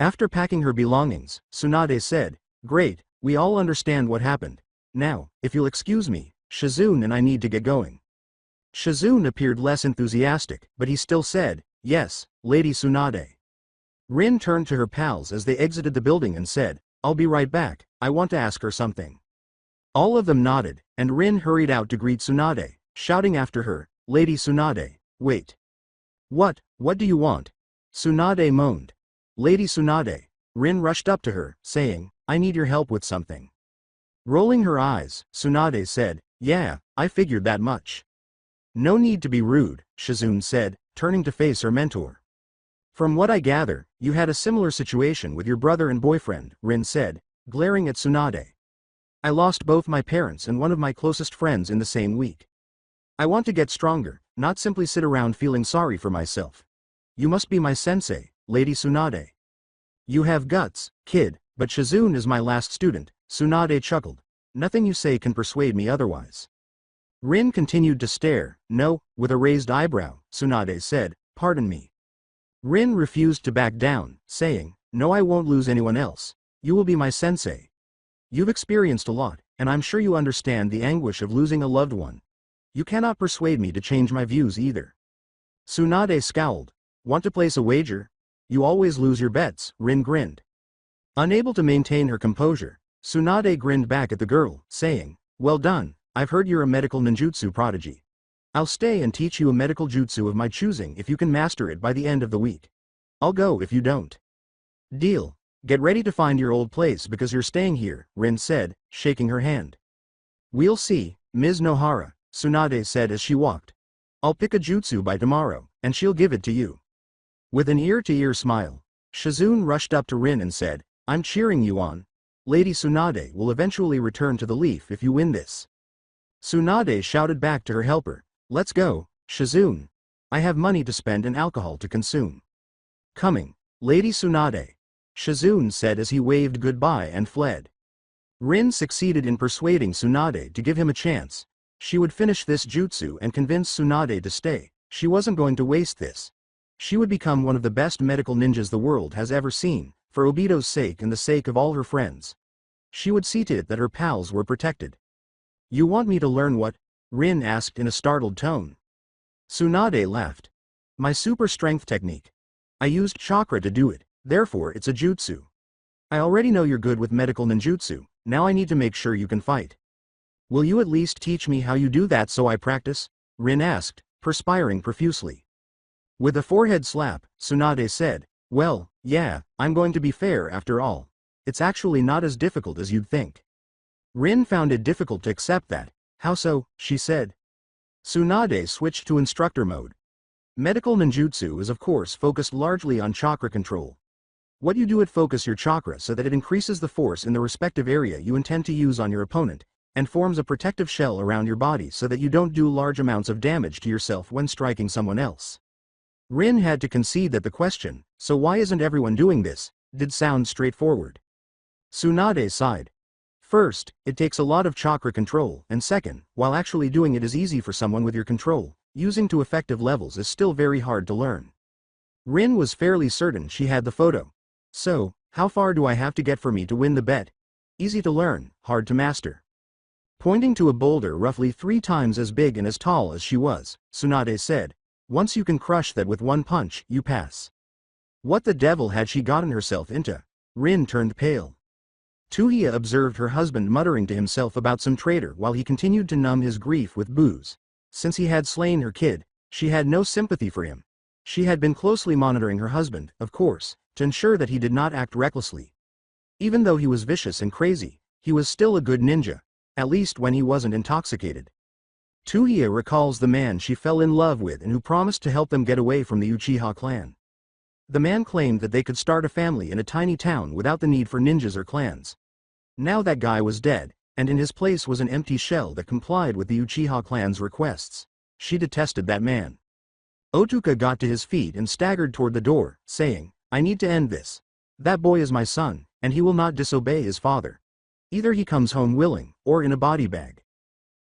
After packing her belongings, Tsunade said, "Great, we all understand what happened. Now, if you'll excuse me, Shizune and I need to get going." Shizune appeared less enthusiastic, but he still said, "Yes, Lady Tsunade." Rin turned to her pals as they exited the building and said, "I'll be right back, I want to ask her something." All of them nodded, and Rin hurried out to greet Tsunade, shouting after her, "Lady Tsunade, wait." What do you want?" Tsunade moaned. "Lady Tsunade." Rin rushed up to her, saying, "I need your help with something." Rolling her eyes, Tsunade said, "Yeah, I figured that much." "No need to be rude," Shizune said, turning to face her mentor. "From what I gather, you had a similar situation with your brother and boyfriend," Rin said, glaring at Tsunade. "I lost both my parents and one of my closest friends in the same week. I want to get stronger, not simply sit around feeling sorry for myself. You must be my sensei, Lady Tsunade." "You have guts, kid, but Shizune is my last student," Tsunade chuckled. "Nothing you say can persuade me otherwise." Rin continued to stare. "No," with a raised eyebrow, Tsunade said, "Pardon me." Rin refused to back down, saying, "No, I won't lose anyone else. You will be my sensei. You've experienced a lot, and I'm sure you understand the anguish of losing a loved one. You cannot persuade me to change my views either." Tsunade scowled. "Want to place a wager? You always lose your bets," Rin grinned. Unable to maintain her composure, Tsunade grinned back at the girl, saying, "Well done, I've heard you're a medical ninjutsu prodigy. I'll stay and teach you a medical jutsu of my choosing if you can master it by the end of the week. I'll go if you don't." "Deal. Get ready to find your old place because you're staying here," Rin said, shaking her hand. "We'll see, Ms. Nohara," Tsunade said as she walked. "I'll pick a jutsu by tomorrow, and she'll give it to you." With an ear-to-ear smile, Shizune rushed up to Rin and said, "I'm cheering you on. Lady Tsunade will eventually return to the leaf if you win this." Tsunade shouted back to her helper, "Let's go, Shizune. I have money to spend and alcohol to consume." "Coming, Lady Tsunade," Shizune said as he waved goodbye and fled. Rin succeeded in persuading Tsunade to give him a chance. She would finish this jutsu and convince Tsunade to stay. She wasn't going to waste this. She would become one of the best medical ninjas the world has ever seen, for Obito's sake and the sake of all her friends. She would see to it that her pals were protected. "You want me to learn what?" Rin asked in a startled tone. Tsunade laughed. My super strength technique. I used chakra to do it, therefore it's a jutsu. I already know you're good with medical ninjutsu, now I need to make sure you can fight. Will you at least teach me how you do that so I practice? Rin asked, perspiring profusely. With a forehead slap, Tsunade said, well, yeah, I'm going to be fair after all. It's actually not as difficult as you'd think. Rin found it difficult to accept that. How so? She said. Tsunade switched to instructor mode. Medical ninjutsu is of course focused largely on chakra control. What you do is focus your chakra so that it increases the force in the respective area you intend to use on your opponent, and forms a protective shell around your body so that you don't do large amounts of damage to yourself when striking someone else. Rin had to concede that the question, so why isn't everyone doing this, did sound straightforward. Tsunade sighed. First, it takes a lot of chakra control, and second, while actually doing it is easy for someone with your control, using to effective levels is still very hard to learn. Rin was fairly certain she had the photo. So, how far do I have to get for me to win the bet? Easy to learn, hard to master. Pointing to a boulder roughly 3 times as big and as tall as she was, Tsunade said, once you can crush that with one punch, you pass. What the devil had she gotten herself into? Rin turned pale. Uchiha observed her husband muttering to himself about some traitor while he continued to numb his grief with booze. Since he had slain her kid, she had no sympathy for him. She had been closely monitoring her husband, of course, to ensure that he did not act recklessly. Even though he was vicious and crazy, he was still a good ninja, at least when he wasn't intoxicated. Uchiha recalls the man she fell in love with and who promised to help them get away from the Uchiha clan. The man claimed that they could start a family in a tiny town without the need for ninjas or clans. Now that guy was dead, and in his place was an empty shell that complied with the Uchiha clan's requests. She detested that man. Otsuka got to his feet and staggered toward the door, saying, I need to end this. That boy is my son, and he will not disobey his father. Either he comes home willing, or in a body bag.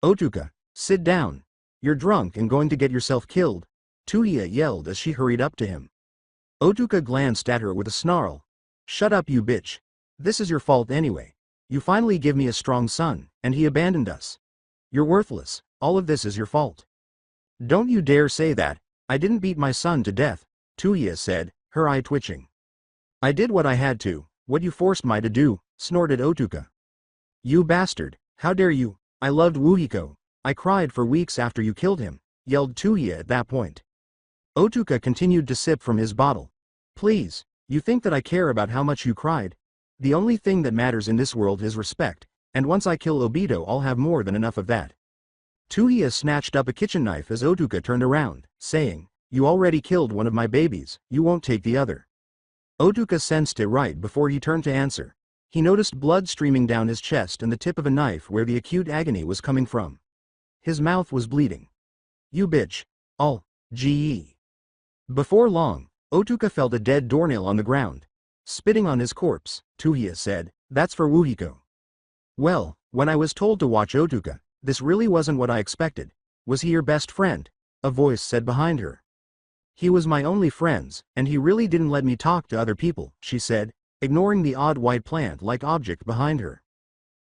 Otsuka, sit down. You're drunk and going to get yourself killed, Uchiha yelled as she hurried up to him. Otsuka glanced at her with a snarl. Shut up you bitch. This is your fault anyway. You finally give me a strong son, and he abandoned us. You're worthless, all of this is your fault. Don't you dare say that, I didn't beat my son to death, Uchiha said, her eye twitching. I did what I had to, what you forced me to do, snorted Otsuka. You bastard, how dare you, I loved Wuhiko. I cried for weeks after you killed him, yelled Uchiha at that point. Otsuka continued to sip from his bottle. Please, you think that I care about how much you cried? The only thing that matters in this world is respect, and once I kill Obito I'll have more than enough of that. Uchiha snatched up a kitchen knife as Otsuka turned around, saying, You already killed one of my babies, you won't take the other. Otsuka sensed it right before he turned to answer. He noticed blood streaming down his chest and the tip of a knife where the acute agony was coming from. His mouth was bleeding. You bitch. I'll, G.E. Before long, Otsuka felt a dead doornail on the ground. Spitting on his corpse, Uchiha said, That's for Wuhiko. Well, when I was told to watch Otsuka, this really wasn't what I expected. Was he your best friend? A voice said behind her. He was my only friends, and he really didn't let me talk to other people, she said, ignoring the odd white plant-like object behind her.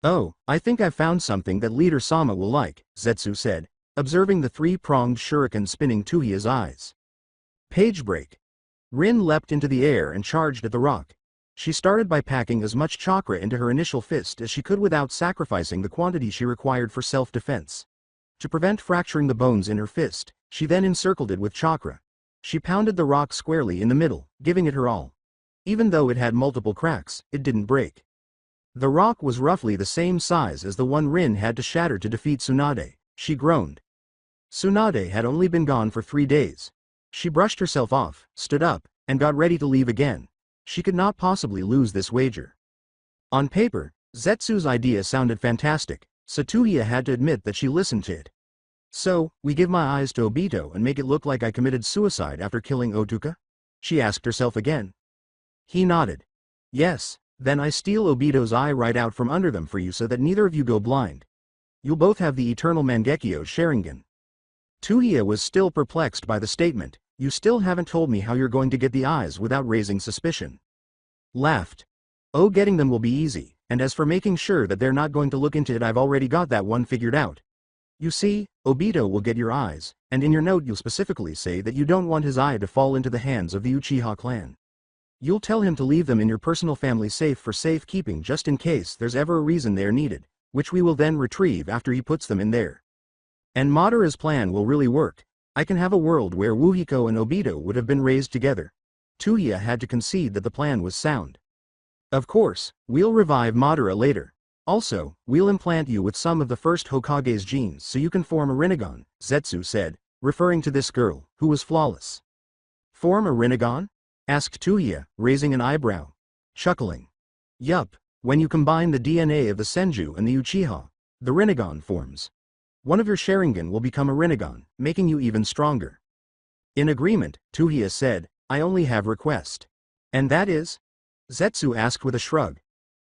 Oh, I think I've found something that Leader Sama will like, Zetsu said, observing the 3-pronged shuriken spinning Uchiha's eyes. Page break. Rin leapt into the air and charged at the rock. She started by packing as much chakra into her initial fist as she could without sacrificing the quantity she required for self-defense. To prevent fracturing the bones in her fist, she then encircled it with chakra. She pounded the rock squarely in the middle, giving it her all. Even though it had multiple cracks, it didn't break. The rock was roughly the same size as the one Rin had to shatter to defeat Tsunade. She groaned. Tsunade had only been gone for 3 days. She brushed herself off, stood up, and got ready to leave again. She could not possibly lose this wager. On paper, Zetsu's idea sounded fantastic, so Uchiha had to admit that she listened to it. So, we give my eyes to Obito and make it look like I committed suicide after killing Otsuka? She asked herself again. He nodded. Yes, then I steal Obito's eye right out from under them for you so that neither of you go blind. You'll both have the eternal Mangekyo Sharingan. Uchiha was still perplexed by the statement, you still haven't told me how you're going to get the eyes without raising suspicion. Laughed. Oh, getting them will be easy, and as for making sure that they're not going to look into it, I've already got that one figured out. You see, Obito will get your eyes, and in your note you'll specifically say that you don't want his eye to fall into the hands of the Uchiha clan. You'll tell him to leave them in your personal family safe for safekeeping just in case there's ever a reason they are needed, which we will then retrieve after he puts them in there. And Madara's plan will really work. I can have a world where Wuhiko and Obito would have been raised together. Tuya had to concede that the plan was sound. Of course, we'll revive Madara later. Also, we'll implant you with some of the first Hokage's genes so you can form a Rinnegan, Zetsu said, referring to this girl, who was flawless. Form a Rinnegan? Asked Tuya, raising an eyebrow. Chuckling. Yup, when you combine the DNA of the Senju and the Uchiha, the Rinnegan forms. One of your Sharingan will become a Rinnegan, making you even stronger. In agreement, Tuya said, I only have request. And that is? Zetsu asked with a shrug.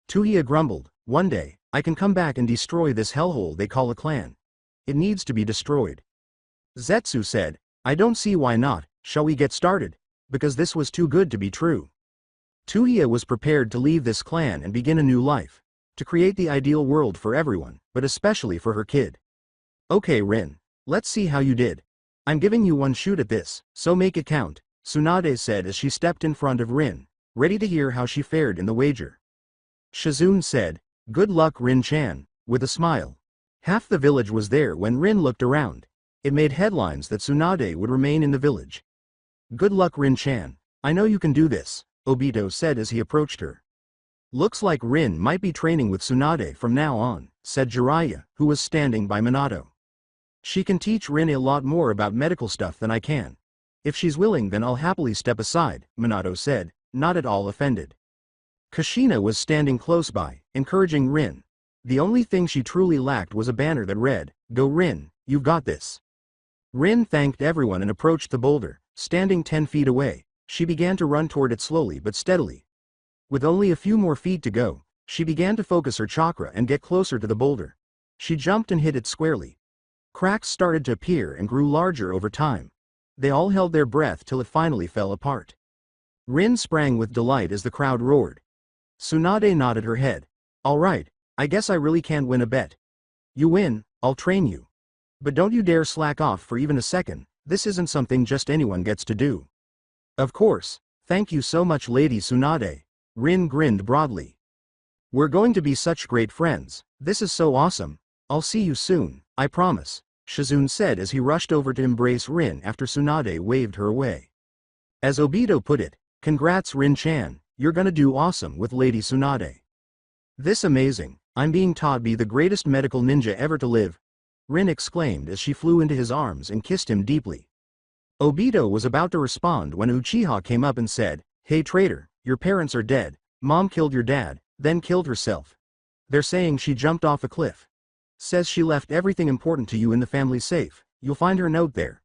Tuya grumbled, one day, I can come back and destroy this hellhole they call a clan. It needs to be destroyed. Zetsu said, I don't see why not, shall we get started? Because this was too good to be true. Tuya was prepared to leave this clan and begin a new life, to create the ideal world for everyone, but especially for her kid. Okay Rin, let's see how you did. I'm giving you one shoot at this, so make it count, Tsunade said as she stepped in front of Rin, ready to hear how she fared in the wager. Shizune said, good luck Rin-chan, with a smile. Half the village was there when Rin looked around. It made headlines that Tsunade would remain in the village. Good luck Rin-chan, I know you can do this, Obito said as he approached her. Looks like Rin might be training with Tsunade from now on, said Jiraiya, who was standing by Minato. She can teach Rin a lot more about medical stuff than I can. If she's willing then I'll happily step aside, Minato said, not at all offended. Kushina was standing close by, encouraging Rin. The only thing she truly lacked was a banner that read, Go Rin, you've got this. Rin thanked everyone and approached the boulder, standing 10 feet away. She began to run toward it slowly but steadily. With only a few more feet to go, she began to focus her chakra and get closer to the boulder. She jumped and hit it squarely. Cracks started to appear and grew larger over time. They all held their breath till it finally fell apart. Rin sprang with delight as the crowd roared. Tsunade nodded her head. All right, I guess I really can't win a bet. You win, I'll train you. But don't you dare slack off for even a second, this isn't something just anyone gets to do. Of course, thank you so much Lady Tsunade. Rin grinned broadly. We're going to be such great friends, this is so awesome. I'll see you soon, I promise, Shizune said as he rushed over to embrace Rin after Tsunade waved her away. As Obito put it, congrats Rin-chan, you're gonna do awesome with Lady Tsunade. This amazing, I'm being taught be the greatest medical ninja ever to live, Rin exclaimed as she flew into his arms and kissed him deeply. Obito was about to respond when Uchiha came up and said, Hey traitor, your parents are dead, mom killed your dad, then killed herself. They're saying she jumped off a cliff. Says she left everything important to you in the family safe, you'll find her note there.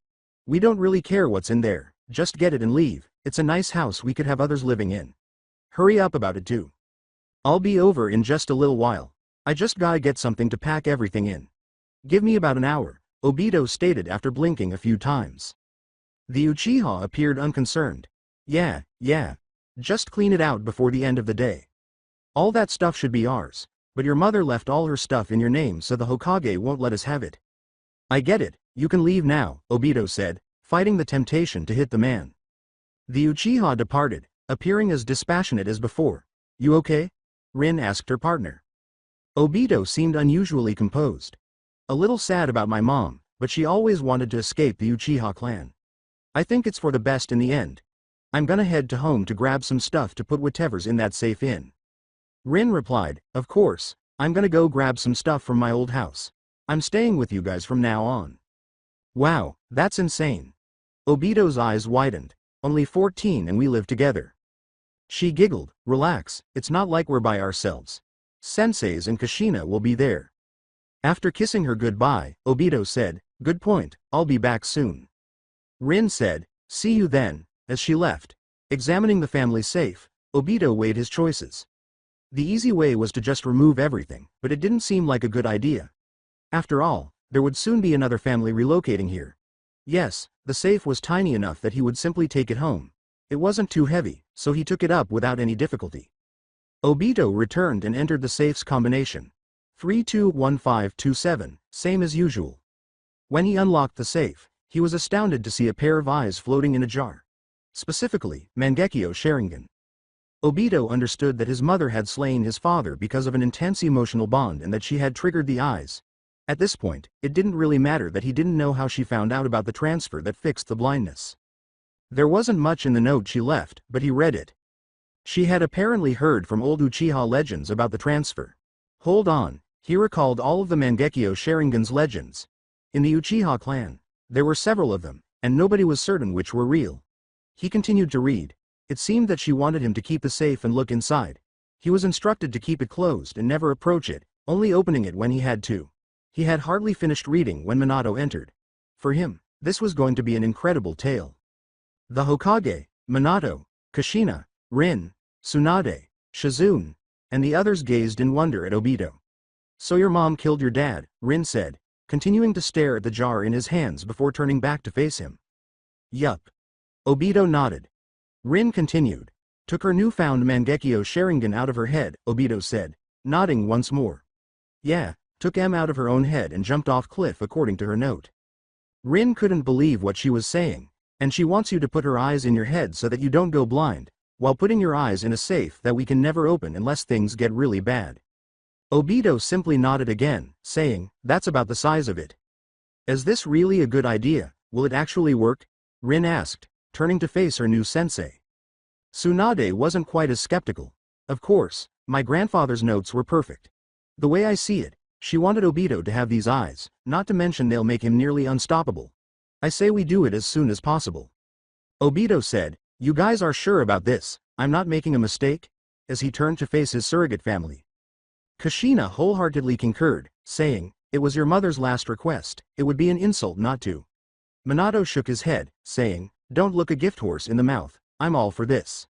We don't really care what's in there, just get it and leave, it's a nice house we could have others living in. Hurry up about it too. I'll be over in just a little while. I just gotta get something to pack everything in. Give me about an hour, Obito stated after blinking a few times. The Uchiha appeared unconcerned. Yeah, just clean it out before the end of the day. All that stuff should be ours, but your mother left all her stuff in your name so the Hokage won't let us have it. I get it, you can leave now, Obito said, fighting the temptation to hit the man. The Uchiha departed, appearing as dispassionate as before. You okay? Rin asked her partner. Obito seemed unusually composed. A little sad about my mom, but she always wanted to escape the Uchiha clan. I think it's for the best in the end. I'm gonna head to home to grab some stuff to put whatever's in that safe in. Rin replied, of course, I'm gonna go grab some stuff from my old house. I'm staying with you guys from now on. Wow, that's insane. Obito's eyes widened. Only 14 and we live together. She giggled, relax, it's not like we're by ourselves. Senseis and Kushina will be there. After kissing her goodbye, Obito said, good point, I'll be back soon. Rin said, see you then, as she left. Examining the family safe, Obito weighed his choices. The easy way was to just remove everything, but it didn't seem like a good idea. After all, there would soon be another family relocating here. Yes, the safe was tiny enough that he would simply take it home. It wasn't too heavy, so he took it up without any difficulty. Obito returned and entered the safe's combination. 321527, same as usual. When he unlocked the safe, He was astounded to see a pair of eyes floating in a jar. Specifically, Mangekyo Sharingan. Obito understood that his mother had slain his father because of an intense emotional bond and that she had triggered the eyes. At this point, it didn't really matter that he didn't know how she found out about the transfer that fixed the blindness. There wasn't much in the note she left, but he read it. She had apparently heard from old Uchiha legends about the transfer. Hold on, he recalled all of the Mangekyo Sharingan's legends. In the Uchiha clan, there were several of them, and nobody was certain which were real. He continued to read. It seemed that she wanted him to keep the safe and look inside. He was instructed to keep it closed and never approach it, only opening it when he had to. He had hardly finished reading when Minato entered. For him, this was going to be an incredible tale. The Hokage, Minato, Kushina, Rin, Tsunade, Shizune, and the others gazed in wonder at Obito. So your mom killed your dad, Rin said, continuing to stare at the jar in his hands before turning back to face him. Yup. Obito nodded. Rin continued. Took her newfound Mangekyo Sharingan out of her head, Obito said, nodding once more. Yeah, took M out of her own head and jumped off cliff according to her note. Rin couldn't believe what she was saying, and she wants you to put her eyes in your head so that you don't go blind, while putting your eyes in a safe that we can never open unless things get really bad. Obito simply nodded again, saying, that's about the size of it. Is this really a good idea? Will it actually work? Rin asked, turning to face her new sensei. Tsunade wasn't quite as skeptical. Of course, my grandfather's notes were perfect. The way I see it, she wanted Obito to have these eyes, not to mention they'll make him nearly unstoppable. I say we do it as soon as possible. Obito said, you guys are sure about this, I'm not making a mistake? As he turned to face his surrogate family. Kushina wholeheartedly concurred, saying, it was your mother's last request, it would be an insult not to. Minato shook his head, saying, don't look a gift horse in the mouth, I'm all for this.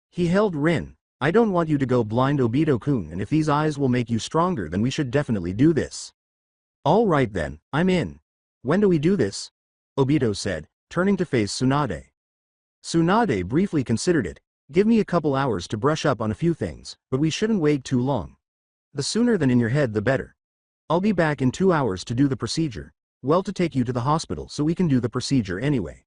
He held Rin, I don't want you to go blind Obito-kun, and if these eyes will make you stronger then we should definitely do this. All right then, I'm in. When do we do this? Obito said, turning to face Tsunade. Tsunade briefly considered it. Give me a couple hours to brush up on a few things, but we shouldn't wait too long. The sooner than in your head the better. I'll be back in 2 hours to do the procedure. Well, to take you to the hospital so we can do the procedure anyway.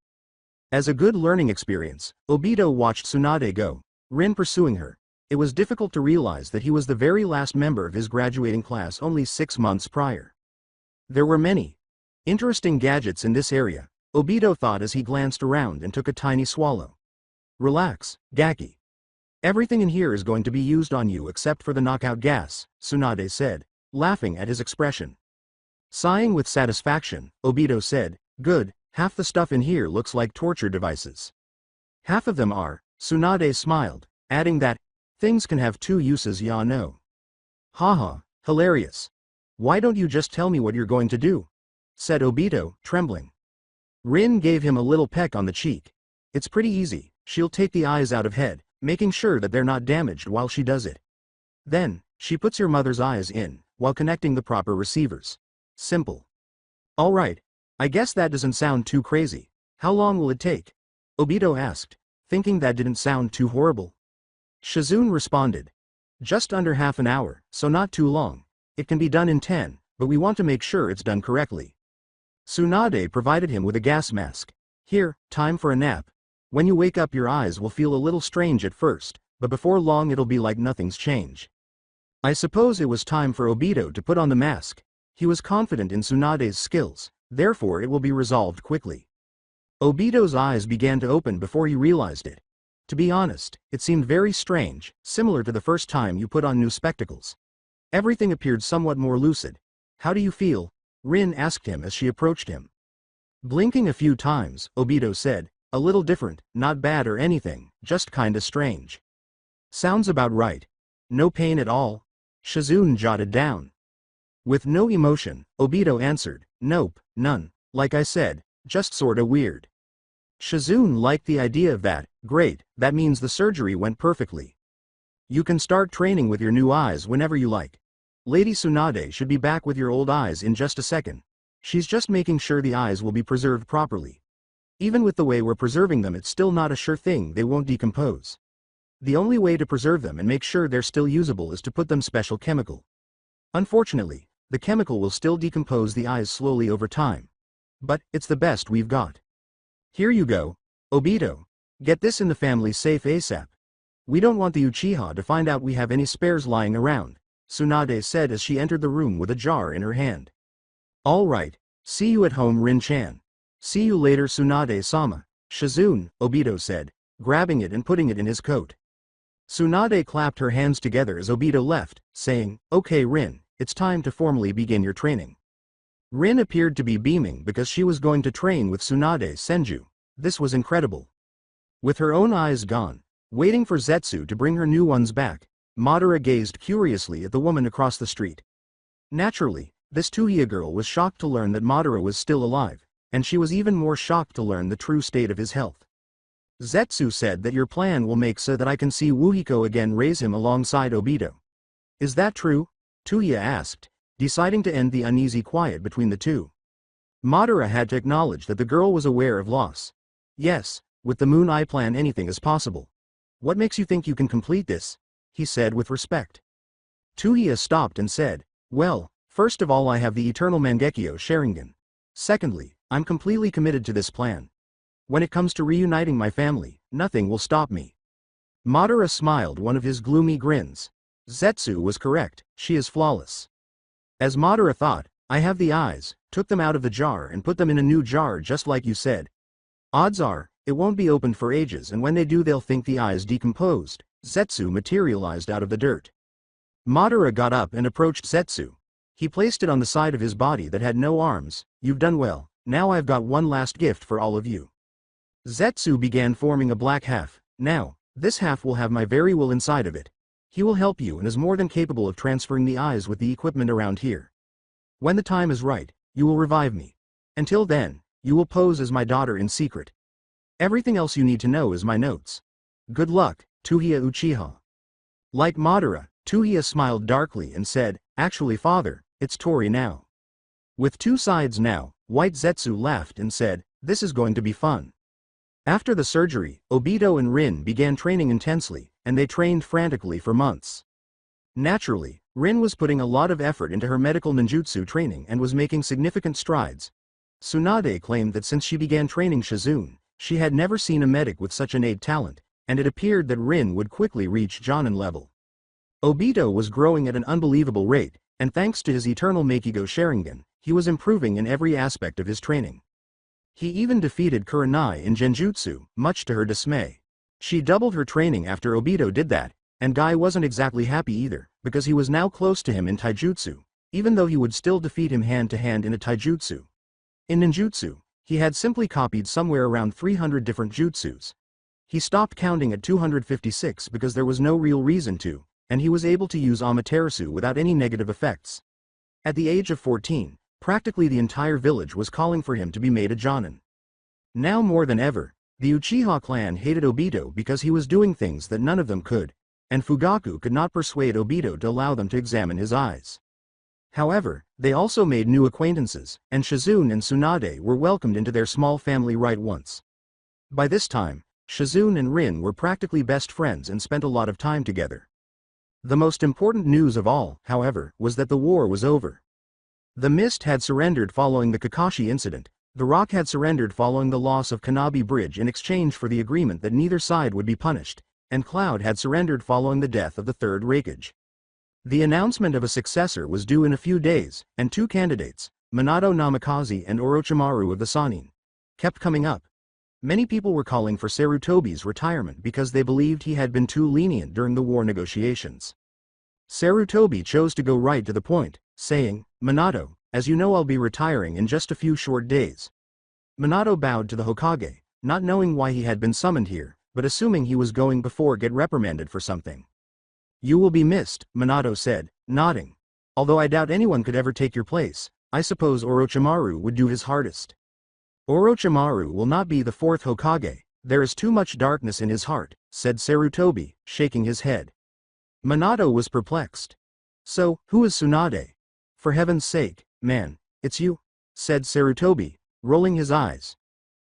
As a good learning experience, Obito watched Tsunade go, Rin pursuing her. It was difficult to realize that he was the very last member of his graduating class only 6 months prior. There were many interesting gadgets in this area, Obito thought as he glanced around and took a tiny swallow. Relax, Gaki. Everything in here is going to be used on you except for the knockout gas, Tsunade said, laughing at his expression. Sighing with satisfaction, Obito said, good, half the stuff in here looks like torture devices. Half of them are, Tsunade smiled, adding that, things can have 2 uses, ya know. Haha, hilarious. Why don't you just tell me what you're going to do? Said Obito, trembling. Rin gave him a little peck on the cheek. It's pretty easy, she'll take the eyes out of head, making sure that they're not damaged while she does it. Then, she puts your mother's eyes in, while connecting the proper receivers. Simple. Alright, I guess that doesn't sound too crazy. How long will it take? Obito asked, thinking that didn't sound too horrible. Shizune responded. Just under half an hour, so not too long. It can be done in 10, but we want to make sure it's done correctly. Tsunade provided him with a gas mask. Here, time for a nap. When you wake up your eyes will feel a little strange at first, but before long it'll be like nothing's changed. I suppose it was time for Obito to put on the mask. He was confident in Tsunade's skills, therefore it will be resolved quickly. Obito's eyes began to open before he realized it. To be honest, it seemed very strange, similar to the first time you put on new spectacles. Everything appeared somewhat more lucid. How do you feel? Rin asked him as she approached him. Blinking a few times, Obito said, a little different, not bad or anything, just kinda strange. Sounds about right. No pain at all? Shizune jotted down. With no emotion, Obito answered, nope, none, like I said, just sorta weird. Shizune liked the idea of that. Great, that means the surgery went perfectly. You can start training with your new eyes whenever you like. Lady Tsunade should be back with your old eyes in just a second. She's just making sure the eyes will be preserved properly. Even with the way we're preserving them, it's still not a sure thing they won't decompose. The only way to preserve them and make sure they're still usable is to put them special chemical. Unfortunately, the chemical will still decompose the eyes slowly over time. but it's the best we've got. Here you go, Obito. Get this in the family safe ASAP. We don't want the Uchiha to find out we have any spares lying around, Tsunade said as she entered the room with a jar in her hand. All right, see you at home, Rin-chan. See you later, Tsunade-sama. Shizune, Obito said, grabbing it and putting it in his coat. Tsunade clapped her hands together as Obito left, saying, Okay Rin, it's time to formally begin your training. Rin appeared to be beaming because she was going to train with Tsunade Senju. This was incredible. With her own eyes gone, waiting for Zetsu to bring her new ones back, Madara gazed curiously at the woman across the street. Naturally, this Uchiha girl was shocked to learn that Madara was still alive, and she was even more shocked to learn the true state of his health. Zetsu said that your plan will make so that I can see Wuhiko again, raise him alongside Obito. Is that true? Uchiha asked, deciding to end the uneasy quiet between the two. Madara had to acknowledge that the girl was aware of loss. Yes, with the Moon Eye plan anything is possible. What makes you think you can complete this? He said with respect. Uchiha stopped and said, well, first of all I have the eternal Mangekyo Sharingan. Secondly, I'm completely committed to this plan. When it comes to reuniting my family, nothing will stop me. Madara smiled one of his gloomy grins. Zetsu was correct, she is flawless. As Madara thought, I have the eyes, took them out of the jar and put them in a new jar just like you said. Odds are, it won't be opened for ages, and when they do they'll think the eyes decomposed. Zetsu materialized out of the dirt. Madara got up and approached Zetsu. He placed it on the side of his body that had no arms. You've done well, now I've got one last gift for all of you. Zetsu began forming a black half. Now, this half will have my very will inside of it. He will help you and is more than capable of transferring the eyes with the equipment around here. When the time is right, you will revive me. Until then, you will pose as my daughter in secret. Everything else you need to know is my notes. Good luck, Uchiha Uchiha. Like Madara, Uchiha smiled darkly and said, actually father, it's Tori now. With two sides now, White Zetsu laughed and said, this is going to be fun. After the surgery, Obito and Rin began training intensely, and they trained frantically for months. Naturally, Rin was putting a lot of effort into her medical ninjutsu training and was making significant strides. Tsunade claimed that since she began training Shizune, she had never seen a medic with such innate talent, and it appeared that Rin would quickly reach Jonin level. Obito was growing at an unbelievable rate, and thanks to his eternal Mangekyo Sharingan, he was improving in every aspect of his training. He even defeated Kurenai in Genjutsu, much to her dismay. She doubled her training after Obito did that, and Guy wasn't exactly happy either, because he was now close to him in taijutsu, even though he would still defeat him hand-to-hand in a taijutsu. In ninjutsu, he had simply copied somewhere around 300 different jutsus. He stopped counting at 256 because there was no real reason to, and he was able to use Amaterasu without any negative effects. At the age of 14, practically the entire village was calling for him to be made a Jonin. Now more than ever, the Uchiha clan hated Obito because he was doing things that none of them could, and Fugaku could not persuade Obito to allow them to examine his eyes. However, they also made new acquaintances, and Shizune and Tsunade were welcomed into their small family right once. By this time, Shizune and Rin were practically best friends and spent a lot of time together. The most important news of all, however, was that the war was over. The Mist had surrendered following the Kakashi incident, the Rock had surrendered following the loss of Kanabi Bridge in exchange for the agreement that neither side would be punished, and Cloud had surrendered following the death of the third Raikage. The announcement of a successor was due in a few days, and two candidates, Minato Namikaze and Orochimaru of the Sannin, kept coming up. Many people were calling for Sarutobi's retirement because they believed he had been too lenient during the war negotiations. Sarutobi chose to go right to the point, saying, Minato, as you know I'll be retiring in just a few short days. Minato bowed to the Hokage, not knowing why he had been summoned here, but assuming he was going before get reprimanded for something. You will be missed, Minato said, nodding. Although I doubt anyone could ever take your place, I suppose Orochimaru would do his hardest. Orochimaru will not be the fourth Hokage, there is too much darkness in his heart, said Sarutobi, shaking his head. Minato was perplexed. So, who is Tsunade? For heaven's sake, man, it's you, said Sarutobi, rolling his eyes.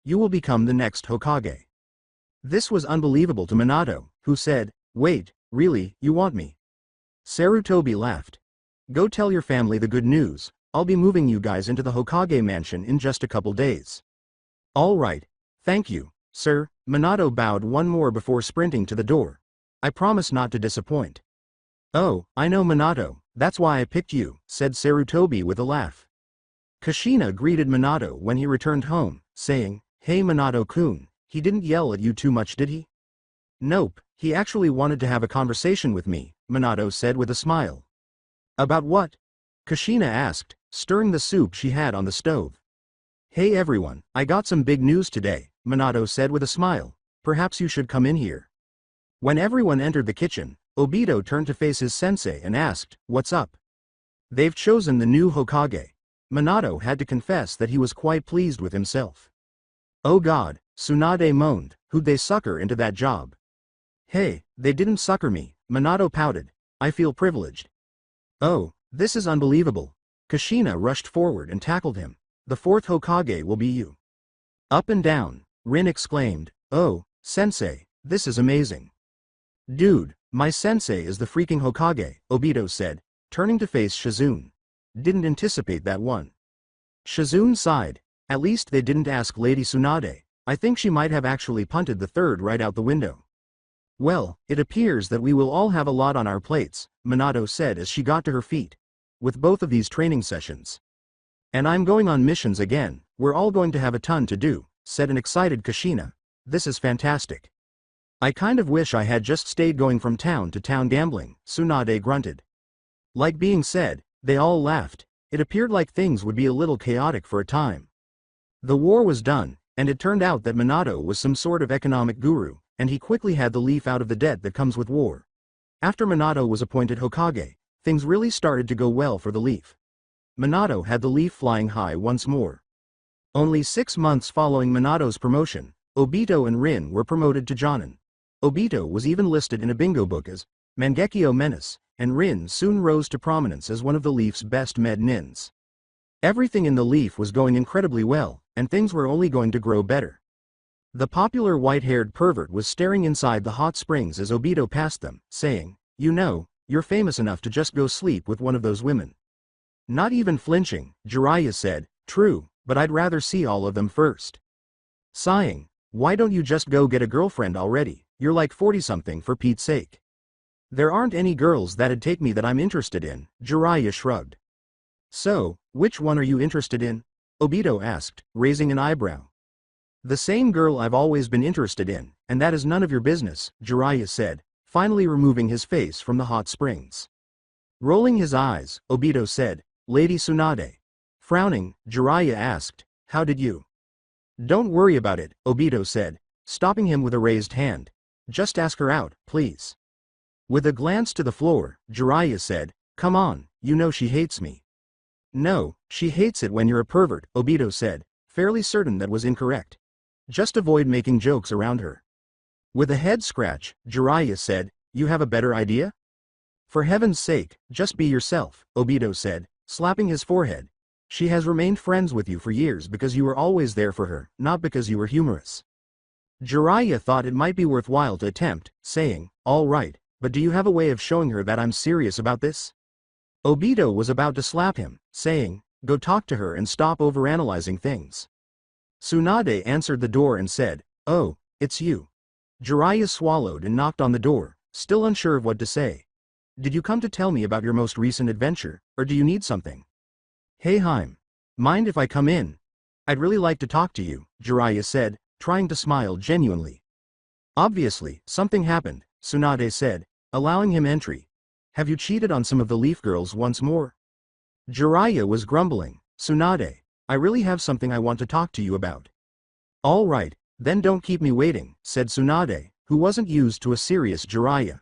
You will become the next Hokage. This was unbelievable to Minato, who said, wait, really, you want me? Sarutobi laughed. Go tell your family the good news, I'll be moving you guys into the Hokage mansion in just a couple days. All right. Thank you, sir. Minato bowed one more before sprinting to the door. I promise not to disappoint. Oh, I know Minato, that's why I picked you, said Sarutobi with a laugh. Kushina greeted Minato when he returned home, saying, Hey Minato-kun, he didn't yell at you too much did he? Nope, he actually wanted to have a conversation with me, Minato said with a smile. About what? Kushina asked, stirring the soup she had on the stove. Hey everyone, I got some big news today, Minato said with a smile. Perhaps you should come in here. When everyone entered the kitchen, Obito turned to face his sensei and asked, What's up? They've chosen the new Hokage. Minato had to confess that he was quite pleased with himself. Oh god, Tsunade moaned, who'd they sucker into that job? Hey, they didn't sucker me, Minato pouted. I feel privileged. Oh, this is unbelievable. Kushina rushed forward and tackled him. The fourth Hokage will be you. Up and down, Rin exclaimed, Oh, sensei, this is amazing. Dude, my sensei is the freaking Hokage, Obito said, turning to face Shizune. Didn't anticipate that one. Shizune sighed. At least they didn't ask Lady Tsunade. I think she might have actually punted the third right out the window. Well, it appears that we will all have a lot on our plates, Minato said as she got to her feet. With both of these training sessions. And I'm going on missions again, we're all going to have a ton to do, said an excited Kushina. This is fantastic. I kind of wish I had just stayed going from town to town gambling, Tsunade grunted. Like being said, they all laughed. It appeared like things would be a little chaotic for a time. The war was done, and it turned out that Minato was some sort of economic guru, and he quickly had the leaf out of the debt that comes with war. After Minato was appointed Hokage, things really started to go well for the leaf. Minato had the leaf flying high once more. Only 6 months following Minato's promotion, Obito and Rin were promoted to Jonin. Obito was even listed in a bingo book as Mangekyo Menace, and Rin soon rose to prominence as one of the Leaf's best med nins. Everything in the Leaf was going incredibly well, and things were only going to grow better. The popular white-haired pervert was staring inside the hot springs as Obito passed them, saying, You know, you're famous enough to just go sleep with one of those women. Not even flinching, Jiraiya said, True, but I'd rather see all of them first. Sighing, Why don't you just go get a girlfriend already? You're like 40-something for Pete's sake. There aren't any girls that'd take me that I'm interested in, Jiraiya shrugged. So, which one are you interested in? Obito asked, raising an eyebrow. The same girl I've always been interested in, and that is none of your business, Jiraiya said, finally removing his face from the hot springs. Rolling his eyes, Obito said, Lady Tsunade. Frowning, Jiraiya asked, How did you? Don't worry about it, Obito said, stopping him with a raised hand. Just ask her out, please. With a glance to the floor, Jiraiya said, Come on, you know she hates me. No, she hates it when you're a pervert, Obito said, fairly certain that was incorrect. Just avoid making jokes around her. With a head scratch, Jiraiya said, You have a better idea? For heaven's sake, just be yourself, Obito said, slapping his forehead. She has remained friends with you for years because you were always there for her, not because you were humorous. Jiraiya thought it might be worthwhile to attempt, saying, All right, but do you have a way of showing her that I'm serious about this? Obito was about to slap him, saying, Go talk to her and stop overanalyzing things. Tsunade answered the door and said, Oh, it's you. Jiraiya swallowed and knocked on the door, still unsure of what to say. Did you come to tell me about your most recent adventure, or do you need something? Hey Harem. Mind if I come in? I'd really like to talk to you, Jiraiya said, trying to smile genuinely. Obviously, something happened, Tsunade said, allowing him entry. Have you cheated on some of the Leaf girls once more? Jiraiya was grumbling. Tsunade, I really have something I want to talk to you about. All right, then don't keep me waiting, said Tsunade, who wasn't used to a serious Jiraiya.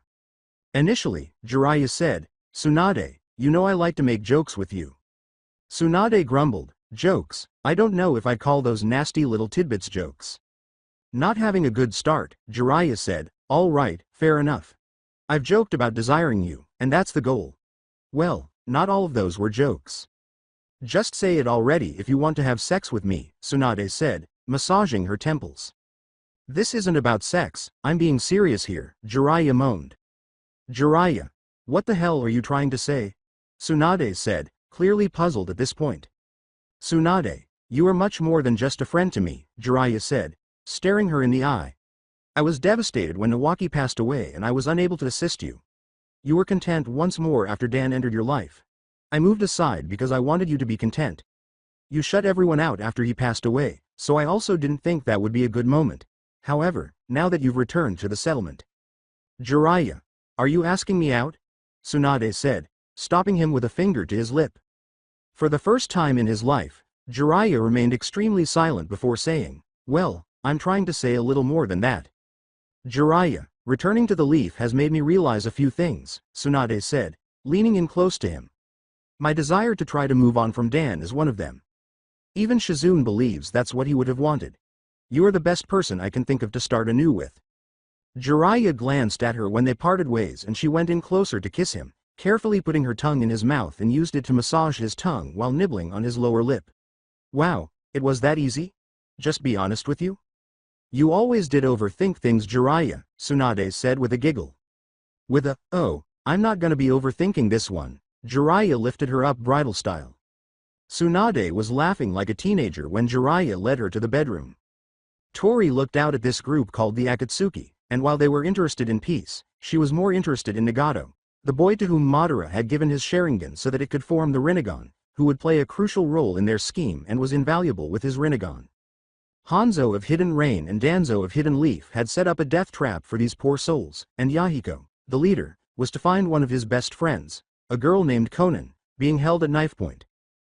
Initially, Jiraiya said, Tsunade, you know I like to make jokes with you. Tsunade grumbled, Jokes, I don't know if I'd call those nasty little tidbits jokes. Not having a good start, Jiraiya said, All right, fair enough. I've joked about desiring you, and that's the goal. Well, not all of those were jokes. Just say it already if you want to have sex with me, Tsunade said, massaging her temples. This isn't about sex, I'm being serious here, Jiraiya moaned. Jiraiya, what the hell are you trying to say? Tsunade said, clearly puzzled at this point. Tsunade, you are much more than just a friend to me, Jiraiya said, staring her in the eye. I was devastated when Nawaki passed away and I was unable to assist you. You were content once more after Dan entered your life. I moved aside because I wanted you to be content. You shut everyone out after he passed away, so I also didn't think that would be a good moment. However, now that you've returned to the settlement. Jiraiya, are you asking me out? Tsunade said, stopping him with a finger to his lip. For the first time in his life, Jiraiya remained extremely silent before saying, well, I'm trying to say a little more than that. Jiraiya, returning to the leaf has made me realize a few things, Tsunade said, leaning in close to him. My desire to try to move on from Dan is one of them. Even Shizune believes that's what he would have wanted. You are the best person I can think of to start anew with. Jiraiya glanced at her when they parted ways and she went in closer to kiss him, carefully putting her tongue in his mouth and used it to massage his tongue while nibbling on his lower lip. Wow, it was that easy? Just be honest with you? You always did overthink things, Jiraiya, Tsunade said with a giggle. With a, oh, I'm not gonna be overthinking this one, Jiraiya lifted her up bridal style. Tsunade was laughing like a teenager when Jiraiya led her to the bedroom. Tori looked out at this group called the Akatsuki, and while they were interested in peace, she was more interested in Nagato, the boy to whom Madara had given his Sharingan so that it could form the Rinnegan, who would play a crucial role in their scheme and was invaluable with his Rinnegan. Hanzo of Hidden Rain and Danzo of Hidden Leaf had set up a death trap for these poor souls, and Yahiko, the leader, was to find one of his best friends, a girl named Konan, being held at knife point.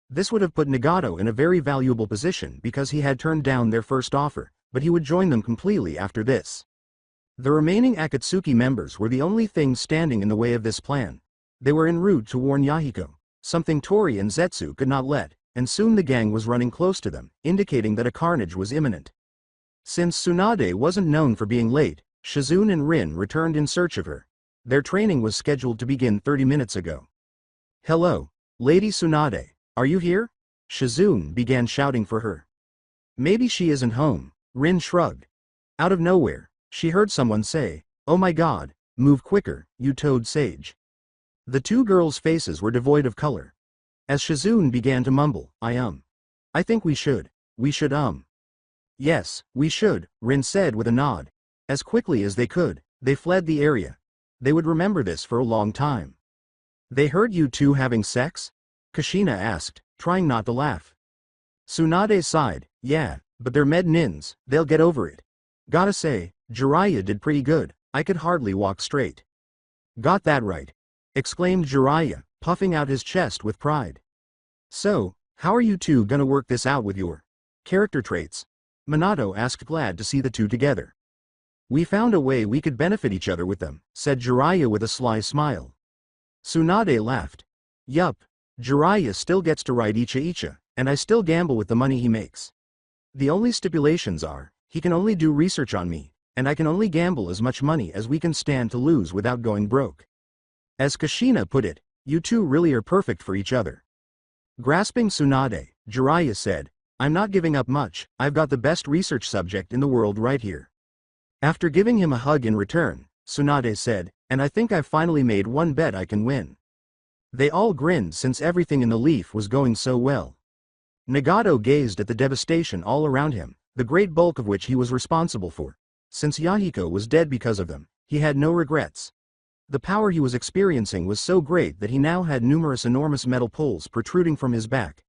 This would have put Nagato in a very valuable position because he had turned down their first offer, but he would join them completely after this. The remaining Akatsuki members were the only things standing in the way of this plan. They were en route to warn Yahiko, something Tori and Zetsu could not let, and soon the gang was running close to them, indicating that a carnage was imminent. Since Tsunade wasn't known for being late, Shizune and Rin returned in search of her. Their training was scheduled to begin 30 minutes ago. Hello, Lady Tsunade, are you here? Shizune began shouting for her. Maybe she isn't home, Rin shrugged. Out of nowhere, she heard someone say, oh my god, move quicker, you toad sage. The two girls' faces were devoid of color. As Shizune began to mumble, I think we should. Yes, we should, Rin said with a nod. As quickly as they could, they fled the area. They would remember this for a long time. They heard you two having sex? Kushina asked, trying not to laugh. Tsunade sighed, yeah, but they're med nins, they'll get over it. Gotta say, Jiraiya did pretty good, I could hardly walk straight. Got that right, exclaimed Jiraiya, puffing out his chest with pride. So, how are you two gonna work this out with your character traits? Minato asked, glad to see the two together. We found a way we could benefit each other with them, said Jiraiya with a sly smile. Tsunade laughed. Yup, Jiraiya still gets to ride Icha, and I still gamble with the money he makes. The only stipulations are, he can only do research on me, and I can only gamble as much money as we can stand to lose without going broke. As Kushina put it, you two really are perfect for each other. Grasping Tsunade, Jiraiya said, I'm not giving up much, I've got the best research subject in the world right here. After giving him a hug in return, Tsunade said, and I think I've finally made one bet I can win. They all grinned since everything in the leaf was going so well. Nagato gazed at the devastation all around him, the great bulk of which he was responsible for. Since Yahiko was dead because of them, he had no regrets. The power he was experiencing was so great that he now had numerous enormous metal poles protruding from his back.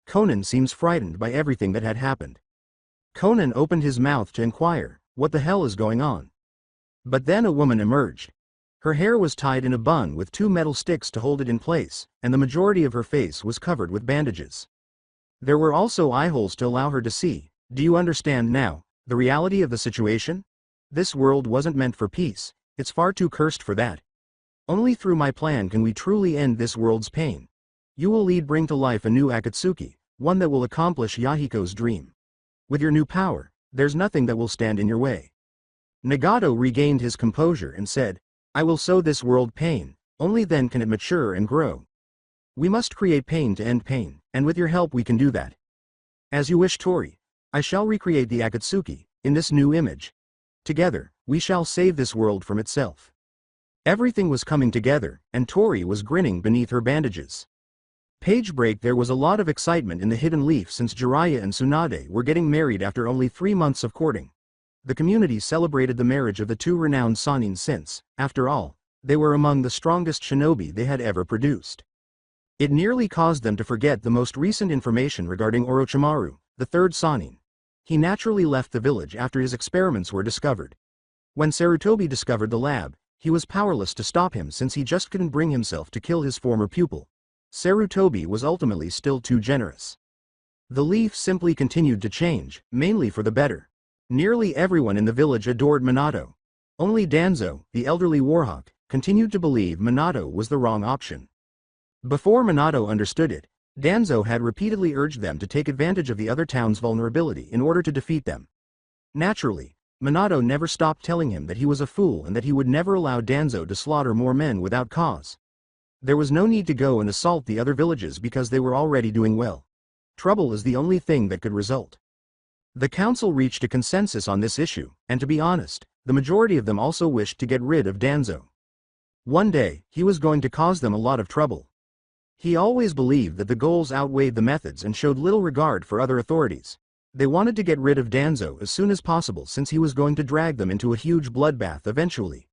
Konan seems frightened by everything that had happened. Konan opened his mouth to inquire, what the hell is going on? But then a woman emerged. Her hair was tied in a bun with two metal sticks to hold it in place, and the majority of her face was covered with bandages. There were also eye holes to allow her to see. Do you understand now, the reality of the situation? This world wasn't meant for peace, it's far too cursed for that. Only through my plan can we truly end this world's pain. You will bring to life a new Akatsuki, one that will accomplish Yahiko's dream. With your new power, there's nothing that will stand in your way. Nagato regained his composure and said, I will sow this world pain, only then can it mature and grow. We must create pain to end pain, and with your help we can do that. As you wish, Tori. I shall recreate the Akatsuki, in this new image. Together, we shall save this world from itself. Everything was coming together, and Tori was grinning beneath her bandages. Page break. There was a lot of excitement in the Hidden Leaf since Jiraiya and Tsunade were getting married after only 3 months of courting. The community celebrated the marriage of the two renowned Sannin since, after all, they were among the strongest shinobi they had ever produced. It nearly caused them to forget the most recent information regarding Orochimaru, the third Sannin. He naturally left the village after his experiments were discovered. When Sarutobi discovered the lab, he was powerless to stop him since he just couldn't bring himself to kill his former pupil. Sarutobi was ultimately still too generous. The leaf simply continued to change, mainly for the better. Nearly everyone in the village adored Minato. Only Danzo, the elderly warhawk, continued to believe Minato was the wrong option. Before Minato understood it, Danzo had repeatedly urged them to take advantage of the other town's vulnerability in order to defeat them. Naturally, Minato never stopped telling him that he was a fool and that he would never allow Danzo to slaughter more men without cause. There was no need to go and assault the other villages because they were already doing well. Trouble is the only thing that could result. The council reached a consensus on this issue, and to be honest, the majority of them also wished to get rid of Danzo. One day, he was going to cause them a lot of trouble. He always believed that the goals outweighed the methods and showed little regard for other authorities. They wanted to get rid of Danzo as soon as possible since he was going to drag them into a huge bloodbath eventually.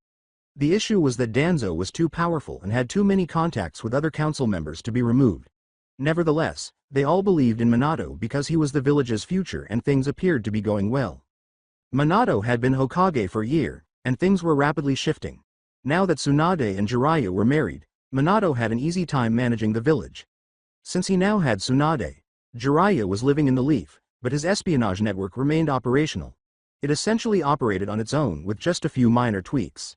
The issue was that Danzo was too powerful and had too many contacts with other council members to be removed. Nevertheless, they all believed in Minato because he was the village's future and things appeared to be going well. Minato had been Hokage for a year, and things were rapidly shifting. Now that Tsunade and Jiraiya were married, Minato had an easy time managing the village. Since he now had Tsunade, Jiraiya was living in the Leaf, but his espionage network remained operational. It essentially operated on its own with just a few minor tweaks.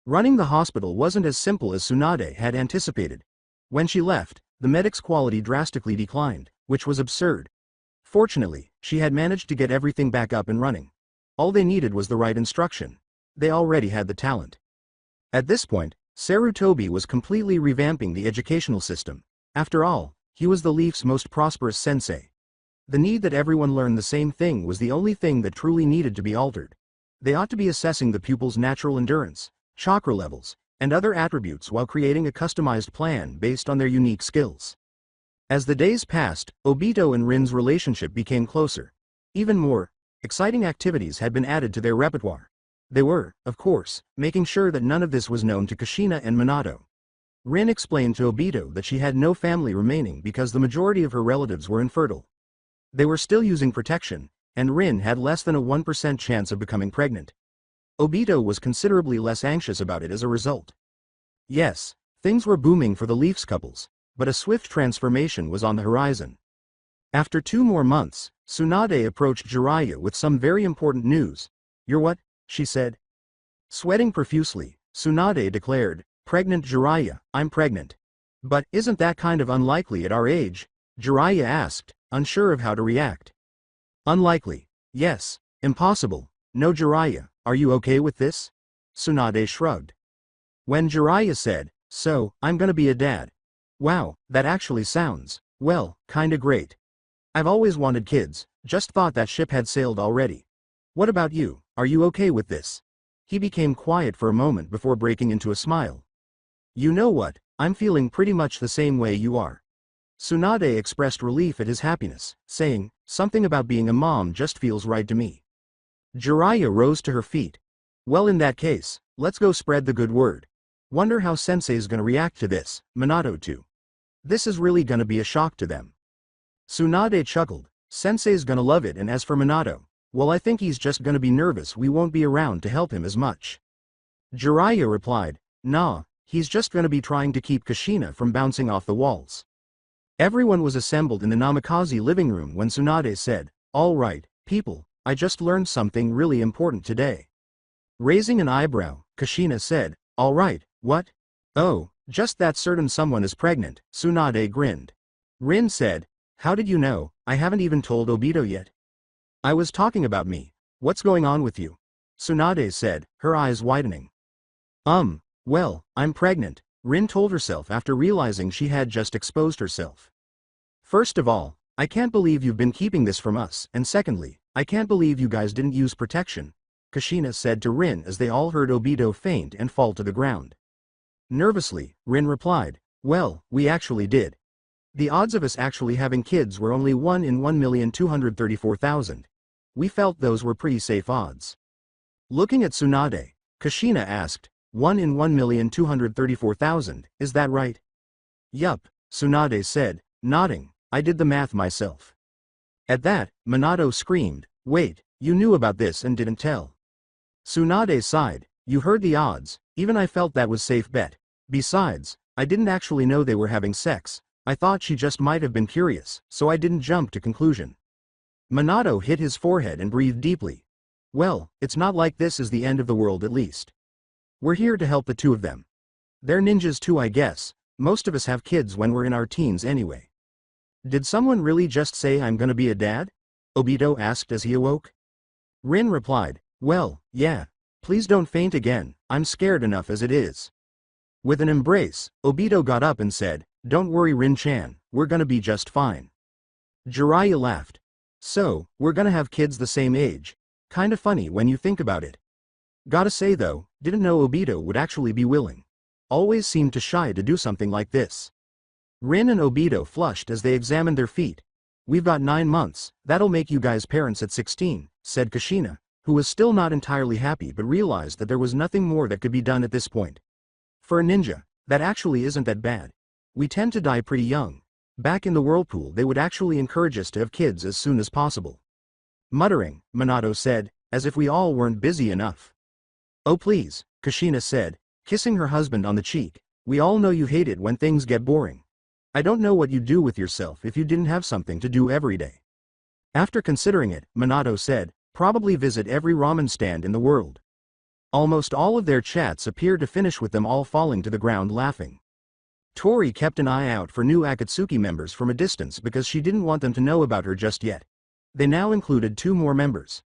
Running the hospital wasn't as simple as Tsunade had anticipated. When she left, the medic's quality drastically declined, which was absurd. Fortunately, she had managed to get everything back up and running. All they needed was the right instruction. They already had the talent. At this point, Sarutobi was completely revamping the educational system. After all, he was the Leaf's most prosperous sensei. The need that everyone learn the same thing was the only thing that truly needed to be altered. They ought to be assessing the pupil's natural endurance, chakra levels, and other attributes while creating a customized plan based on their unique skills. As the days passed, Obito and Rin's relationship became closer. Even more exciting activities had been added to their repertoire. They were, of course, making sure that none of this was known to Kushina and Minato. Rin explained to Obito that she had no family remaining because the majority of her relatives were infertile. They were still using protection, and Rin had less than a 1% chance of becoming pregnant. Obito was considerably less anxious about it as a result. Yes, things were booming for the Leafs couples, but a swift transformation was on the horizon. After 2 more months, Tsunade approached Jiraiya with some very important news. "You're what?" she said. Sweating profusely, Tsunade declared, "Pregnant Jiraiya, I'm pregnant." "But isn't that kind of unlikely at our age?" Jiraiya asked, unsure of how to react. "Unlikely, yes. Impossible, no. Jiraiya, are you okay with this?" Tsunade shrugged. When Jiraiya said, "So, I'm gonna be a dad. Wow, that actually sounds, well, kinda great. I've always wanted kids, just thought that ship had sailed already. What about you, are you okay with this?" He became quiet for a moment before breaking into a smile. "You know what, I'm feeling pretty much the same way you are." Tsunade expressed relief at his happiness, saying, "Something about being a mom just feels right to me." Jiraiya rose to her feet. "Well, in that case, let's go spread the good word. Wonder how Sensei's gonna react to this, Minato too. This is really gonna be a shock to them." Tsunade chuckled, "Sensei's gonna love it, and as for Minato, well, I think he's just gonna be nervous we won't be around to help him as much." Jiraiya replied, "Nah, he's just gonna be trying to keep Kushina from bouncing off the walls." Everyone was assembled in the Namikaze living room when Tsunade said, "All right, people, I just learned something really important today." Raising an eyebrow, Kushina said, "All right, what?" "Oh, just that certain someone is pregnant." Tsunade grinned. Rin said, "How did you know? I haven't even told Obito yet." "I was talking about me. What's going on with you?" Tsunade said, her eyes widening. Well, I'm pregnant," Rin told herself after realizing she had just exposed herself. "First of all, I can't believe you've been keeping this from us, and secondly, I can't believe you guys didn't use protection," Kushina said to Rin as they all heard Obito faint and fall to the ground. Nervously, Rin replied, "Well, we actually did. The odds of us actually having kids were only 1 in 1,234,000. We felt those were pretty safe odds. Looking at Tsunade, Kushina asked, 1 in 1,234,000, is that right? Yup, Tsunade said, nodding, I did the math myself. At that, Minato screamed, wait, you knew about this and didn't tell. Tsunade sighed, you heard the odds, even I felt that was safe bet. Besides, I didn't actually know they were having sex, I thought she just might have been curious, so I didn't jump to conclusion. Minato hit his forehead and breathed deeply. Well, it's not like this is the end of the world at least. We're here to help the two of them. They're ninjas too, I guess. Most of us have kids when we're in our teens anyway. Did someone really just say I'm gonna be a dad? Obito asked as he awoke. Rin replied, well, yeah. Please don't faint again, I'm scared enough as it is. With an embrace, Obito got up and said, don't worry Rin-chan, we're gonna be just fine. Jiraiya laughed. So, we're gonna have kids the same age. Kinda funny when you think about it. Gotta say though, didn't know Obito would actually be willing. Always seemed too shy to do something like this. Rin and Obito flushed as they examined their feet. We've got 9 months, that'll make you guys parents at 16, said Kushina, who was still not entirely happy but realized that there was nothing more that could be done at this point. For a ninja, that actually isn't that bad. We tend to die pretty young. Back in the whirlpool they would actually encourage us to have kids as soon as possible. Muttering, Minato said, as if we all weren't busy enough. Oh please, Kushina said, kissing her husband on the cheek, we all know you hate it when things get boring. I don't know what you'd do with yourself if you didn't have something to do every day. After considering it, Minato said, probably visit every ramen stand in the world. Almost all of their chats appeared to finish with them all falling to the ground laughing. Tori kept an eye out for new Akatsuki members from a distance because she didn't want them to know about her just yet. They now included 2 more members.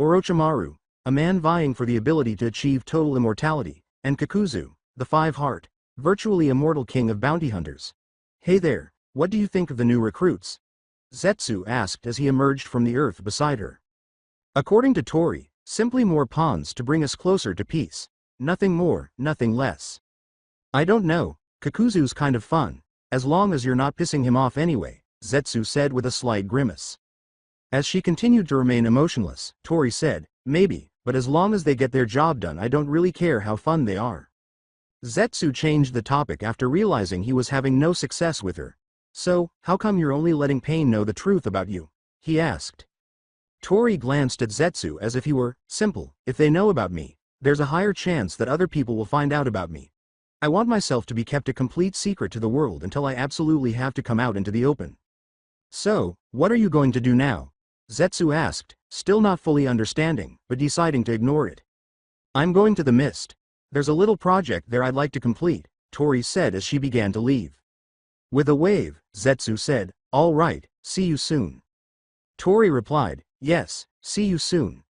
Orochimaru, a man vying for the ability to achieve total immortality, and Kakuzu, the 5-heart, virtually immortal king of bounty hunters. Hey there, what do you think of the new recruits? Zetsu asked as he emerged from the earth beside her. According to Tori, simply more pawns to bring us closer to peace. Nothing more, nothing less. I don't know, Kakuzu's kind of fun, as long as you're not pissing him off anyway, Zetsu said with a slight grimace. As she continued to remain emotionless, Tori said, maybe, but as long as they get their job done I don't really care how fun they are. Zetsu changed the topic after realizing he was having no success with her. So, how come you're only letting Pain know the truth about you? He asked. Tori glanced at Zetsu as if he were, simple, if they know about me, there's a higher chance that other people will find out about me. I want myself to be kept a complete secret to the world until I absolutely have to come out into the open. So, what are you going to do now? Zetsu asked, still not fully understanding, but deciding to ignore it. I'm going to the mist. There's a little project there I'd like to complete, Tori said as she began to leave. With a wave, Zetsu said, all right, see you soon. Tori replied, yes, see you soon.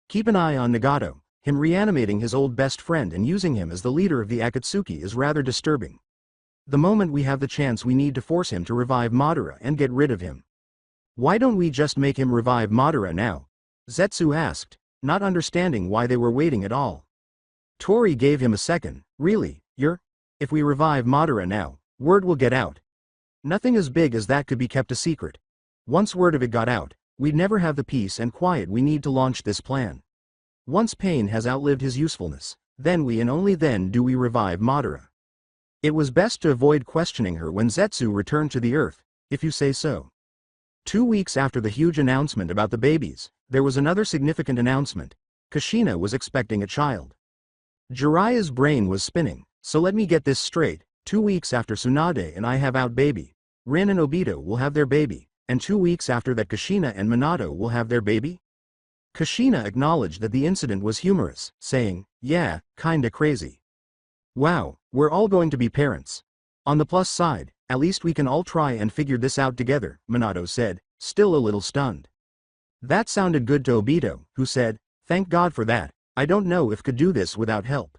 Keep an eye on Nagato, him reanimating his old best friend and using him as the leader of the Akatsuki is rather disturbing. The moment we have the chance we need to force him to revive Madara and get rid of him. Why don't we just make him revive Madara now? Zetsu asked, not understanding why they were waiting at all. Tori gave him a second, really, if we revive Madara now, word will get out. Nothing as big as that could be kept a secret. Once word of it got out, we'd never have the peace and quiet we need to launch this plan. Once Pain has outlived his usefulness, then we and only then do we revive Madara. It was best to avoid questioning her when Zetsu returned to the earth, if you say so. 2 weeks after the huge announcement about the babies, there was another significant announcement. Kushina was expecting a child. Jiraiya's brain was spinning, so let me get this straight, 2 weeks after Tsunade and I have out baby, Ren and Obito will have their baby, and 2 weeks after that Kushina and Minato will have their baby? Kushina acknowledged that the incident was humorous, saying, yeah, kinda crazy. Wow, we're all going to be parents. On the plus side, at least we can all try and figure this out together, Minato said, still a little stunned. That sounded good to Obito, who said, thank God for that, I don't know if could do this without help.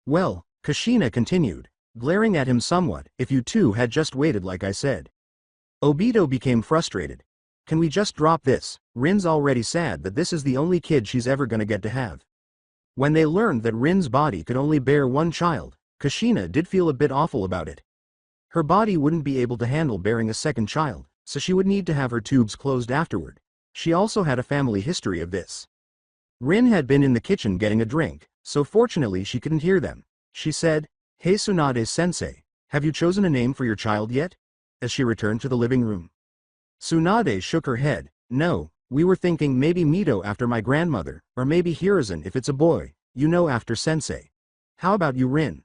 Well, Kushina continued, glaring at him somewhat, if you two had just waited like I said. Obito became frustrated. Can we just drop this? Rin's already sad that this is the only kid she's ever gonna get to have. When they learned that Rin's body could only bear one child, Kushina did feel a bit awful about it. Her body wouldn't be able to handle bearing a second child, so she would need to have her tubes closed afterward. She also had a family history of this. Rin had been in the kitchen getting a drink, so fortunately she couldn't hear them. She said, "Hey Tsunade-sensei, have you chosen a name for your child yet?" as she returned to the living room. Tsunade shook her head. "No, we were thinking maybe Mito after my grandmother, or maybe Hiruzen if it's a boy, after sensei. How about you, Rin?"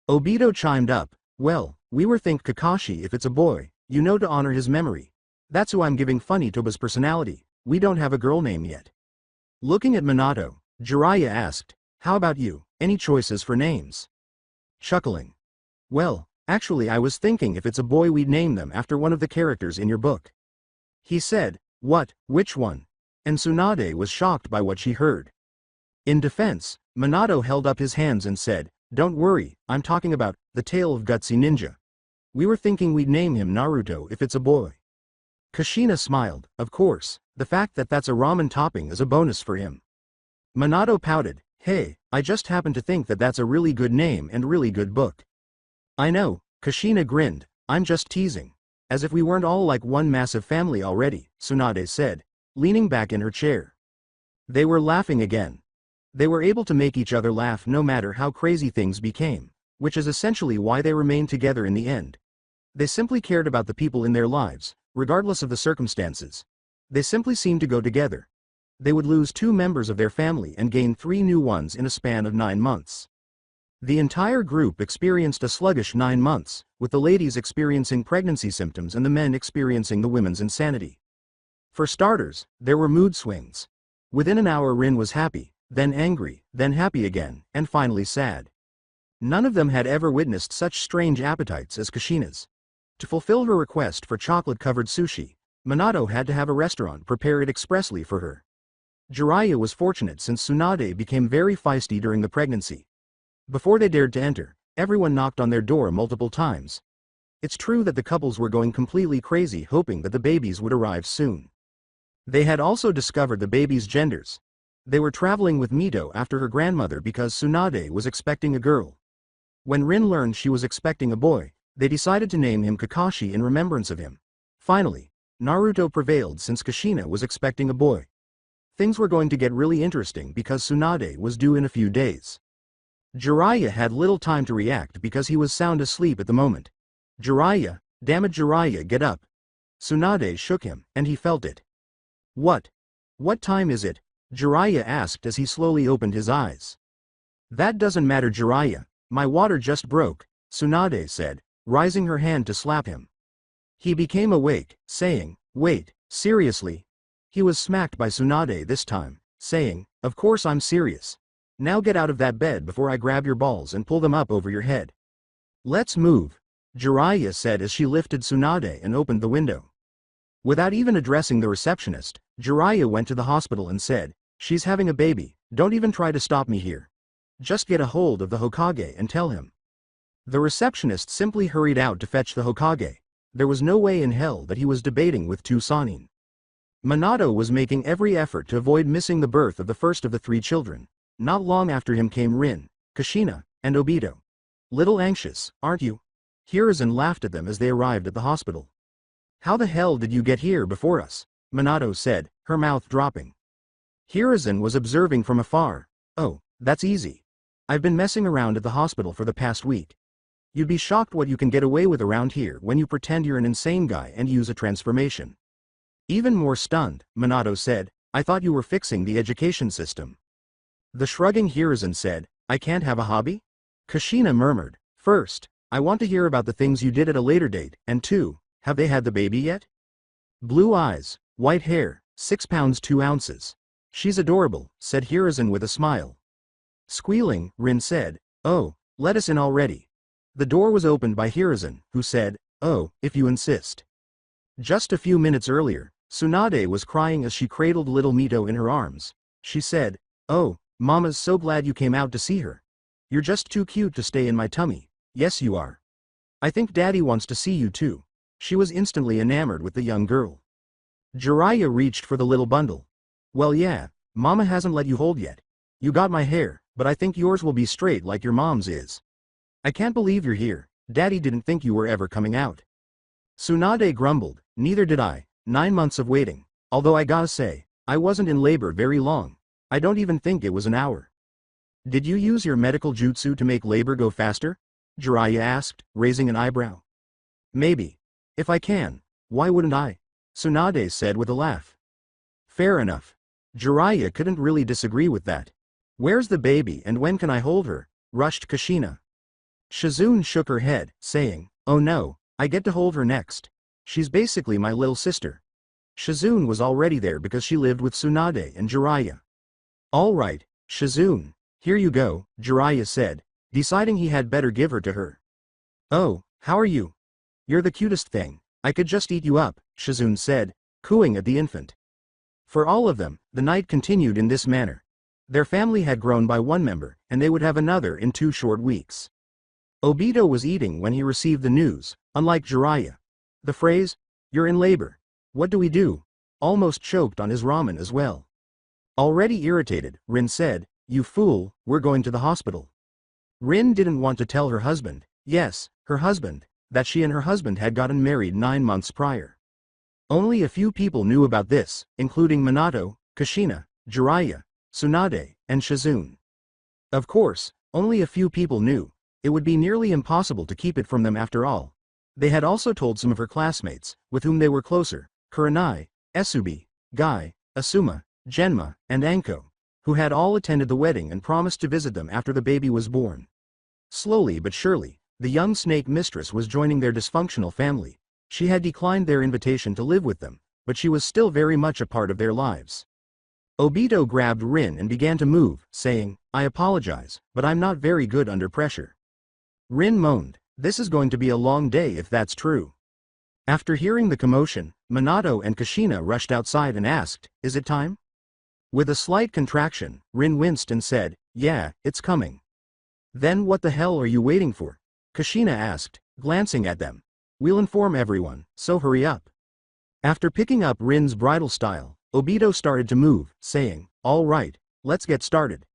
Obito chimed up, "Well, we were think Kakashi if it's a boy, to honor his memory. That's who I'm giving Funny Toba's personality. We don't have a girl name yet." Looking at Minato, Jiraiya asked, "How about you, any choices for names?" Chuckling. "Well, actually I was thinking if it's a boy we'd name them after one of the characters in your book." He said, "What, which one?" And Tsunade was shocked by what she heard. In defense, Minato held up his hands and said, "Don't worry, I'm talking about The Tale of Gutsy Ninja. We were thinking we'd name him Naruto if it's a boy." Kushina smiled. "Of course, the fact that that's a ramen topping is a bonus for him." Minato pouted, "Hey, I just happen to think that that's a really good name and really good book." "I know," Kushina grinned, "I'm just teasing. As if we weren't all like one massive family already," Tsunade said, leaning back in her chair. They were laughing again. They were able to make each other laugh no matter how crazy things became, which is essentially why they remained together in the end. They simply cared about the people in their lives, regardless of the circumstances. They simply seemed to go together. They would lose 2 members of their family and gain 3 new ones in a span of 9 months. The entire group experienced a sluggish 9 months, with the ladies experiencing pregnancy symptoms and the men experiencing the women's insanity. For starters, there were mood swings. Within an hour Rin was happy, then angry, then happy again, and finally sad. None of them had ever witnessed such strange appetites as Kushina's. To fulfill her request for chocolate-covered sushi, Minato had to have a restaurant prepare it expressly for her. Jiraiya was fortunate since Tsunade became very feisty during the pregnancy. Before they dared to enter, everyone knocked on their door multiple times. It's true that the couples were going completely crazy hoping that the babies would arrive soon. They had also discovered the babies' genders. They were traveling with Mito after her grandmother because Tsunade was expecting a girl. When Rin learned she was expecting a boy, they decided to name him Kakashi in remembrance of him. Finally, Naruto prevailed since Kushina was expecting a boy. Things were going to get really interesting because Tsunade was due in a few days. Jiraiya had little time to react because he was sound asleep at the moment. "Jiraiya, damn it Jiraiya, get up." Tsunade shook him, and he felt it. "What? What time is it?" Jiraiya asked as he slowly opened his eyes. "That doesn't matter Jiraiya, my water just broke," Tsunade said, raising her hand to slap him. He became awake, saying, "Wait, seriously?" He was smacked by Tsunade this time, saying, "Of course I'm serious. Now get out of that bed before I grab your balls and pull them up over your head." "Let's move," Jiraiya said as she lifted Tsunade and opened the window. Without even addressing the receptionist, Jiraiya went to the hospital and said, "She's having a baby, don't even try to stop me here. Just get a hold of the Hokage and tell him." The receptionist simply hurried out to fetch the Hokage. There was no way in hell that he was debating with 2 Sannin. Minato was making every effort to avoid missing the birth of the first of the 3 children. Not long after him came Rin, Kushina, and Obito. "Little anxious, aren't you?" Hiruzen laughed at them as they arrived at the hospital. "How the hell did you get here before us?" Minato said, her mouth dropping. Hiruzen was observing from afar. "Oh, that's easy. I've been messing around at the hospital for the past week. You'd be shocked what you can get away with around here when you pretend you're an insane guy and use a transformation." Even more stunned, Minato said, "I thought you were fixing the education system." The shrugging Hiruzen said, "I can't have a hobby?" Kushina murmured, "First, I want to hear about the things you did at a later date, and 2, have they had the baby yet?" "Blue eyes, white hair, 6 pounds 2 ounces. She's adorable," said Hiruzen with a smile. Squealing, Rin said, "Oh, let us in already." The door was opened by Hiruzen, who said, "Oh, if you insist." Just a few minutes earlier, Tsunade was crying as she cradled little Mito in her arms. She said, "Oh, Mama's so glad you came out to see her. You're just too cute to stay in my tummy." "Yes you are. I think Daddy wants to see you too." She was instantly enamored with the young girl. Jiraiya reached for the little bundle. "Well yeah, Mama hasn't let you hold yet. You got my hair, but I think yours will be straight like your mom's is." "I can't believe you're here," Daddy didn't think you were ever coming out. Tsunade grumbled, neither did I, 9 months of waiting. Although I gotta say, I wasn't in labor very long. I don't even think it was an hour. Did you use your medical jutsu to make labor go faster? Jiraiya asked, raising an eyebrow. Maybe. If I can, why wouldn't I? Tsunade said with a laugh. Fair enough. Jiraiya couldn't really disagree with that. Where's the baby and when can I hold her? Rushed Kushina. Shizune shook her head, saying, oh no, I get to hold her next. She's basically my little sister. Shizune was already there because she lived with Tsunade and Jiraiya. All right, Shizune, here you go, Jiraiya said, deciding he had better give her to her. Oh, how are you? You're the cutest thing. I could just eat you up, Shizune said, cooing at the infant. For all of them, the night continued in this manner. Their family had grown by one member, and they would have another in 2 short weeks. Obito was eating when he received the news, unlike Jiraiya. The phrase, you're in labor. What do we do? Almost choked on his ramen as well. Already irritated, Rin said, you fool, we're going to the hospital. Rin didn't want to tell her husband, yes, her husband, that she and her husband had gotten married 9 months prior. Only a few people knew about this, including Minato, Kushina, Jiraiya, Tsunade, and Shizune. Of course, only a few people knew. It would be nearly impossible to keep it from them after all. They had also told some of her classmates, with whom they were closer, Kurenai, Esubi, Guy, Asuma, Genma, and Anko, who had all attended the wedding and promised to visit them after the baby was born. Slowly but surely, the young snake mistress was joining their dysfunctional family. She had declined their invitation to live with them, but she was still very much a part of their lives. Obito grabbed Rin and began to move, saying, I apologize, but I'm not very good under pressure. Rin moaned, this is going to be a long day if that's true. After hearing the commotion, Minato and Kushina rushed outside and asked, is it time? With a slight contraction, Rin winced and said, yeah, it's coming. Then what the hell are you waiting for? Kushina asked, glancing at them. We'll inform everyone, so hurry up. After picking up Rin's bridal style, Obito started to move, saying, all right, let's get started.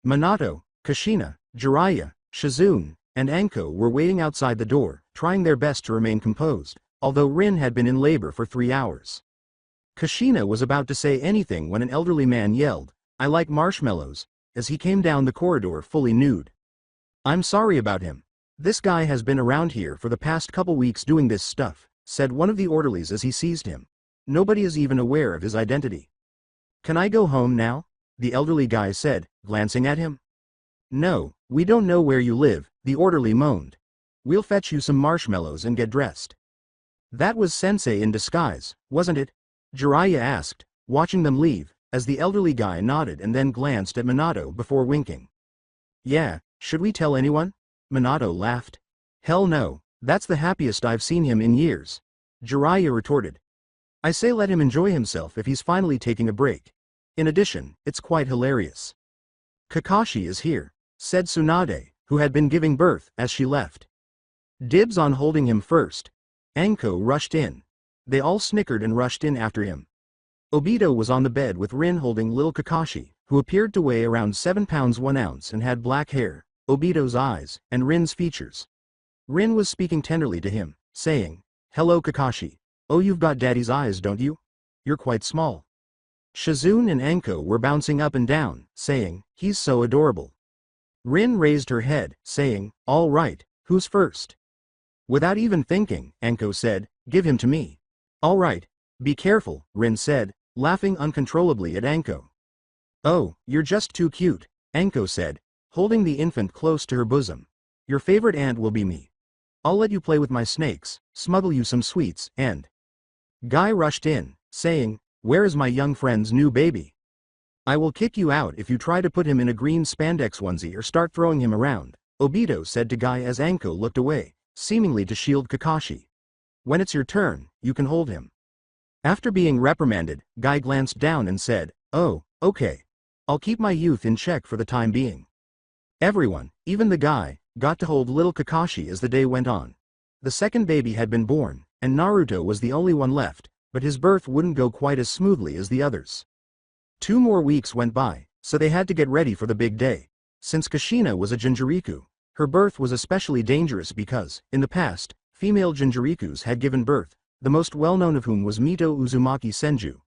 Minato, Kushina, Jiraiya, Shizune, and Anko were waiting outside the door, trying their best to remain composed, although Rin had been in labor for 3 hours. Kushina was about to say anything when an elderly man yelled, I like marshmallows, as he came down the corridor fully nude. I'm sorry about him. This guy has been around here for the past couple weeks doing this stuff, said one of the orderlies as he seized him. Nobody is even aware of his identity. Can I go home now? The elderly guy said, glancing at him. No, we don't know where you live, the orderly moaned. We'll fetch you some marshmallows and get dressed. That was Sensei in disguise, wasn't it? Jiraiya asked, watching them leave, as the elderly guy nodded and then glanced at Minato before winking. Yeah, should we tell anyone? Minato laughed. Hell no, that's the happiest I've seen him in years. Jiraiya retorted. I say let him enjoy himself if he's finally taking a break. In addition, it's quite hilarious. Kakashi is here, said Tsunade, who had been giving birth, as she left. Dibs on holding him first. Anko rushed in. They all snickered and rushed in after him. Obito was on the bed with Rin holding little Kakashi, who appeared to weigh around 7 pounds 1 ounce and had black hair, Obito's eyes, and Rin's features. Rin was speaking tenderly to him, saying, hello Kakashi. Oh, you've got daddy's eyes, don't you? You're quite small. Shizune and Anko were bouncing up and down, saying, he's so adorable. Rin raised her head, saying, all right, who's first? Without even thinking, Anko said, give him to me. All right, be careful, Rin said, laughing uncontrollably at Anko. Oh, you're just too cute, Anko said, holding the infant close to her bosom. Your favorite aunt will be me. I'll let you play with my snakes, smuggle you some sweets, and... Guy rushed in, saying, where is my young friend's new baby? I will kick you out if you try to put him in a green spandex onesie or start throwing him around, Obito said to Guy as Anko looked away, seemingly to shield Kakashi. When it's your turn, you can hold him. After being reprimanded, Guy glanced down and said, oh, okay. I'll keep my youth in check for the time being. Everyone, even the guy, got to hold little Kakashi as the day went on. The second baby had been born, and Naruto was the only one left, but his birth wouldn't go quite as smoothly as the others. 2 more weeks went by, so they had to get ready for the big day. Since Kushina was a Jinchuriku, Her birth was especially dangerous because, in the past, female Jinchurikus had given birth, the most well-known of whom was Mito Uzumaki Senju.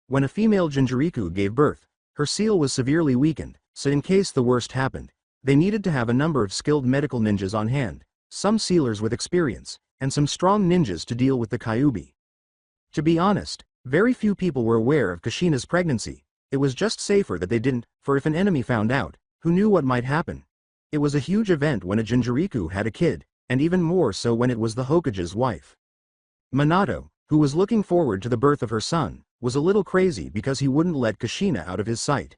When a female Jinchuriku gave birth, her seal was severely weakened, so in case the worst happened, they needed to have a number of skilled medical ninjas on hand, some sealers with experience, and some strong ninjas to deal with the Kyuubi. To be honest, very few people were aware of Kushina's pregnancy. It was just safer that they didn't, for if an enemy found out, who knew what might happen? It was a huge event when a Jinchuriku had a kid, and even more so when it was the Hokage's wife. Minato, who was looking forward to the birth of her son, was a little crazy because he wouldn't let Kushina out of his sight.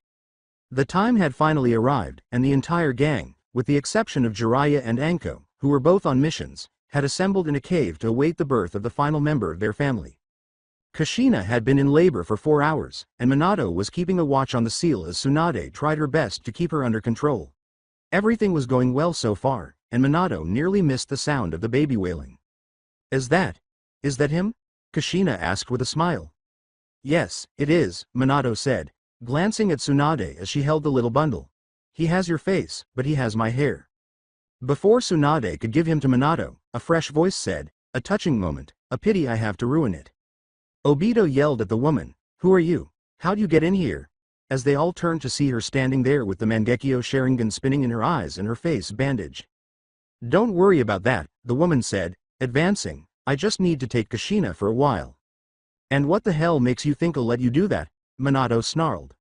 The time had finally arrived, and the entire gang, with the exception of Jiraiya and Anko, who were both on missions, had assembled in a cave to await the birth of the final member of their family. Kushina had been in labor for 4 hours, and Minato was keeping a watch on the seal as Tsunade tried her best to keep her under control. Everything was going well so far, and Minato nearly missed the sound of the baby wailing. Is that him? Kushina asked with a smile. Yes, it is, Minato said, glancing at Tsunade as she held the little bundle. He has your face, but he has my hair. Before Tsunade could give him to Minato, a fresh voice said, a touching moment, a pity I have to ruin it. Obito yelled at the woman, who are you? How'd you get in here? As they all turned to see her standing there with the Mangekyo Sharingan spinning in her eyes and her face bandaged. Don't worry about that, the woman said, advancing, I just need to take Kushina for a while. And what the hell makes you think I'll let you do that? Minato snarled.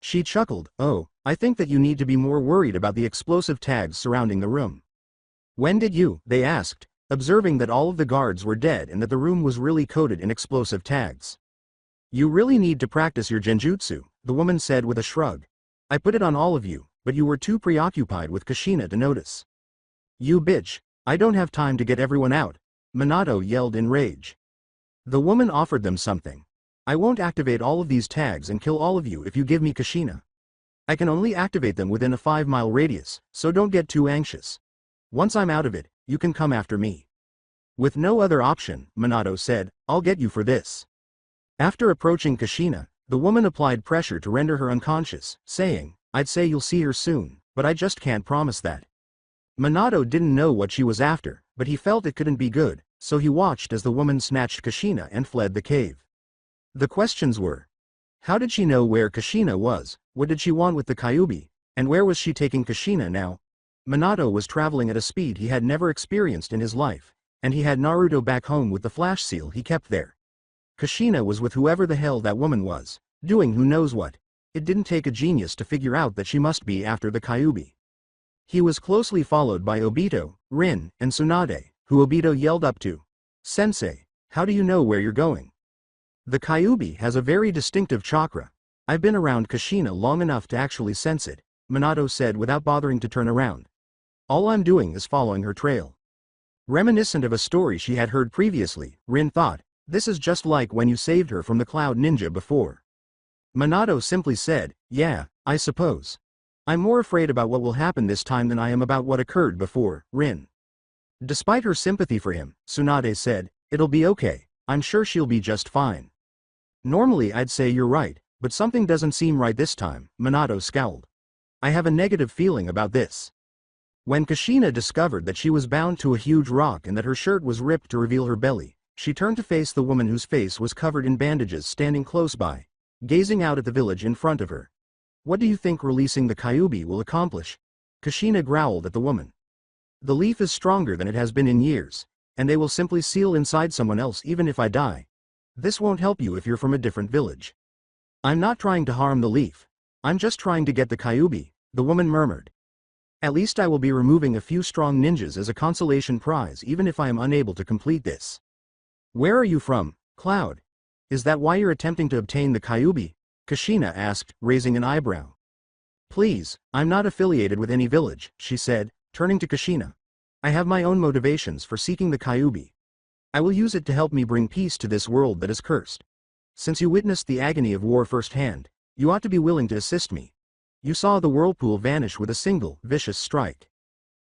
She chuckled, oh, I think that you need to be more worried about the explosive tags surrounding the room. When did you? They asked, observing that all of the guards were dead and that the room was really coated in explosive tags. You really need to practice your genjutsu, the woman said with a shrug. I put it on all of you, but you were too preoccupied with Kushina to notice. You bitch, I don't have time to get everyone out, Minato yelled in rage. The woman offered them something. I won't activate all of these tags and kill all of you if you give me Kushina. I can only activate them within a 5-mile radius, so don't get too anxious. Once I'm out of it, you can come after me. With no other option, Minato said, I'll get you for this. After approaching Kushina, the woman applied pressure to render her unconscious, saying, I'd say you'll see her soon, but I just can't promise that. Minato didn't know what she was after, but he felt it couldn't be good, so he watched as the woman snatched Kushina and fled the cave. The questions were, how did she know where Kushina was, what did she want with the Kyuubi, and where was she taking Kushina now? Minato was traveling at a speed he had never experienced in his life, and he had Naruto back home with the flash seal he kept there. Kushina was with whoever the hell that woman was, doing who knows what. It didn't take a genius to figure out that she must be after the Kyuubi. He was closely followed by Obito, Rin, and Tsunade, who Obito yelled up to. Sensei, how do you know where you're going? The Kyuubi has a very distinctive chakra. I've been around Kushina long enough to actually sense it, Minato said without bothering to turn around. All I'm doing is following her trail. Reminiscent of a story she had heard previously, Rin thought, this is just like when you saved her from the Cloud Ninja before. Minato simply said, yeah, I suppose. I'm more afraid about what will happen this time than I am about what occurred before, Rin. Despite her sympathy for him, Tsunade said, it'll be okay, I'm sure she'll be just fine. Normally I'd say you're right, but something doesn't seem right this time, Minato scowled. I have a negative feeling about this. When Kushina discovered that she was bound to a huge rock and that her shirt was ripped to reveal her belly, she turned to face the woman whose face was covered in bandages standing close by, gazing out at the village in front of her. What do you think releasing the Kyuubi will accomplish? Kushina growled at the woman. The leaf is stronger than it has been in years, and they will simply seal inside someone else even if I die. This won't help you if you're from a different village. I'm not trying to harm the leaf. I'm just trying to get the Kyuubi, the woman murmured. At least I will be removing a few strong ninjas as a consolation prize even if I am unable to complete this. Where are you from, Cloud? Is that why you're attempting to obtain the Kyuubi? Kushina asked, raising an eyebrow. Please, I'm not affiliated with any village, she said, turning to Kushina. I have my own motivations for seeking the Kyuubi. I will use it to help me bring peace to this world that is cursed. Since you witnessed the agony of war firsthand, you ought to be willing to assist me. You saw the whirlpool vanish with a single, vicious strike.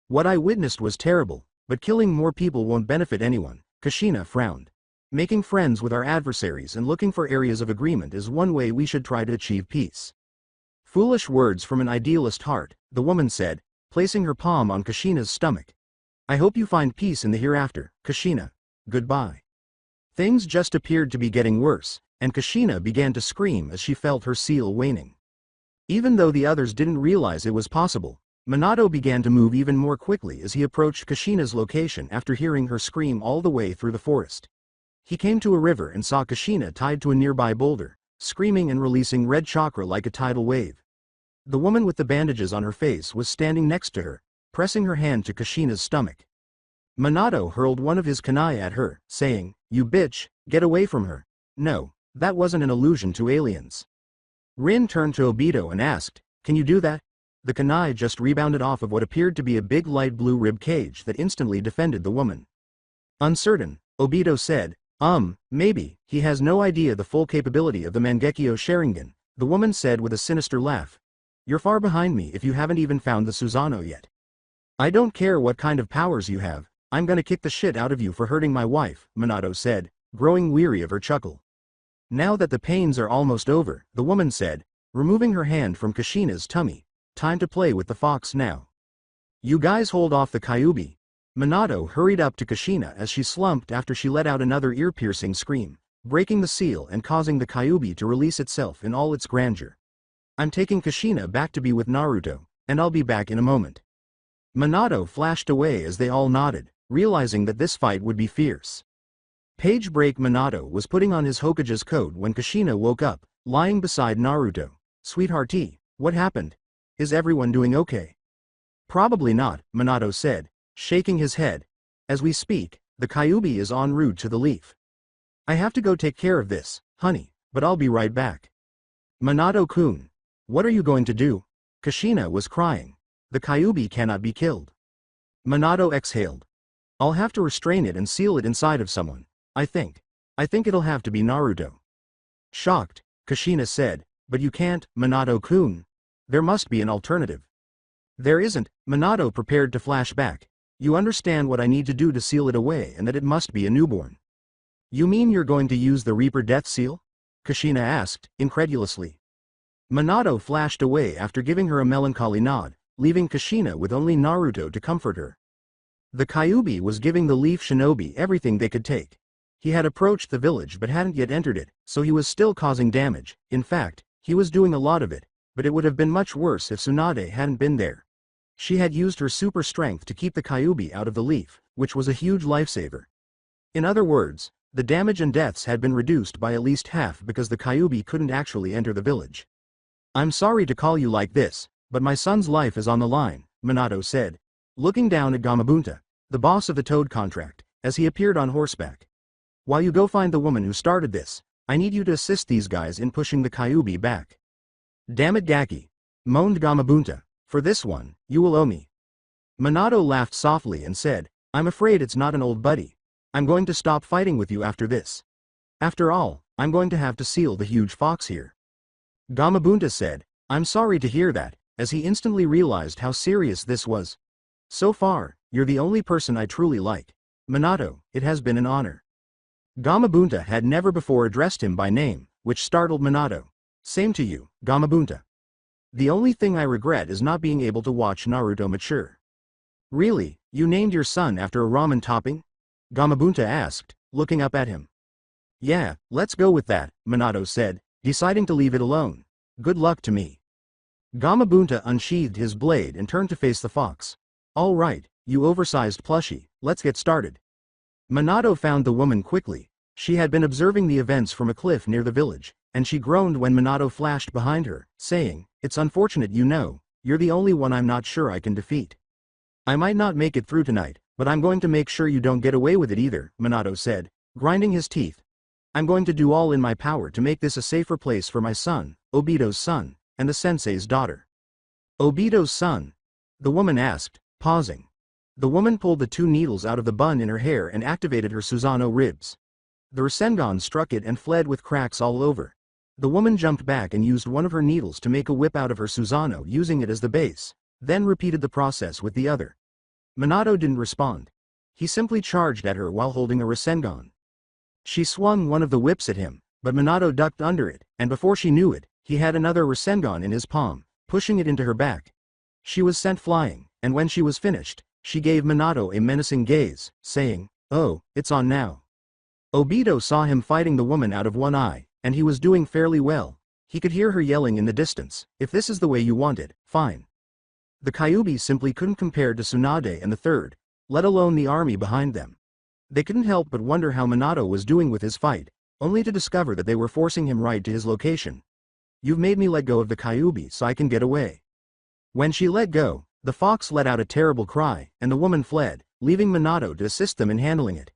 What I witnessed was terrible, but killing more people won't benefit anyone, Kushina frowned. Making friends with our adversaries and looking for areas of agreement is one way we should try to achieve peace. Foolish words from an idealist heart, the woman said, placing her palm on Kushina's stomach. I hope you find peace in the hereafter, Kushina. Goodbye. Things just appeared to be getting worse, and Kushina began to scream as she felt her seal waning. Even though the others didn't realize it was possible, Minato began to move even more quickly as he approached Kushina's location after hearing her scream all the way through the forest. He came to a river and saw Kushina tied to a nearby boulder, screaming and releasing red chakra like a tidal wave. The woman with the bandages on her face was standing next to her, pressing her hand to Kushina's stomach. Minato hurled one of his kunai at her, saying, "You bitch, get away from her." No, that wasn't an allusion to aliens. Rin turned to Obito and asked, "Can you do that?" The kunai just rebounded off of what appeared to be a big light blue rib cage that instantly defended the woman. Uncertain, Obito said, maybe, he has no idea the full capability of the Mangekyo Sharingan," the woman said with a sinister laugh. "You're far behind me if you haven't even found the Susanoo yet. I don't care what kind of powers you have, I'm gonna kick the shit out of you for hurting my wife," Minato said, growing weary of her chuckle. Now that the pains are almost over, the woman said, removing her hand from Kushina's tummy, "Time to play with the fox now. You guys hold off the Kyuubi." Minato hurried up to Kushina as she slumped after she let out another ear-piercing scream, breaking the seal and causing the Kyuubi to release itself in all its grandeur. "I'm taking Kushina back to be with Naruto, and I'll be back in a moment." Minato flashed away as they all nodded, realizing that this fight would be fierce. Page break. Minato was putting on his Hokage's coat when Kushina woke up, lying beside Naruto. "Sweetheartie, what happened? Is everyone doing okay?" "Probably not," Minato said, shaking his head. "As we speak, the Kyuubi is en route to the leaf. I have to go take care of this, honey, but I'll be right back." "Minato-kun, what are you going to do?" Kushina was crying. "The Kyuubi cannot be killed." Minato exhaled. "I'll have to restrain it and seal it inside of someone, I think. I think it'll have to be Naruto." Shocked, Kushina said, "But you can't, Minato-kun. There must be an alternative." "There isn't," Minato prepared to flash back. "You understand what I need to do to seal it away and that it must be a newborn." "You mean you're going to use the Reaper Death Seal?" Kushina asked, incredulously. Minato flashed away after giving her a melancholy nod, leaving Kushina with only Naruto to comfort her. The Kyuubi was giving the Leaf Shinobi everything they could take. He had approached the village but hadn't yet entered it, so he was still causing damage. In fact, he was doing a lot of it, but it would have been much worse if Tsunade hadn't been there. She had used her super strength to keep the Kyuubi out of the leaf, which was a huge lifesaver. In other words, the damage and deaths had been reduced by at least half because the Kyuubi couldn't actually enter the village. "I'm sorry to call you like this, but my son's life is on the line," Minato said, looking down at Gamabunta, the boss of the Toad contract, as he appeared on horseback. "While you go find the woman who started this, I need you to assist these guys in pushing the Kyuubi back." "Damn it, Gaki," moaned Gamabunta, "for this one, you will owe me." Minato laughed softly and said, "I'm afraid it's not an old buddy. I'm going to stop fighting with you after this. After all, I'm going to have to seal the huge fox here." Gamabunta said, "I'm sorry to hear that," as he instantly realized how serious this was. "So far, you're the only person I truly like. Minato, it has been an honor." Gamabunta had never before addressed him by name, which startled Minato. "Same to you, Gamabunta. The only thing I regret is not being able to watch Naruto mature." "Really, you named your son after a ramen topping?" Gamabunta asked, looking up at him. "Yeah, let's go with that," Minato said, deciding to leave it alone. "Good luck to me." Gamabunta unsheathed his blade and turned to face the fox. "All right, you oversized plushie, let's get started." Minato found the woman quickly. She had been observing the events from a cliff near the village, and she groaned when Minato flashed behind her, saying, "It's unfortunate you're the only one I'm not sure I can defeat. I might not make it through tonight, but I'm going to make sure you don't get away with it either," Minato said, grinding his teeth. "I'm going to do all in my power to make this a safer place for my son, Obito's son, and the sensei's daughter." "Obito's son?" the woman asked, pausing. The woman pulled the 2 needles out of the bun in her hair and activated her Susanoo ribs. The Rasengan struck it and fled with cracks all over. The woman jumped back and used one of her needles to make a whip out of her Susanoo using it as the base, then repeated the process with the other. Minato didn't respond. He simply charged at her while holding a Rasengan. She swung one of the whips at him, but Minato ducked under it, and before she knew it, he had another Rasengan in his palm, pushing it into her back. She was sent flying, and when she was finished, she gave Minato a menacing gaze, saying, "Oh, it's on now." Obito saw him fighting the woman out of one eye, and he was doing fairly well. He could hear her yelling in the distance, "If this is the way you want it, fine." The Kyuubi simply couldn't compare to Tsunade and the third, let alone the army behind them. They couldn't help but wonder how Minato was doing with his fight, only to discover that they were forcing him right to his location. "You've made me let go of the Kyuubi so I can get away." When she let go, the fox let out a terrible cry, and the woman fled, leaving Minato to assist them in handling it.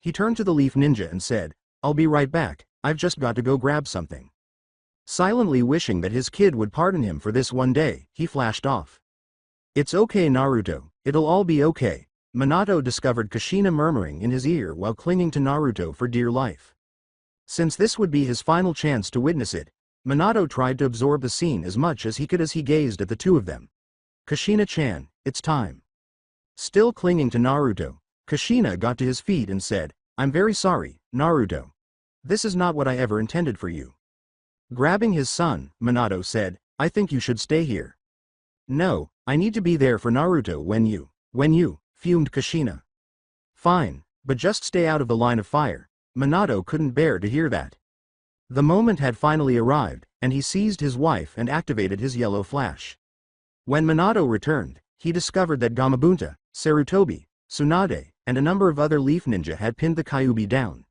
He turned to the Leaf Ninja and said, "I'll be right back, I've just got to go grab something." Silently wishing that his kid would pardon him for this one day, he flashed off. "It's okay, Naruto, it'll all be okay," Minato discovered Kushina murmuring in his ear while clinging to Naruto for dear life. Since this would be his final chance to witness it, Minato tried to absorb the scene as much as he could as he gazed at the two of them. "Kushina-chan, it's time." Still clinging to Naruto, Kushina got to his feet and said, "I'm very sorry, Naruto. This is not what I ever intended for you." Grabbing his son, Minato said, "I think you should stay here." "No, I need to be there for Naruto when you, fumed Kushina. "Fine, but just stay out of the line of fire." Minato couldn't bear to hear that. The moment had finally arrived, and he seized his wife and activated his yellow flash. When Minato returned, he discovered that Gamabunta, Sarutobi, Tsunade, and a number of other Leaf Ninja had pinned the Kyuubi down.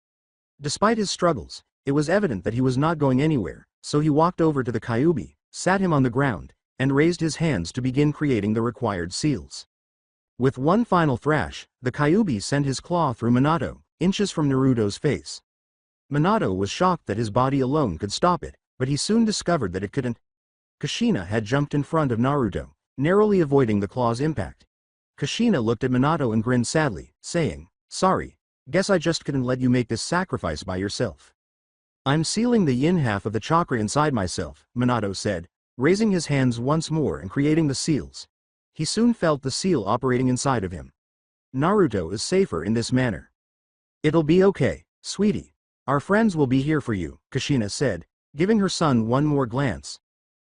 Despite his struggles, it was evident that he was not going anywhere, so he walked over to the Kyuubi, sat him on the ground, and raised his hands to begin creating the required seals. With one final thrash, the Kyuubi sent his claw through Minato, inches from Naruto's face. Minato was shocked that his body alone could stop it, but he soon discovered that it couldn't. Kushina had jumped in front of Naruto, narrowly avoiding the claw's impact. Kushina looked at Minato and grinned sadly, saying, "Sorry, guess I just couldn't let you make this sacrifice by yourself." "I'm sealing the yin half of the chakra inside myself," Minato said, raising his hands once more and creating the seals. He soon felt the seal operating inside of him. "Naruto is safer in this manner." "It'll be okay, sweetie. Our friends will be here for you," Kushina said, giving her son one more glance.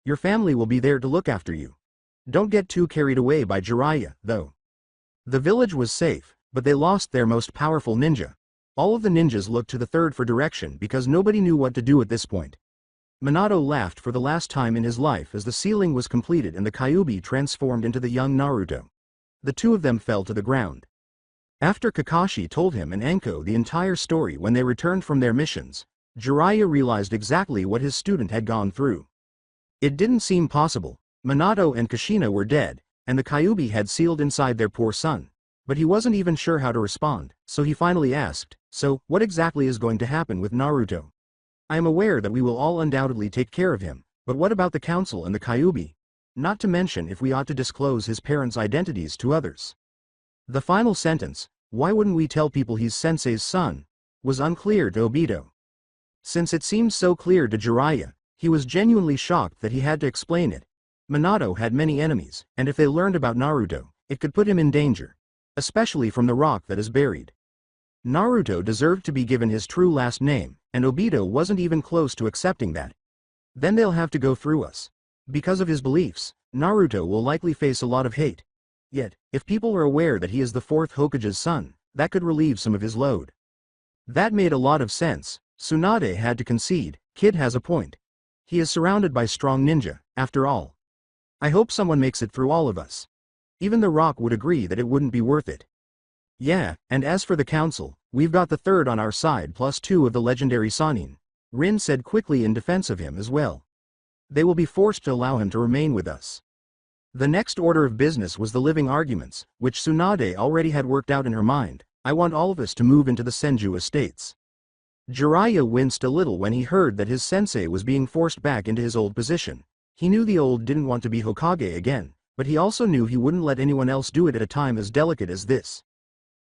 "Your family will be there to look after you. Don't get too carried away by Jiraiya, though." The village was safe, but they lost their most powerful ninja. All of the ninjas looked to the third for direction because nobody knew what to do at this point. Minato laughed for the last time in his life as the sealing was completed and the Kyuubi transformed into the young Naruto. The two of them fell to the ground. After Kakashi told him and Enko the entire story when they returned from their missions, Jiraiya realized exactly what his student had gone through. It didn't seem possible. Minato and Kushina were dead, and the Kyuubi had sealed inside their poor son. But he wasn't even sure how to respond, so he finally asked, "So, what exactly is going to happen with Naruto? I am aware that we will all undoubtedly take care of him, but what about the council and the Kyuubi? Not to mention if we ought to disclose his parents' identities to others." The final sentence, "Why wouldn't we tell people he's Sensei's son?" was unclear to Obito. Since it seemed so clear to Jiraiya, he was genuinely shocked that he had to explain it. Minato had many enemies, and if they learned about Naruto, it could put him in danger, especially from the rock that is buried. Naruto deserved to be given his true last name, and Obito wasn't even close to accepting that. Then they'll have to go through us. Because of his beliefs, Naruto will likely face a lot of hate. Yet, if people are aware that he is the fourth Hokage's son, that could relieve some of his load. That made a lot of sense. Tsunade had to concede, Kid has a point. He is surrounded by strong ninja, after all. I hope someone makes it through all of us. Even the rock would agree that it wouldn't be worth it. Yeah, and as for the council, we've got the third on our side plus 2 of the legendary Sannin, Rin said quickly in defense of him as well. They will be forced to allow him to remain with us. The next order of business was the living arguments, which Tsunade already had worked out in her mind. I want all of us to move into the Senju estates. Jiraiya winced a little when he heard that his sensei was being forced back into his old position. He knew the old didn't want to be Hokage again, but he also knew he wouldn't let anyone else do it at a time as delicate as this.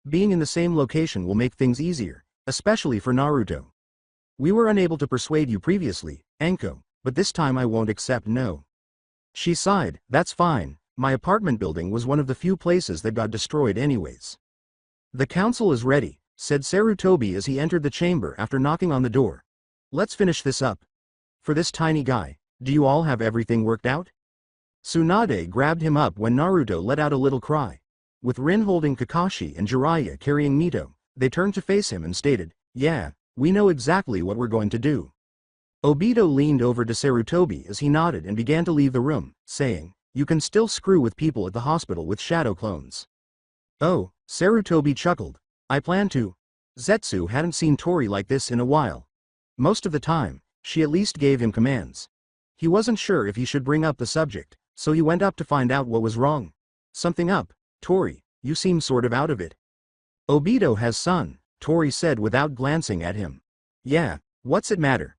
Being in the same location will make things easier, especially for Naruto. We were unable to persuade you previously, Enko, but this time I won't accept no. She sighed, that's fine, my apartment building was one of the few places that got destroyed anyways. The council is ready, said Sarutobi as he entered the chamber after knocking on the door. Let's finish this up. For this tiny guy, do you all have everything worked out? Tsunade grabbed him up when Naruto let out a little cry. With Rin holding Kakashi and Jiraiya carrying Mito, they turned to face him and stated, "Yeah, we know exactly what we're going to do." Obito leaned over to Sarutobi as he nodded and began to leave the room, saying, "You can still screw with people at the hospital with shadow clones." "Oh," Sarutobi chuckled. "I plan to." Zetsu hadn't seen Tori like this in a while. Most of the time, she at least gave him commands. He wasn't sure if he should bring up the subject, so he went up to find out what was wrong. "Something up, Tori, you seem sort of out of it." "Obito has son," Tori said without glancing at him. "Yeah, what's it matter?"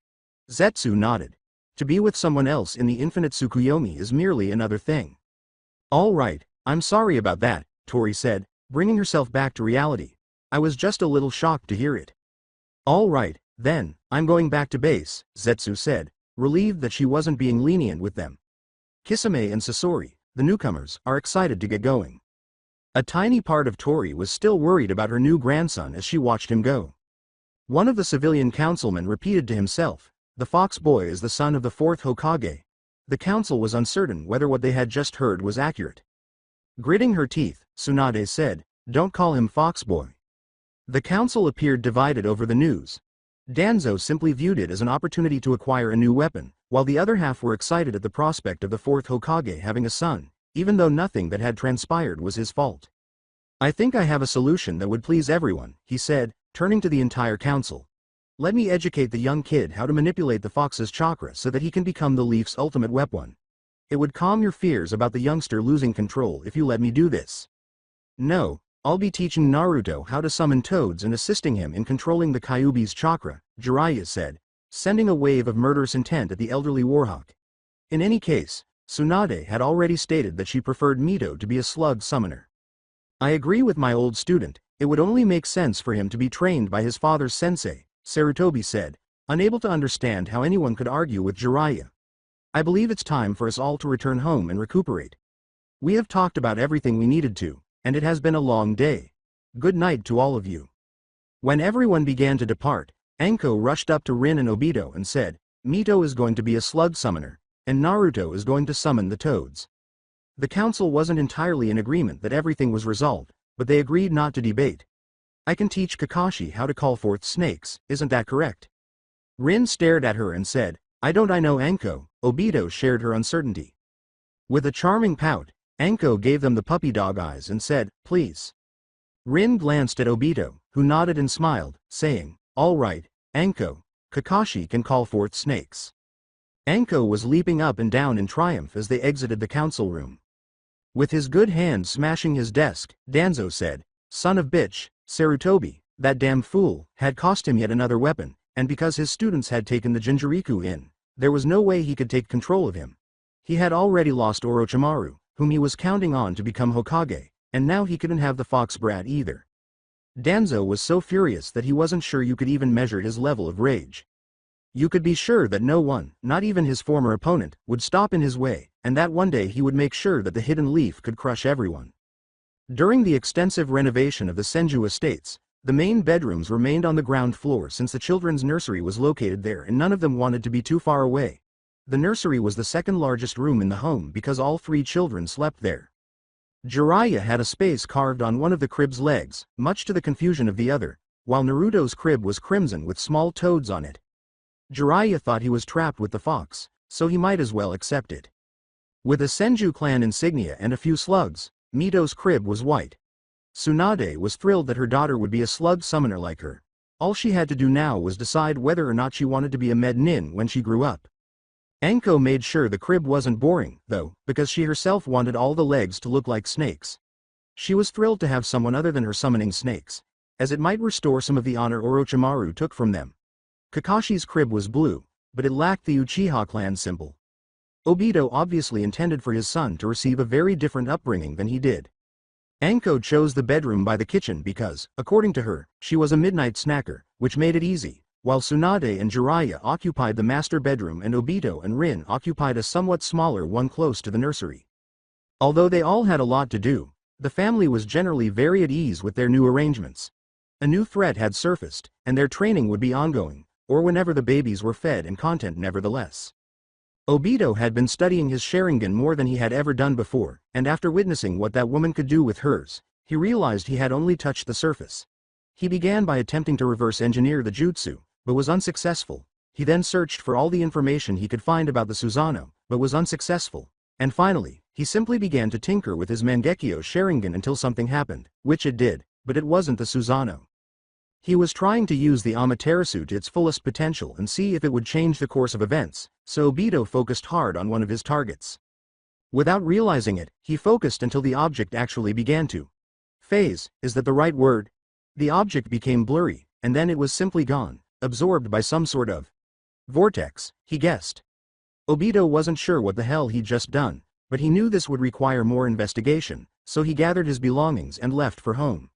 Zetsu nodded. "To be with someone else in the infinite Tsukuyomi is merely another thing." "All right, I'm sorry about that," Tori said, bringing herself back to reality. "I was just a little shocked to hear it." "All right, then, I'm going back to base," Zetsu said, relieved that she wasn't being lenient with them. Kisame and Sasori, the newcomers, are excited to get going. A tiny part of Tori was still worried about her new grandson as she watched him go. One of the civilian councilmen repeated to himself, "The fox boy is the son of the fourth Hokage." The council was uncertain whether what they had just heard was accurate. Gritting her teeth, Tsunade said, "Don't call him fox boy." The council appeared divided over the news. Danzo simply viewed it as an opportunity to acquire a new weapon, while the other half were excited at the prospect of the fourth Hokage having a son, even though nothing that had transpired was his fault. "I think I have a solution that would please everyone," he said, turning to the entire council. "Let me educate the young kid how to manipulate the fox's chakra so that he can become the leaf's ultimate weapon. It would calm your fears about the youngster losing control if you let me do this." "No, I'll be teaching Naruto how to summon toads and assisting him in controlling the Kyuubi's chakra," Jiraiya said, sending a wave of murderous intent at the elderly warhawk. In any case, Tsunade had already stated that she preferred Mito to be a slug summoner. "I agree with my old student, it would only make sense for him to be trained by his father's sensei," Sarutobi said, unable to understand how anyone could argue with Jiraiya. "I believe it's time for us all to return home and recuperate. We have talked about everything we needed to, and it has been a long day. Good night to all of you." When everyone began to depart, Anko rushed up to Rin and Obito and said, "Mito is going to be a slug summoner, and Naruto is going to summon the toads." The council wasn't entirely in agreement that everything was resolved, but they agreed not to debate. "I can teach Kakashi how to call forth snakes, isn't that correct?" Rin stared at her and said, I know Anko." Obito shared her uncertainty. With a charming pout, Anko gave them the puppy dog eyes and said, "Please." Rin glanced at Obito, who nodded and smiled, saying, "All right, Anko, Kakashi can call forth snakes." Anko was leaping up and down in triumph as they exited the council room. With his good hand smashing his desk, Danzo said, "Son of bitch, Sarutobi, that damn fool, had cost him yet another weapon, and because his students had taken the Jinchuriku in, there was no way he could take control of him. He had already lost Orochimaru, whom he was counting on to become Hokage, and now he couldn't have the fox brat either." Danzo was so furious that he wasn't sure you could even measure his level of rage. You could be sure that no one, not even his former opponent, would stop in his way, and that one day he would make sure that the hidden leaf could crush everyone. During the extensive renovation of the Senju estates, the main bedrooms remained on the ground floor since the children's nursery was located there and none of them wanted to be too far away. The nursery was the second largest room in the home because all three children slept there. Jiraiya had a space carved on one of the crib's legs, much to the confusion of the other, while Naruto's crib was crimson with small toads on it. Jiraiya thought he was trapped with the fox, so he might as well accept it. With a Senju clan insignia and a few slugs, Mito's crib was white. Tsunade was thrilled that her daughter would be a slug summoner like her. All she had to do now was decide whether or not she wanted to be a med nin when she grew up. Anko made sure the crib wasn't boring, though, because she herself wanted all the legs to look like snakes. She was thrilled to have someone other than her summoning snakes, as it might restore some of the honor Orochimaru took from them. Kakashi's crib was blue, but it lacked the Uchiha clan symbol. Obito obviously intended for his son to receive a very different upbringing than he did. Anko chose the bedroom by the kitchen because, according to her, she was a midnight snacker, which made it easy, while Tsunade and Jiraiya occupied the master bedroom and Obito and Rin occupied a somewhat smaller one close to the nursery. Although they all had a lot to do, the family was generally very at ease with their new arrangements. A new threat had surfaced, and their training would be ongoing, or whenever the babies were fed and content nevertheless. Obito had been studying his Sharingan more than he had ever done before, and after witnessing what that woman could do with hers, he realized he had only touched the surface. He began by attempting to reverse engineer the jutsu, but was unsuccessful. He then searched for all the information he could find about the Susanoo, but was unsuccessful. And finally, he simply began to tinker with his Mangekyo Sharingan until something happened, which it did, but it wasn't the Susanoo. He was trying to use the Amaterasu to its fullest potential and see if it would change the course of events, so Obito focused hard on one of his targets. Without realizing it, he focused until the object actually began to phase. Is that the right word? The object became blurry, and then it was simply gone, absorbed by some sort of vortex, he guessed. Obito wasn't sure what the hell he'd just done, but he knew this would require more investigation, so he gathered his belongings and left for home.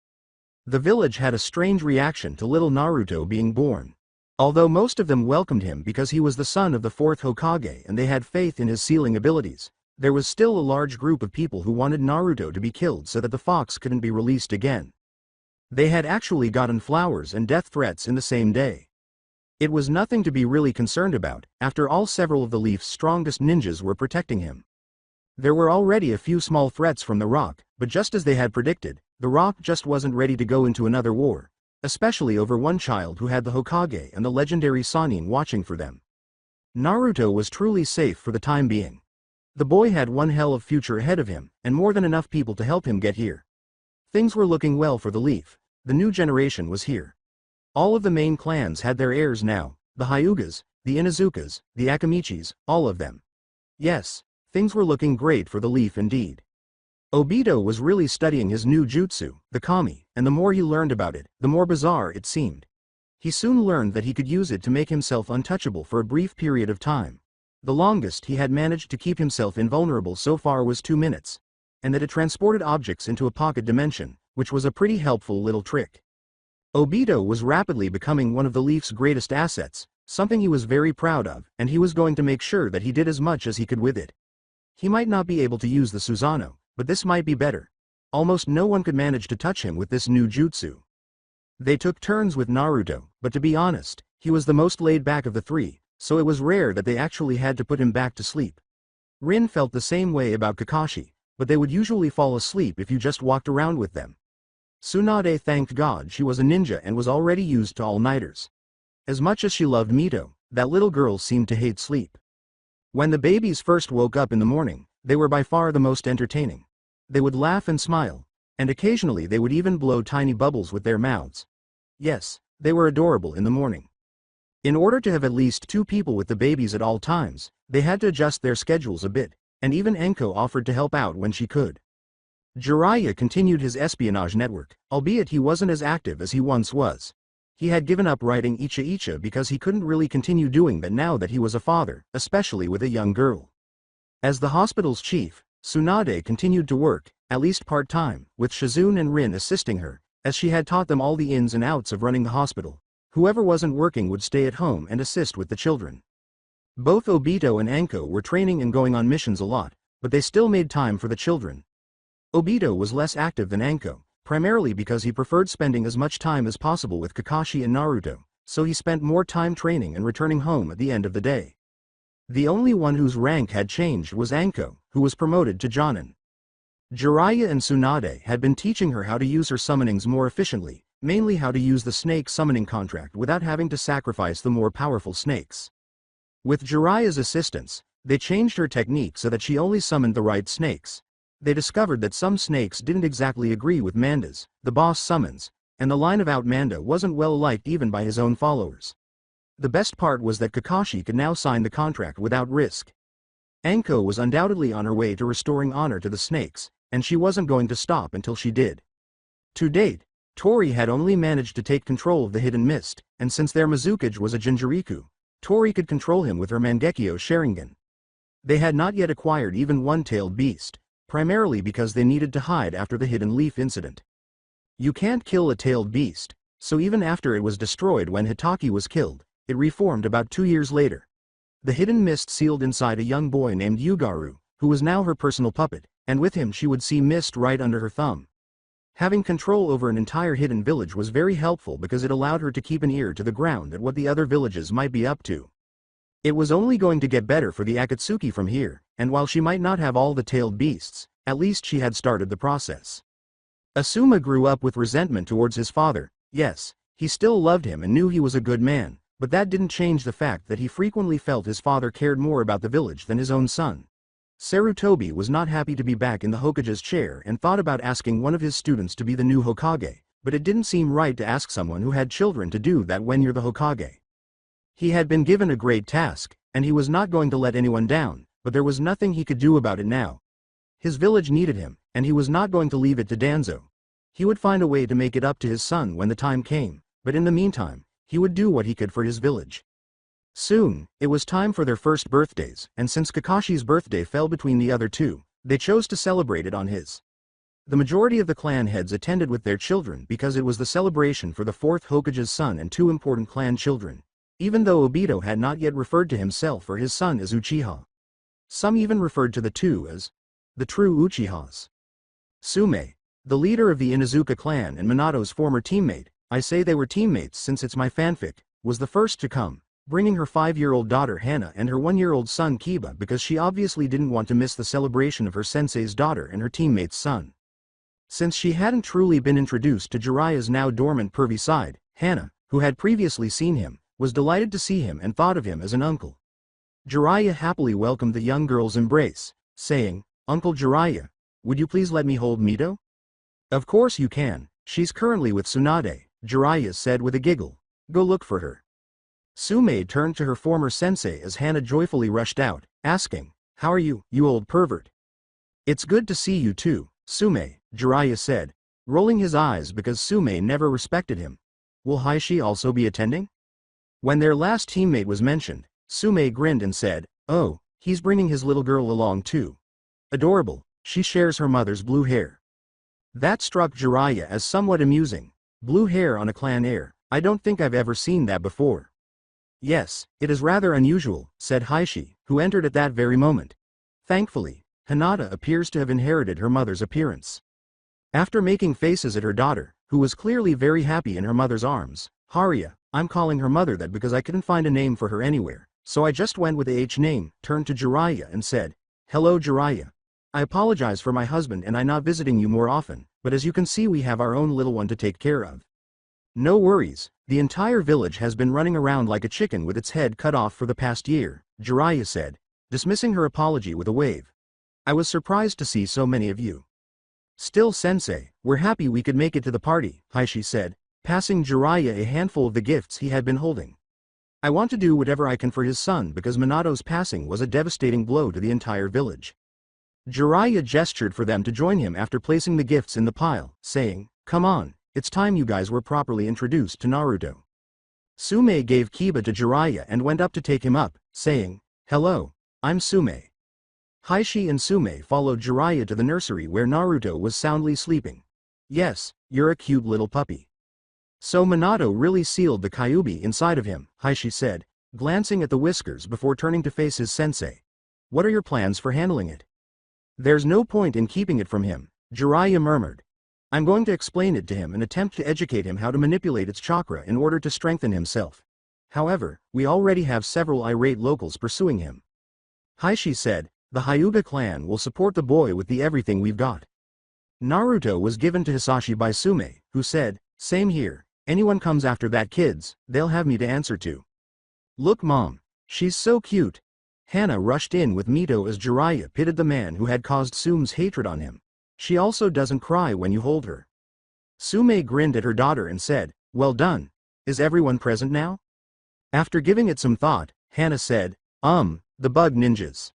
The village had a strange reaction to little Naruto being born. Although most of them welcomed him because he was the son of the fourth Hokage and they had faith in his sealing abilities, there was still a large group of people who wanted Naruto to be killed so that the fox couldn't be released again. They had actually gotten flowers and death threats in the same day. It was nothing to be really concerned about, after all several of the Leaf's strongest ninjas were protecting him. There were already a few small threats from the Rock, but just as they had predicted, the Rock just wasn't ready to go into another war, especially over one child who had the Hokage and the legendary Sannin watching for them. Naruto was truly safe for the time being. The boy had one hell of future ahead of him, and more than enough people to help him get here. Things were looking well for the Leaf. The new generation was here. All of the main clans had their heirs now, the Hyugas, the Inuzukas, the Akamichis, all of them. Yes, things were looking great for the Leaf indeed. Obito was really studying his new jutsu, the Kami, and the more he learned about it, the more bizarre it seemed. He soon learned that he could use it to make himself untouchable for a brief period of time. The longest he had managed to keep himself invulnerable so far was 2 minutes, and that it transported objects into a pocket dimension, which was a pretty helpful little trick. Obito was rapidly becoming one of the Leaf's greatest assets, something he was very proud of, and he was going to make sure that he did as much as he could with it. He might not be able to use the Susanoo, but this might be better. Almost no one could manage to touch him with this new jutsu. They took turns with Naruto, but to be honest, he was the most laid back of the three, so it was rare that they actually had to put him back to sleep. Rin felt the same way about Kakashi, but they would usually fall asleep if you just walked around with them. Tsunade thanked God she was a ninja and was already used to all-nighters. As much as she loved Mito, that little girl seemed to hate sleep. When the babies first woke up in the morning, they were by far the most entertaining. They would laugh and smile, and occasionally they would even blow tiny bubbles with their mouths. Yes, they were adorable in the morning. In order to have at least 2 people with the babies at all times, they had to adjust their schedules a bit, and even Enko offered to help out when she could. Jiraiya continued his espionage network, albeit he wasn't as active as he once was. He had given up writing Icha Icha because he couldn't really continue doing that now that he was a father, especially with a young girl. As the hospital's chief, Tsunade continued to work, at least part-time, with Shizune and Rin assisting her, as she had taught them all the ins and outs of running the hospital. Whoever wasn't working would stay at home and assist with the children. Both Obito and Enko were training and going on missions a lot, but they still made time for the children. Obito was less active than Enko, primarily because he preferred spending as much time as possible with Kakashi and Naruto, so he spent more time training and returning home at the end of the day. The only one whose rank had changed was Enko, who was promoted to Jonin. Jiraiya and Tsunade had been teaching her how to use her summonings more efficiently, mainly how to use the snake summoning contract without having to sacrifice the more powerful snakes. With Jiraiya's assistance, they changed her technique so that she only summoned the right snakes. They discovered that some snakes didn't exactly agree with Manda's, the boss summons, and the line of out Manda wasn't well liked even by his own followers. The best part was that Kakashi could now sign the contract without risk. Enko was undoubtedly on her way to restoring honor to the snakes, and she wasn't going to stop until she did. To date, Tori had only managed to take control of the hidden mist, and since their Mizukage was a Jinjuriku, Tori could control him with her Mangekyo Sharingan. They had not yet acquired even one-tailed beast, primarily because they needed to hide after the Hidden Leaf incident. You can't kill a tailed beast, so even after it was destroyed when Hitaki was killed, it reformed about 2 years later. The hidden mist sealed inside a young boy named Yugaru, who was now her personal puppet, and with him she would see mist right under her thumb. Having control over an entire hidden village was very helpful because it allowed her to keep an ear to the ground at what the other villages might be up to. It was only going to get better for the Akatsuki from here, and while she might not have all the tailed beasts, at least she had started the process. Asuma grew up with resentment towards his father. Yes, he still loved him and knew he was a good man, but that didn't change the fact that he frequently felt his father cared more about the village than his own son. Sarutobi was not happy to be back in the Hokage's chair and thought about asking one of his students to be the new Hokage, but it didn't seem right to ask someone who had children to do that when you're the Hokage. He had been given a great task, and he was not going to let anyone down, but there was nothing he could do about it now. His village needed him, and he was not going to leave it to Danzo. He would find a way to make it up to his son when the time came, but in the meantime, he would do what he could for his village. Soon, it was time for their first birthdays, and since Kakashi's birthday fell between the other two, they chose to celebrate it on his. The majority of the clan heads attended with their children because it was the celebration for the fourth Hokage's son and two important clan children, even though Obito had not yet referred to himself or his son as Uchiha. Some even referred to the two as the true Uchihas. Sume, the leader of the Inuzuka clan and Minato's former teammate, I say they were teammates since it's my fanfic, was the first to come, bringing her 5-year-old daughter Hana and her 1-year-old son Kiba because she obviously didn't want to miss the celebration of her sensei's daughter and her teammate's son. Since she hadn't truly been introduced to Jiraiya's now dormant pervy side, Hana, who had previously seen him, was delighted to see him and thought of him as an uncle. Jiraiya happily welcomed the young girl's embrace, saying, "Uncle Jiraiya, would you please let me hold Mito?" "Of course you can, she's currently with Tsunade," Jiraiya said with a giggle. "Go look for her." Sume turned to her former sensei as Hana joyfully rushed out, asking, "How are you, you old pervert?" "It's good to see you too, Sume," Jiraiya said, rolling his eyes because Sume never respected him. "Will Heishi also be attending?" When their last teammate was mentioned, Sume grinned and said, "Oh, he's bringing his little girl along too. Adorable, she shares her mother's blue hair." That struck Jiraiya as somewhat amusing. Blue hair on a clan heir, I don't think I've ever seen that before. "Yes, it is rather unusual," said Heishi, who entered at that very moment. Thankfully, Hinata appears to have inherited her mother's appearance. After making faces at her daughter, who was clearly very happy in her mother's arms, Haria, I'm calling her mother that because I couldn't find a name for her anywhere, so I just went with the H name, turned to Jiraiya and said, "Hello Jiraiya. I apologize for my husband and I not visiting you more often, but as you can see we have our own little one to take care of." "No worries, the entire village has been running around like a chicken with its head cut off for the past year," Jiraiya said, dismissing her apology with a wave. "I was surprised to see so many of you." "Still sensei, we're happy we could make it to the party," Heishi said, passing Jiraiya a handful of the gifts he had been holding. "I want to do whatever I can for his son because Minato's passing was a devastating blow to the entire village." Jiraiya gestured for them to join him after placing the gifts in the pile, saying, "Come on, it's time you guys were properly introduced to Naruto." Sume gave Kiba to Jiraiya and went up to take him up, saying, "Hello, I'm Sume." Heishi and Sume followed Jiraiya to the nursery where Naruto was soundly sleeping. "Yes, you're a cute little puppy." "So Minato really sealed the Kyuubi inside of him," Heishi said, glancing at the whiskers before turning to face his sensei. "What are your plans for handling it?" "There's no point in keeping it from him," Jiraiya murmured. "I'm going to explain it to him and attempt to educate him how to manipulate its chakra in order to strengthen himself. However, we already have several irate locals pursuing him." Heishi said, "The Hyuga clan will support the boy with the everything we've got." Naruto was given to Hisashi by Sume, who said, "Same here, anyone comes after that kids, they'll have me to answer to." "Look mom, she's so cute." Hana rushed in with Mito as Jiraiya pitted the man who had caused Sume's hatred on him. "She also doesn't cry when you hold her." Sume grinned at her daughter and said, "Well done. Is everyone present now?" After giving it some thought, Hana said, the bug ninjas."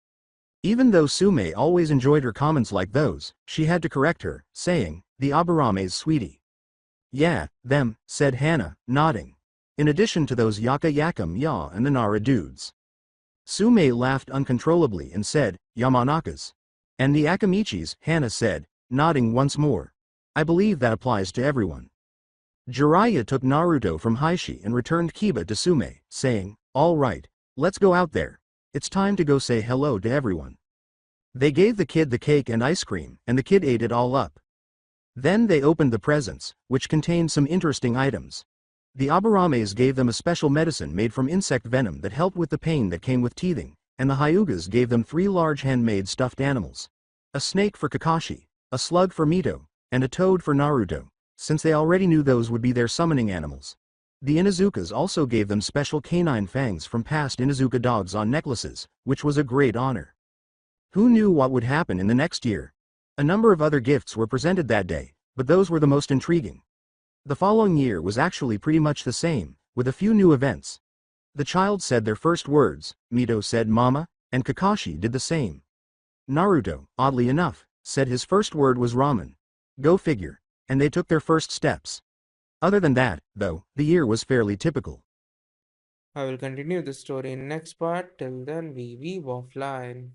Even though Sume always enjoyed her comments like those, she had to correct her, saying, "The Abarame's sweetie." "Yeah, them," said Hana, nodding. "In addition to those Yaka Yakum Ya and the Nara dudes." Sume laughed uncontrollably and said, "Yamanakas." "And the Akamichis," Hana said, nodding once more. "I believe that applies to everyone." Jiraiya took Naruto from Heishi and returned Kiba to Sume, saying, "All right, let's go out there. It's time to go say hello to everyone." They gave the kid the cake and ice cream, and the kid ate it all up. Then they opened the presents, which contained some interesting items. The Abarames gave them a special medicine made from insect venom that helped with the pain that came with teething, and the Hyugas gave them 3 large handmade stuffed animals. A snake for Kakashi, a slug for Mito, and a toad for Naruto, since they already knew those would be their summoning animals. The Inuzukas also gave them special canine fangs from past Inuzuka dogs on necklaces, which was a great honor. Who knew what would happen in the next year? A number of other gifts were presented that day, but those were the most intriguing. The following year was actually pretty much the same, with a few new events. The child said their first words, Mito said mama, and Kakashi did the same. Naruto, oddly enough, said his first word was ramen. Go figure. And they took their first steps. Other than that, though, the year was fairly typical. I will continue the story in next part. Till then, we weave offline.